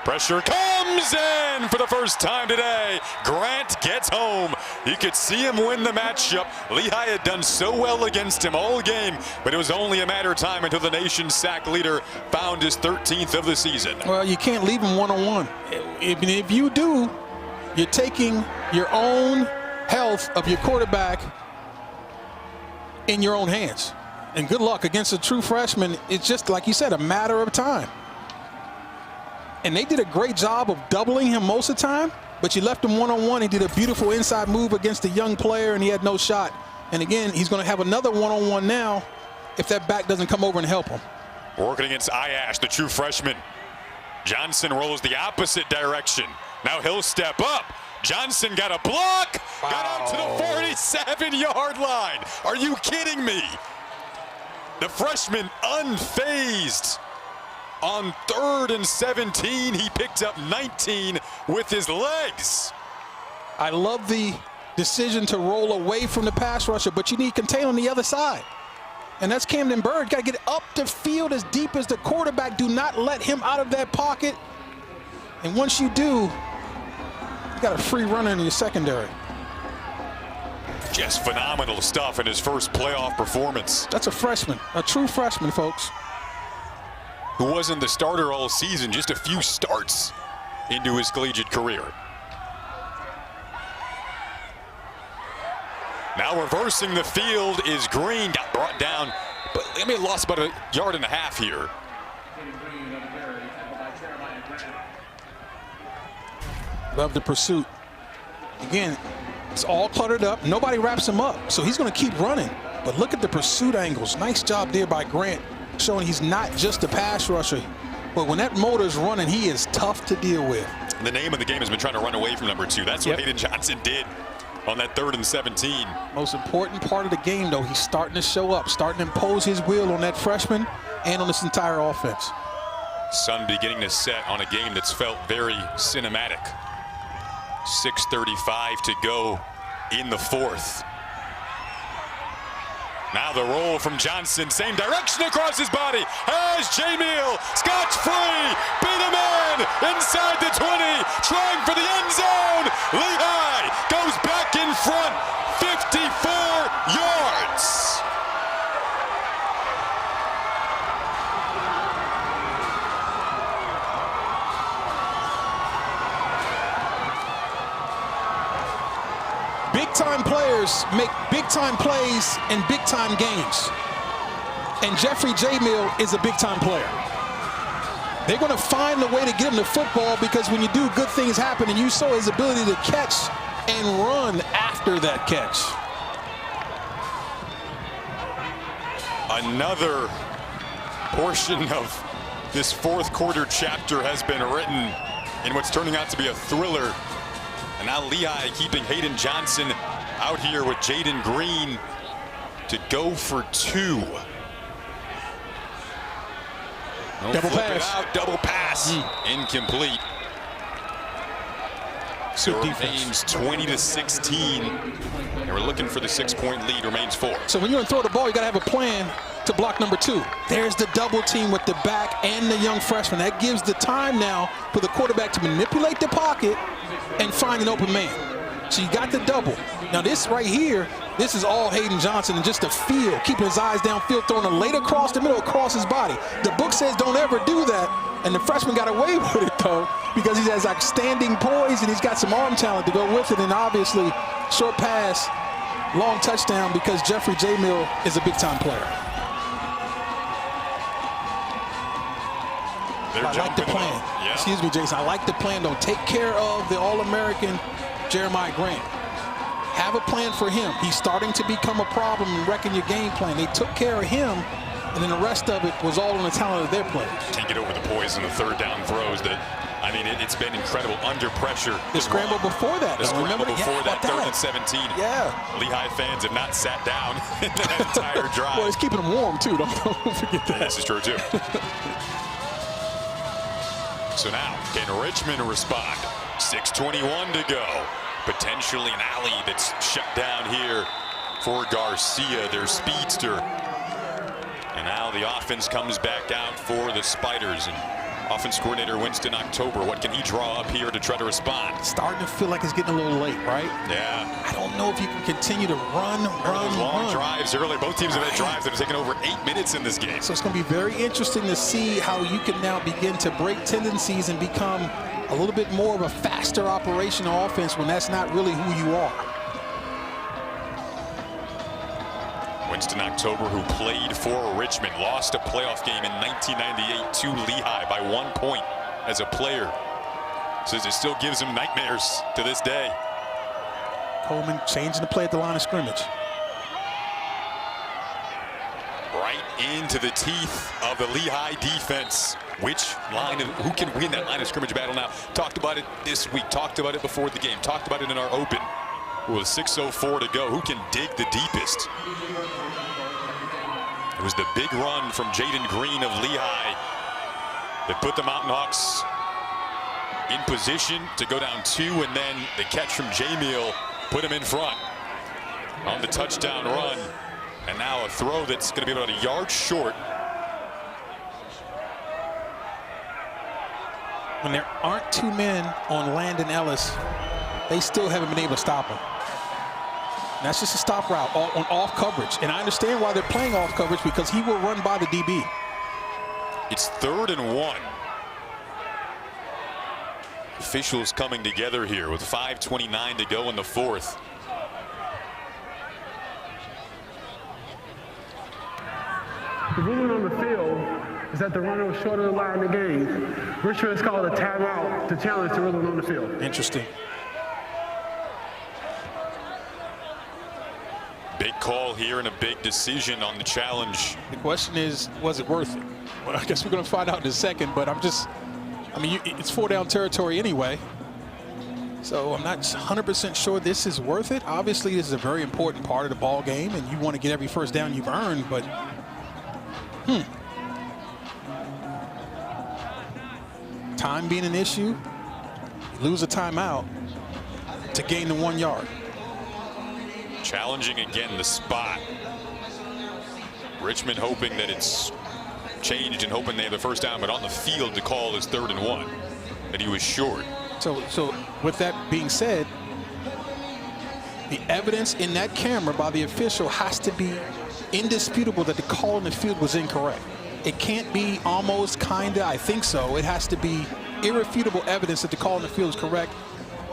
Pressure comes in for the first time today. Grant gets home. You could see him win the matchup. Lehigh had done so well against him all game, but it was only a matter of time until the nation's sack leader found his 13th of the season. Well, you can't leave him one-on-one. If you do, you're taking your own health of your quarterback in your own hands. And good luck against a true freshman. It's just, like you said, a matter of time. And they did a great job of doubling him most of the time, but you left him one-on-one. He did a beautiful inside move against a young player, and he had no shot. And again, he's going to have another one-on-one now if that back doesn't come over and help him. Working against Ayash, the true freshman. Johnson rolls the opposite direction. Now he'll step up. Johnson got a block. Wow. Got out to the 47-yard line. Are you kidding me? The freshman unfazed. On 3rd and 17, he picked up 19 with his legs. I love the decision to roll away from the pass rusher, but you need contain on the other side. And that's Camden Bird. Got to get up the field as deep as the quarterback. Do not let him out of that pocket. And once you do, you got a free runner in your secondary. Just phenomenal stuff in his first playoff performance. That's a freshman, a true freshman, folks. Who wasn't the starter all season, just a few starts into his collegiate career. Now reversing the field is Green. Got brought down, but I mean, lost about 1.5 yards here. Love the pursuit. Again, it's all cluttered up. Nobody wraps him up, so he's going to keep running. But look at the pursuit angles. Nice job there by Grant, showing he's not just a pass rusher. But when that motor's running, he is tough to deal with. The name of the game has been trying to run away from number 2. That's what Hayden Johnson did on that 3rd and 17. Most important part of the game, though, he's starting to show up, starting to impose his will on that freshman and on this entire offense. Sun beginning to set on a game that's felt very cinematic. 6:35 to go in the 4th. Now the roll from Johnson, same direction across his body, has Jamil, scotch free, beat a man inside the 20, trying for the end zone. Lehigh goes back in front, 54 yards. Big-time players make big-time plays in big-time games. And Jeffrey Jamil is a big-time player. They're going to find a way to get him the football, because when you do, good things happen, and you saw his ability to catch and run after that catch. Another portion of this 4th quarter chapter has been written in what's turning out to be a thriller. And now Lehigh keeping Hayden Johnson out here with Jaden Green to go for 2. Double pass. Out, double pass. Incomplete. So it remains 20-16. And we're looking for the 6-point lead. Remains 4. So when you're going to throw the ball, you got to have a plan to block number 2. There's the double team with the back and the young freshman. That gives the time now for the quarterback to manipulate the pocket and find an open man. So you got the double. Now this right here, this is all Hayden Johnson, and just the feel, keeping his eyes downfield, throwing a late across the middle, across his body. The book says don't ever do that, and the freshman got away with it though, because he has like standing poise and he's got some arm talent to go with it, and obviously short pass, long touchdown, because Jeffrey Jamil is a big-time player. I like the plan. Yeah. Excuse me, Jason. I like the plan, though. Take care of the All-American Jeremiah Grant. Have a plan for him. He's starting to become a problem and wrecking your game plan. They took care of him, and then the rest of it was all on the talent of their players. Can't get over the poise in the 3rd down throws. That, I mean, it's been incredible under pressure. The scramble before that. The scramble before that, 3rd and 17. Yeah. Lehigh fans have not sat down in that entire drive. Well, it's keeping them warm, too. Don't forget that. This is true, too. So now, can Richmond respond? 6:21 to go. Potentially an alley that's shut down here for Garcia, their speedster. And now the offense comes back out for the Spiders. And offense coordinator Winston October, what can he draw up here to try to respond? Starting to feel like it's getting a little late, right? Yeah. I don't know if you can continue to run. Long drives earlier. Both teams have had drives that have taken over 8 minutes in this game. So it's going to be very interesting to see how you can now begin to break tendencies and become a little bit more of a faster operational offense when that's not really who you are. Winston October, who played for Richmond, lost a playoff game in 1998 to Lehigh by 1 point as a player. Says it still gives him nightmares to this day. Coleman changing the play at the line of scrimmage. Right into the teeth of the Lehigh defense. Who can win that line of scrimmage battle now? Talked about it this week, talked about it before the game, talked about it in our open. With 6:04 to go, who can dig the deepest? It was the big run from Jaden Green of Lehigh that put the Mountain Hawks in position to go down 2, and then the catch from Jamil put him in front on the touchdown run. And now a throw that's going to be about a yard short. When there aren't two men on Landon Ellis, they still haven't been able to stop him. And that's just a stop route on off coverage. And I understand why they're playing off coverage, because he will run by the DB. It's 3rd and 1. Officials coming together here with 5:29 to go in the 4th. The ruling on the field is that the runner was short of the line of the game. Richmond has called a timeout to challenge the ruling on the field. Interesting. Big call here and a big decision on the challenge. The question is, was it worth it? Well, I guess we're going to find out in a second, but I mean, it's 4-down territory anyway. So I'm not 100% sure this is worth it. Obviously, this is a very important part of the ball game, and you want to get every first down you've earned, but time being an issue, lose a timeout to gain the 1 yard. Challenging again the spot. Richmond hoping that it's changed and hoping they have the first down, but on the field the call is 3rd and 1, that he was short. So with that being said, the evidence in that camera by the official has to be indisputable that the call in the field was incorrect. It can't be almost, kinda, I think so. It has to be irrefutable evidence that the call in the field is correct.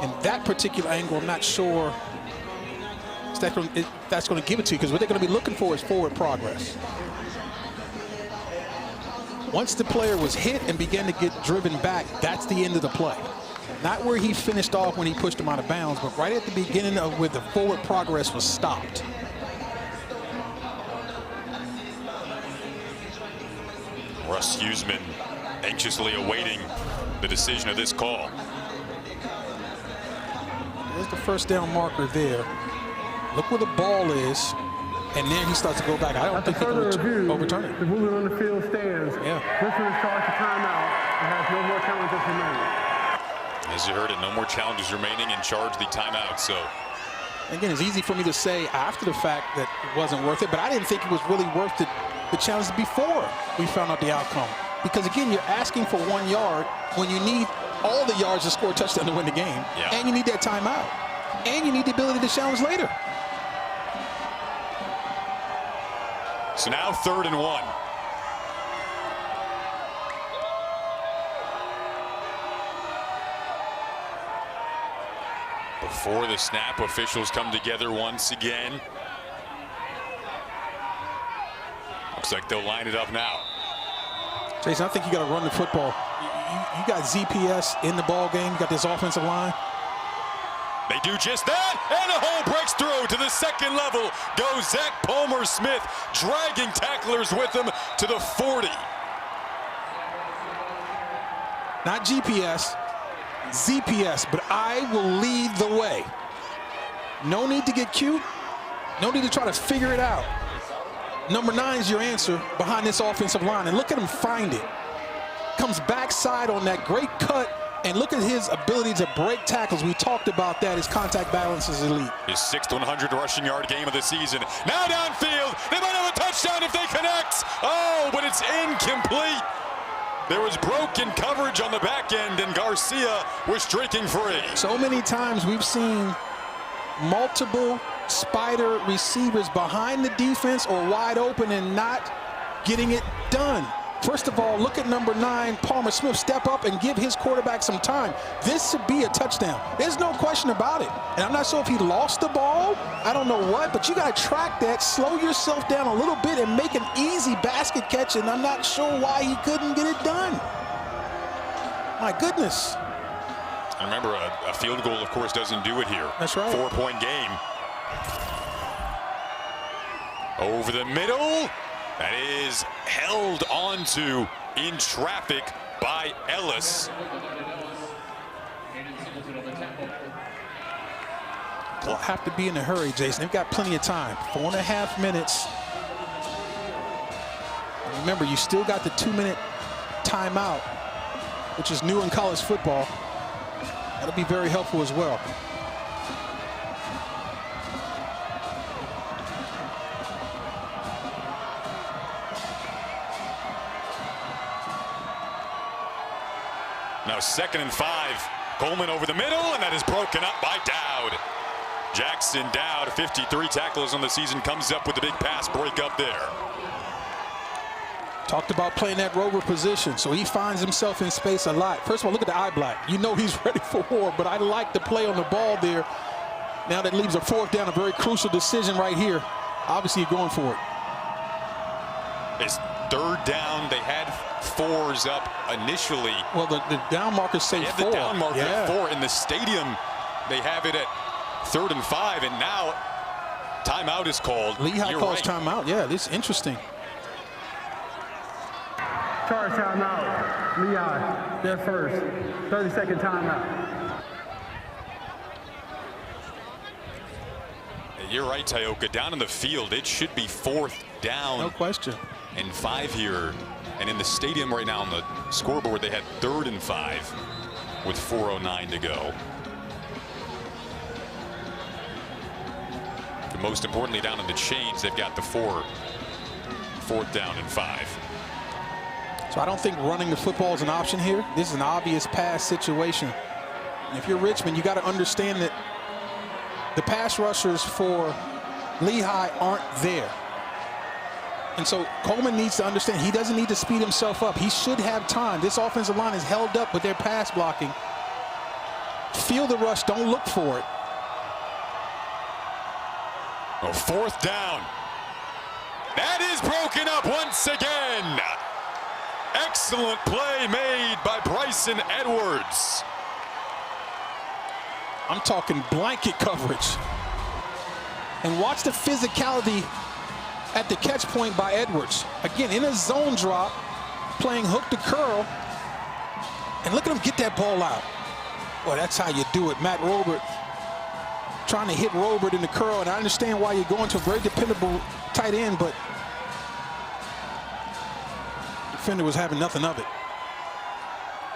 And that particular angle, I'm not sure that's going to give it to you, because what they're going to be looking for is forward progress. Once the player was hit and began to get driven back, that's the end of the play. Not where he finished off when he pushed him out of bounds, but right at the beginning of where the forward progress was stopped. Russ Huseman anxiously awaiting the decision of this call. There's the first down marker there. Look where the ball is, and then he starts to go back. I don't think he can overturn it. The ruling on the field stands. Yeah. Richmond is charged a timeout and has no more challenges remaining. As you heard it, no more challenges remaining, and charge the timeout. So again, it's easy for me to say after the fact that it wasn't worth it, but I didn't think it was really worth the challenge before we found out the outcome. Because again, you're asking for 1 yard when you need all the yards to score a touchdown to win the game. Yeah. And you need that timeout. And you need the ability to challenge later. So now 3rd and 1. Before the snap, officials come together once again. Looks like they'll line it up now. Jason, I think you got to run the football. You got ZPS in the ball game. You got this offensive line. They do just that, and a hole breaks through to the 2nd level. Goes Zach Palmer-Smith, dragging tacklers with him to the 40. Not GPS, ZPS, but I will lead the way. No need to get cute. No need to try to figure it out. Number 9 is your answer behind this offensive line, and look at him find it. Comes backside on that great cut. And look at his ability to break tackles. We talked about that. His contact balance is elite. His 6th 100 rushing yard game of the season. Now downfield. They might have a touchdown if they connect. Oh, but it's incomplete. There was broken coverage on the back end, and Garcia was streaking free. So many times we've seen multiple spider receivers behind the defense or wide open and not getting it done. First of all, look at number 9, Palmer-Smith, step up and give his quarterback some time. This should be a touchdown. There's no question about it. And I'm not sure if he lost the ball. I don't know what, but you got to track that, slow yourself down a little bit, and make an easy basket catch, and I'm not sure why he couldn't get it done. My goodness. And remember, a field goal, of course, doesn't do it here. That's right. 4-point game. Over the middle. That is held onto in traffic by Ellis. They'll have to be in a hurry, Jason. They've got plenty of time. 4.5 minutes. And remember, you still got the 2-minute timeout, which is new in college football. That'll be very helpful as well. Now 2nd and 5. Coleman over the middle, and that is broken up by Dowd. Jackson Dowd, 53 tackles on the season, comes up with the big pass breakup there. Talked about playing that rover position, so he finds himself in space a lot. First of all, look at the eye black. You know he's ready for war, but I like the play on the ball there. Now that leaves a 4th down, a very crucial decision right here. Obviously, you're going for it. It's 3rd down. They had 4s up initially. Well, the down markers say 4. The down marker at 4. In the stadium, they have it at 3rd and 5, and now timeout is called. Lehigh calls timeout. Yeah, this is interesting. Charge timeout. Lehigh, they're first. 30-second timeout. You're right, Tioka. Down in the field, it should be 4th down. No question. And 5 here. And in the stadium right now on the scoreboard, they had 3rd and 5 with 4:09 to go. But most importantly, down in the chains, they've got the 4th down and 5. So I don't think running the football is an option here. This is an obvious pass situation. And if you're Richmond, you got to understand that the pass rushers for Lehigh aren't there. And so Coleman needs to understand he doesn't need to speed himself up. He should have time. This offensive line is held up with their pass blocking. Feel the rush, don't look for it. Oh, 4th down. That is broken up once again. Excellent play made by Bryson Edwards. I'm talking blanket coverage. And watch the physicality at the catch point by Edwards. Again, in a zone drop, playing hook to curl. And look at him get that ball out. Boy, that's how you do it. Matt Robert trying to hit Robert in the curl. And I understand why you're going to a very dependable tight end, but defender was having nothing of it.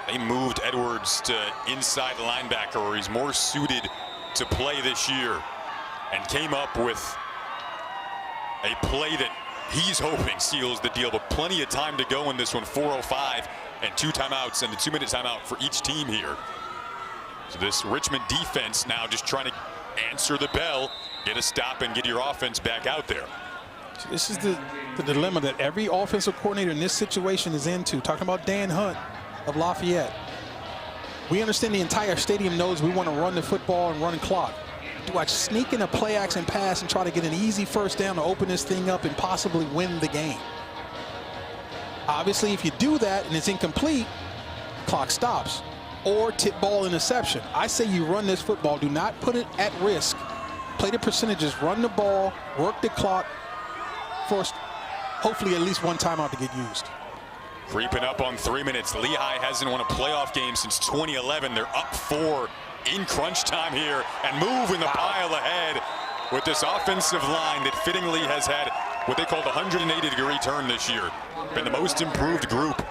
They moved Edwards to inside linebacker, where he's more suited to play this year, and came up with a play that he's hoping seals the deal, but plenty of time to go in this one. 4:05 and 2 timeouts, and the 2-minute timeout for each team here. So this Richmond defense now just trying to answer the bell, get a stop, and get your offense back out there. So this is the dilemma that every offensive coordinator in this situation is into. Talking about Dan Hunt of Lafayette. We understand the entire stadium knows we want to run the football and run clock. Do I sneak in a play action pass and try to get an easy 1st down to open this thing up and possibly win the game? Obviously, if you do that and it's incomplete, clock stops. Or tip ball interception. I say you run this football. Do not put it at risk. Play the percentages. Run the ball. Work the clock. Force hopefully at least 1 timeout to get used. Creeping up on 3 minutes. Lehigh hasn't won a playoff game since 2011. They're up 4 in crunch time here and moving the pile ahead with this offensive line that fittingly has had what they call the 180-degree turn this year. Been the most improved group.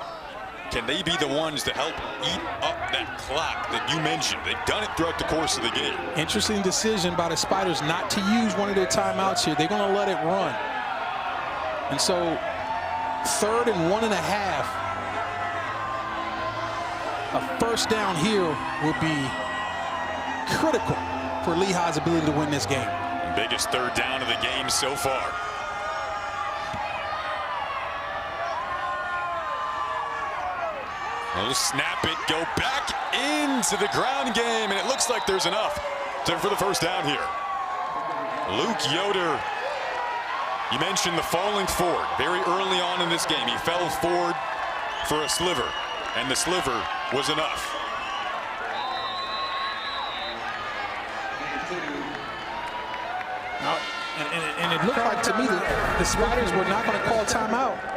Can they be the ones to help eat up that clock that you mentioned? They've done it throughout the course of the game. Interesting decision by the Spiders not to use one of their timeouts here. They're going to let it run. And so 3rd and 1.5. A 1st down here will be critical for Lehigh's ability to win this game. Biggest 3rd down of the game so far. They'll snap it, go back into the ground game, and it looks like there's enough for the 1st down here. Luke Yoder, you mentioned the falling forward very early on in this game. He fell forward for a sliver, and the sliver was enough. And it looked like to me that the Spiders were not going to call timeout.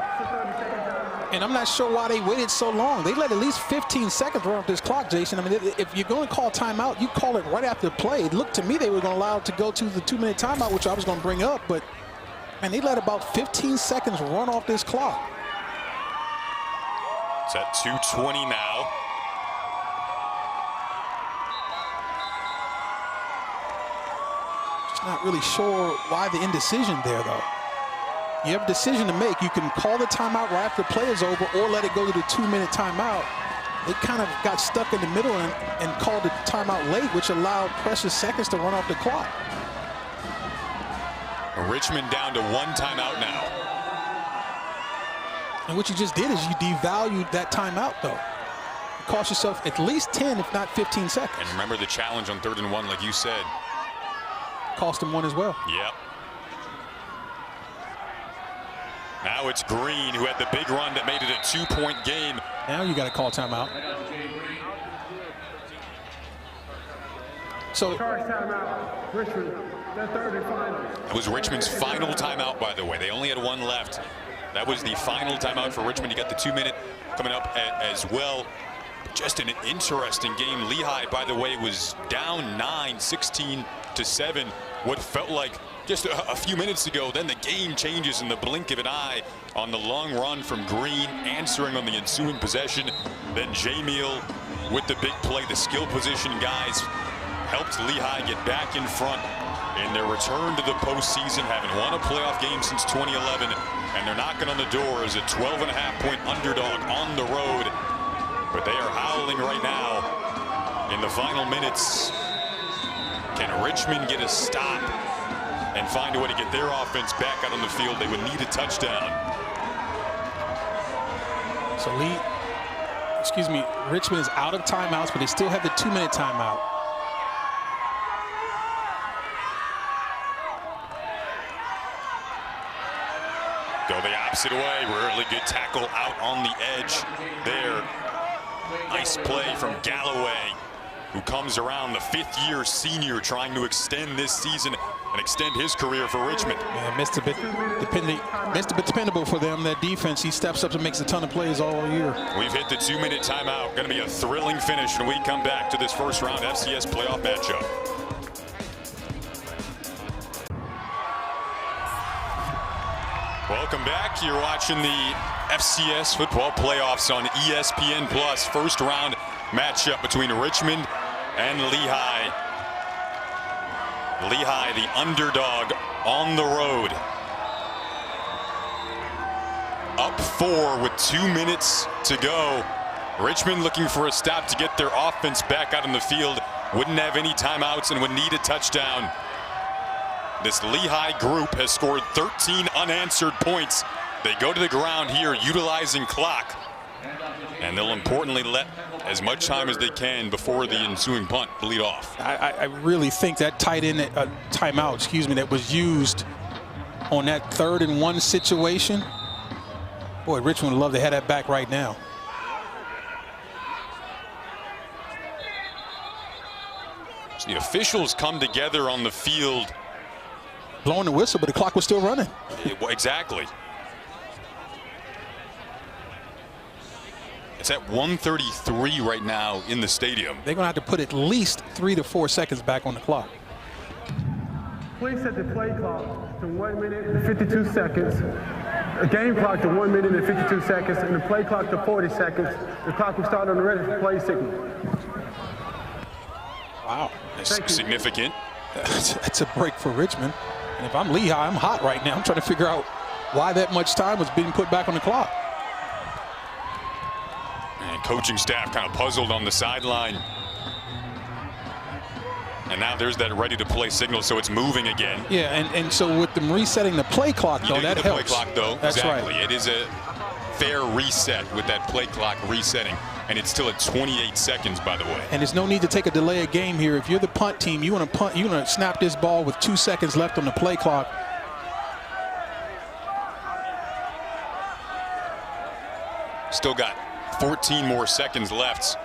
And I'm not sure why they waited so long. They let at least 15 seconds run off this clock, Jason. I mean, if you're going to call timeout, you call it right after the play. It looked to me they were going to allow it to go to the 2-minute timeout, which I was going to bring up. But, man, they let about 15 seconds run off this clock. It's at 2:20 now. Just not really sure why the indecision there, though. You have a decision to make. You can call the timeout right after the play is over or let it go to the 2-minute timeout. they kind of got stuck in the middle and called the timeout late, which allowed precious seconds to run off the clock. Richmond down to 1 timeout now. And what you just did is you devalued that timeout, though. You cost yourself at least 10, if not 15 seconds. And remember the challenge on 3rd and 1, like you said. Cost them 1 as well. Yep. Now it's Green, who had the big run that made it a 2-point game. Now you got to call timeout. So Charge timeout, Richmond, their 3rd and final. That was Richmond's final timeout, by the way. They only had 1 left. That was the final timeout for Richmond. You got the 2-minute coming up as well. Just an interesting game. Lehigh, by the way, was down 9, 16-7. What felt like just a few minutes ago. Then the game changes in the blink of an eye on the long run from Green, answering on the ensuing possession. Then Jamil with the big play. The skill position guys helped Lehigh get back in front in their return to the postseason, having won a playoff game since 2011, and they're knocking on the door as a 12.5-point underdog on the road. But they are howling right now in the final minutes. Can Richmond get a stop and find a way to get their offense back out on the field? They would need a touchdown. So Richmond is out of timeouts, but they still have the 2-minute timeout. Go the opposite way. Really good tackle out on the edge there. Nice play from Galloway, who comes around, the 5th-year senior, trying to extend this season and extend his career for Richmond. Man, Mr. Dependable for them, that defense. He steps up and makes a ton of plays all year. We've hit the 2-minute timeout. Going to be a thrilling finish when we come back to this first-round FCS playoff matchup. Welcome back. You're watching the FCS football playoffs on ESPN+. First-round matchup between Richmond and Lehigh. Lehigh, the underdog on the road. Up 4 with 2 minutes to go. Richmond looking for a stop to get their offense back out on the field. Wouldn't have any timeouts and would need a touchdown. This Lehigh group has scored 13 unanswered points. They go to the ground here utilizing clock. And they'll importantly let as much time as they can before the ensuing punt lead off. I really think that tight end timeout, that was used on that 3rd and 1 situation. Boy, Richmond would love to have that back right now. So the officials come together on the field. Blowing the whistle, but the clock was still running. Exactly. It's at 1:33 right now in the stadium. They're going to have to put at least 3 to 4 seconds back on the clock. Please set the play clock to 1 minute and 52 seconds. The game clock to 1 minute and 52 seconds, and the play clock to 40 seconds. The clock will start on the ready for play signal. Wow. That's significant. That's a break for Richmond. And if I'm Lehigh, I'm hot right now. I'm trying to figure out why that much time was being put back on the clock. And coaching staff kind of puzzled on the sideline. And now there's that ready-to-play signal, so it's moving again. Yeah, and so with them resetting the play clock, though, that helps. The play clock, though, that's exactly. Right. It is a fair reset with that play clock resetting. And it's still at 28 seconds, by the way. And there's no need to take a delay of game here. If you're the punt team, you want to punt, you want to snap this ball with 2 seconds left on the play clock. Still got 14 more seconds left. So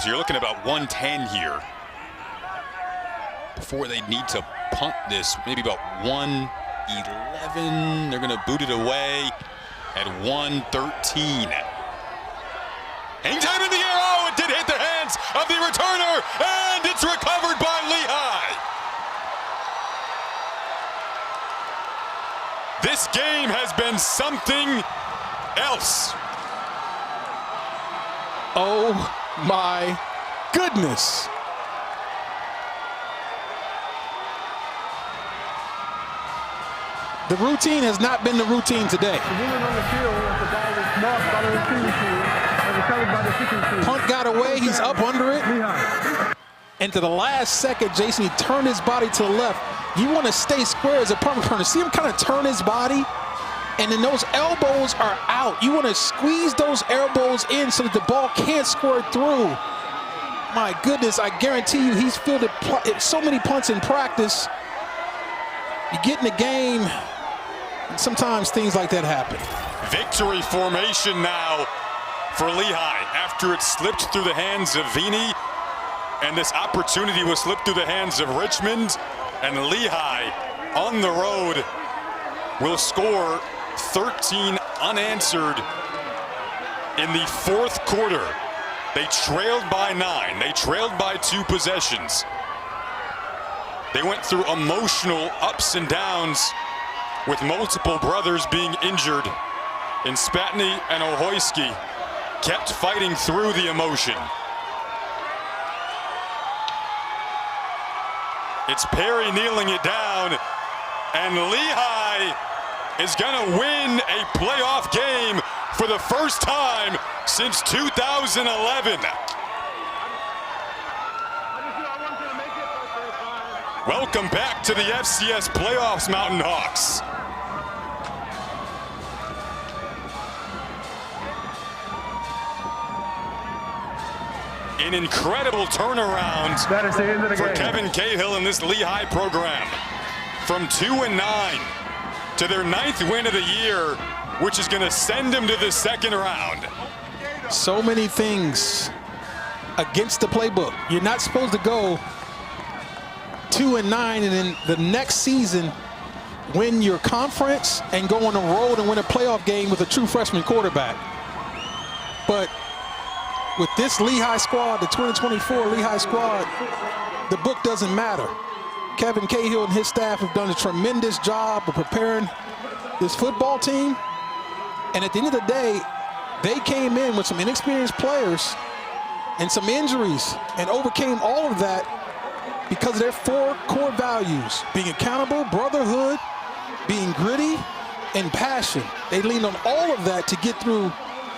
you're looking at about 1:10 here before they need to punt this. Maybe about 1:11. They're going to boot it away at 1:13. Hang time in the air. Oh, it did hit the hands of the returner, and it's recovered by Lehigh. This game has been something else. Oh my goodness. The routine has not been the routine today. The woman on the field, the ball is marked by the receiving team. recovered by the kicking team. Punt got away. He's up under it. Lehigh. And to the last second, Jason, he turned his body to the left. You want to stay square as a punt returner. See him kind of turn his body, and then those elbows are out. You want to squeeze those elbows in so that the ball can't squirt through. My goodness, I guarantee you he's fielded so many punts in practice. You get in the game, and sometimes things like that happen. Victory formation now for Lehigh after it slipped through the hands of Vini, and this opportunity was slipped through the hands of Richmond, and Lehigh on the road will score 13 unanswered in the fourth quarter. They trailed by 9. They trailed by 2 possessions. They went through emotional ups and downs with multiple brothers being injured. And Spatney and Ohoyski kept fighting through the emotion. It's Perry kneeling it down, and Lehigh is gonna win a playoff game for the first time since 2011. Welcome back to the FCS playoffs, Mountain Hawks. An incredible turnaround That is the end of the for game. Kevin Cahill in this Lehigh program. From 2-9 to their 9th win of the year, which is going to send them to the second round. So many things against the playbook. You're not supposed to go 2-9 and then the next season win your conference and go on the road and win a playoff game with a true freshman quarterback. But with this Lehigh squad, the 2024 Lehigh squad, the book doesn't matter. Kevin Cahill and his staff have done a tremendous job of preparing this football team. And at the end of the day, they came in with some inexperienced players and some injuries and overcame all of that because of their 4 core values: being accountable, brotherhood, being gritty, and passion. They leaned on all of that to get through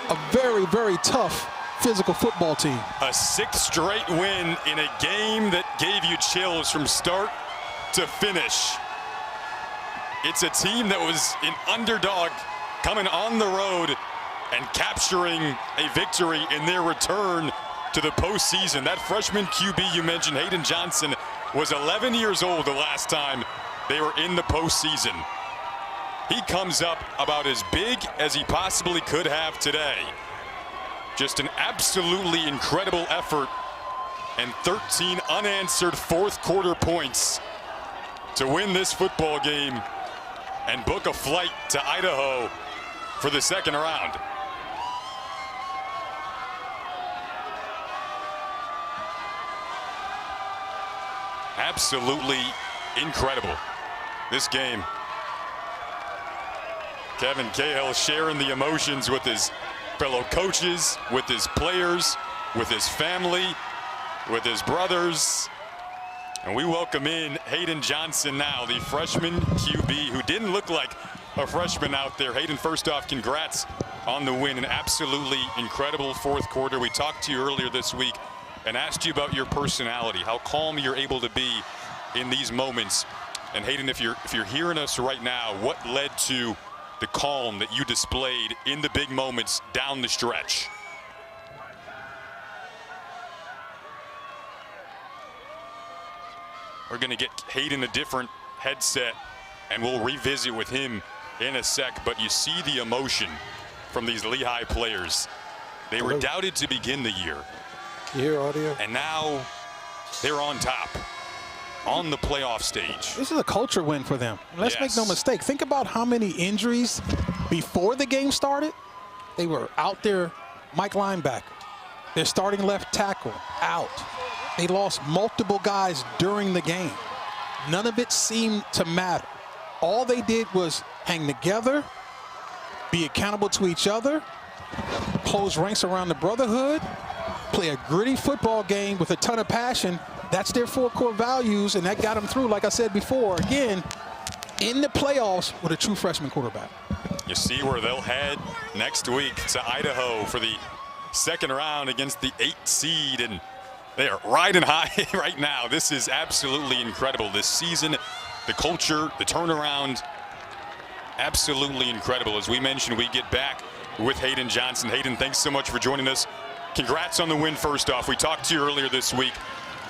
a very, very tough physical football team. A 6th straight win in a game that gave you chills from start to finish. It's a team that was an underdog coming on the road and capturing a victory in their return to the postseason. That freshman QB you mentioned, Hayden Johnson, was 11 years old the last time they were in the postseason. He comes up about as big as he possibly could have today. Just an absolutely incredible effort and 13 unanswered fourth quarter points to win this football game and book a flight to Idaho for the second round. Absolutely incredible, this game. Kevin Cahill sharing the emotions with his fellow coaches, with his players, with his family, with his brothers. And we welcome in Hayden Johnson now, the freshman QB who didn't look like a freshman out there. Hayden, first off, congrats on the win. An absolutely incredible fourth quarter. We talked to you earlier this week and asked you about your personality, how calm you're able to be in these moments. And Hayden, if you're hearing us right now, what led to the calm that you displayed in the big moments down the stretch? We're going to get Hayden a different headset, and we'll revisit with him in a sec. But you see the emotion from these Lehigh players. They were doubted to begin the year. You hear audio? And now they're on top, on the playoff stage. This is a culture win for them. Let's make no mistake. Think about how many injuries before the game started. They were out there. Mike linebacker, their starting left tackle, out. They lost multiple guys during the game. None of it seemed to matter. All they did was hang together, be accountable to each other, close ranks around the brotherhood, play a gritty football game with a ton of passion. That's their 4 core values, and that got them through, like I said before, again, in the playoffs with a true freshman quarterback. You see where they'll head next week to Idaho for the second round against the 8 seed, and they are riding high right now. This is absolutely incredible. This season, the culture, the turnaround, absolutely incredible. As we mentioned, we get back with Hayden Johnson. Hayden, thanks so much for joining us. Congrats on the win, first off. We talked to you earlier this week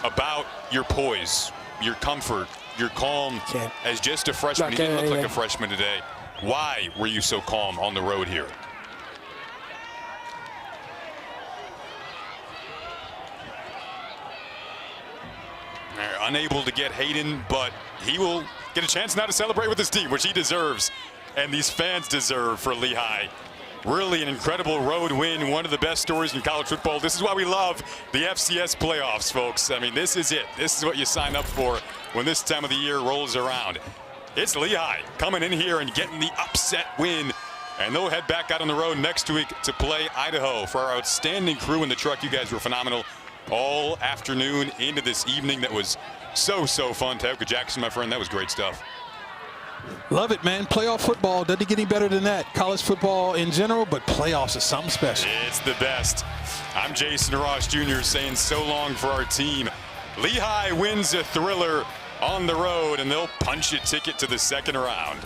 about your poise, your comfort, your calm as just a freshman. You didn't look like a freshman today. Why were you so calm on the road here? They're unable to get Hayden, but he will get a chance now to celebrate with his team, which he deserves, and these fans deserve for Lehigh. Really an incredible road win, one of the best stories in college football. This is why we love the FCS playoffs, folks. I mean, this is it. This is what you sign up for when this time of the year rolls around. It's Lehigh coming in here and getting the upset win, and they'll head back out on the road next week to play Idaho. For our outstanding crew in the truck, you guys were phenomenal all afternoon into this evening. That was so fun. Tabitha Jackson, my friend, that was great stuff. Love it, man. Playoff football doesn't get any better than that. College football in general, but playoffs is something special. It's the best. I'm Jason Ross Jr. saying so long for our team. Lehigh wins a thriller on the road, and they'll punch a ticket to the second round.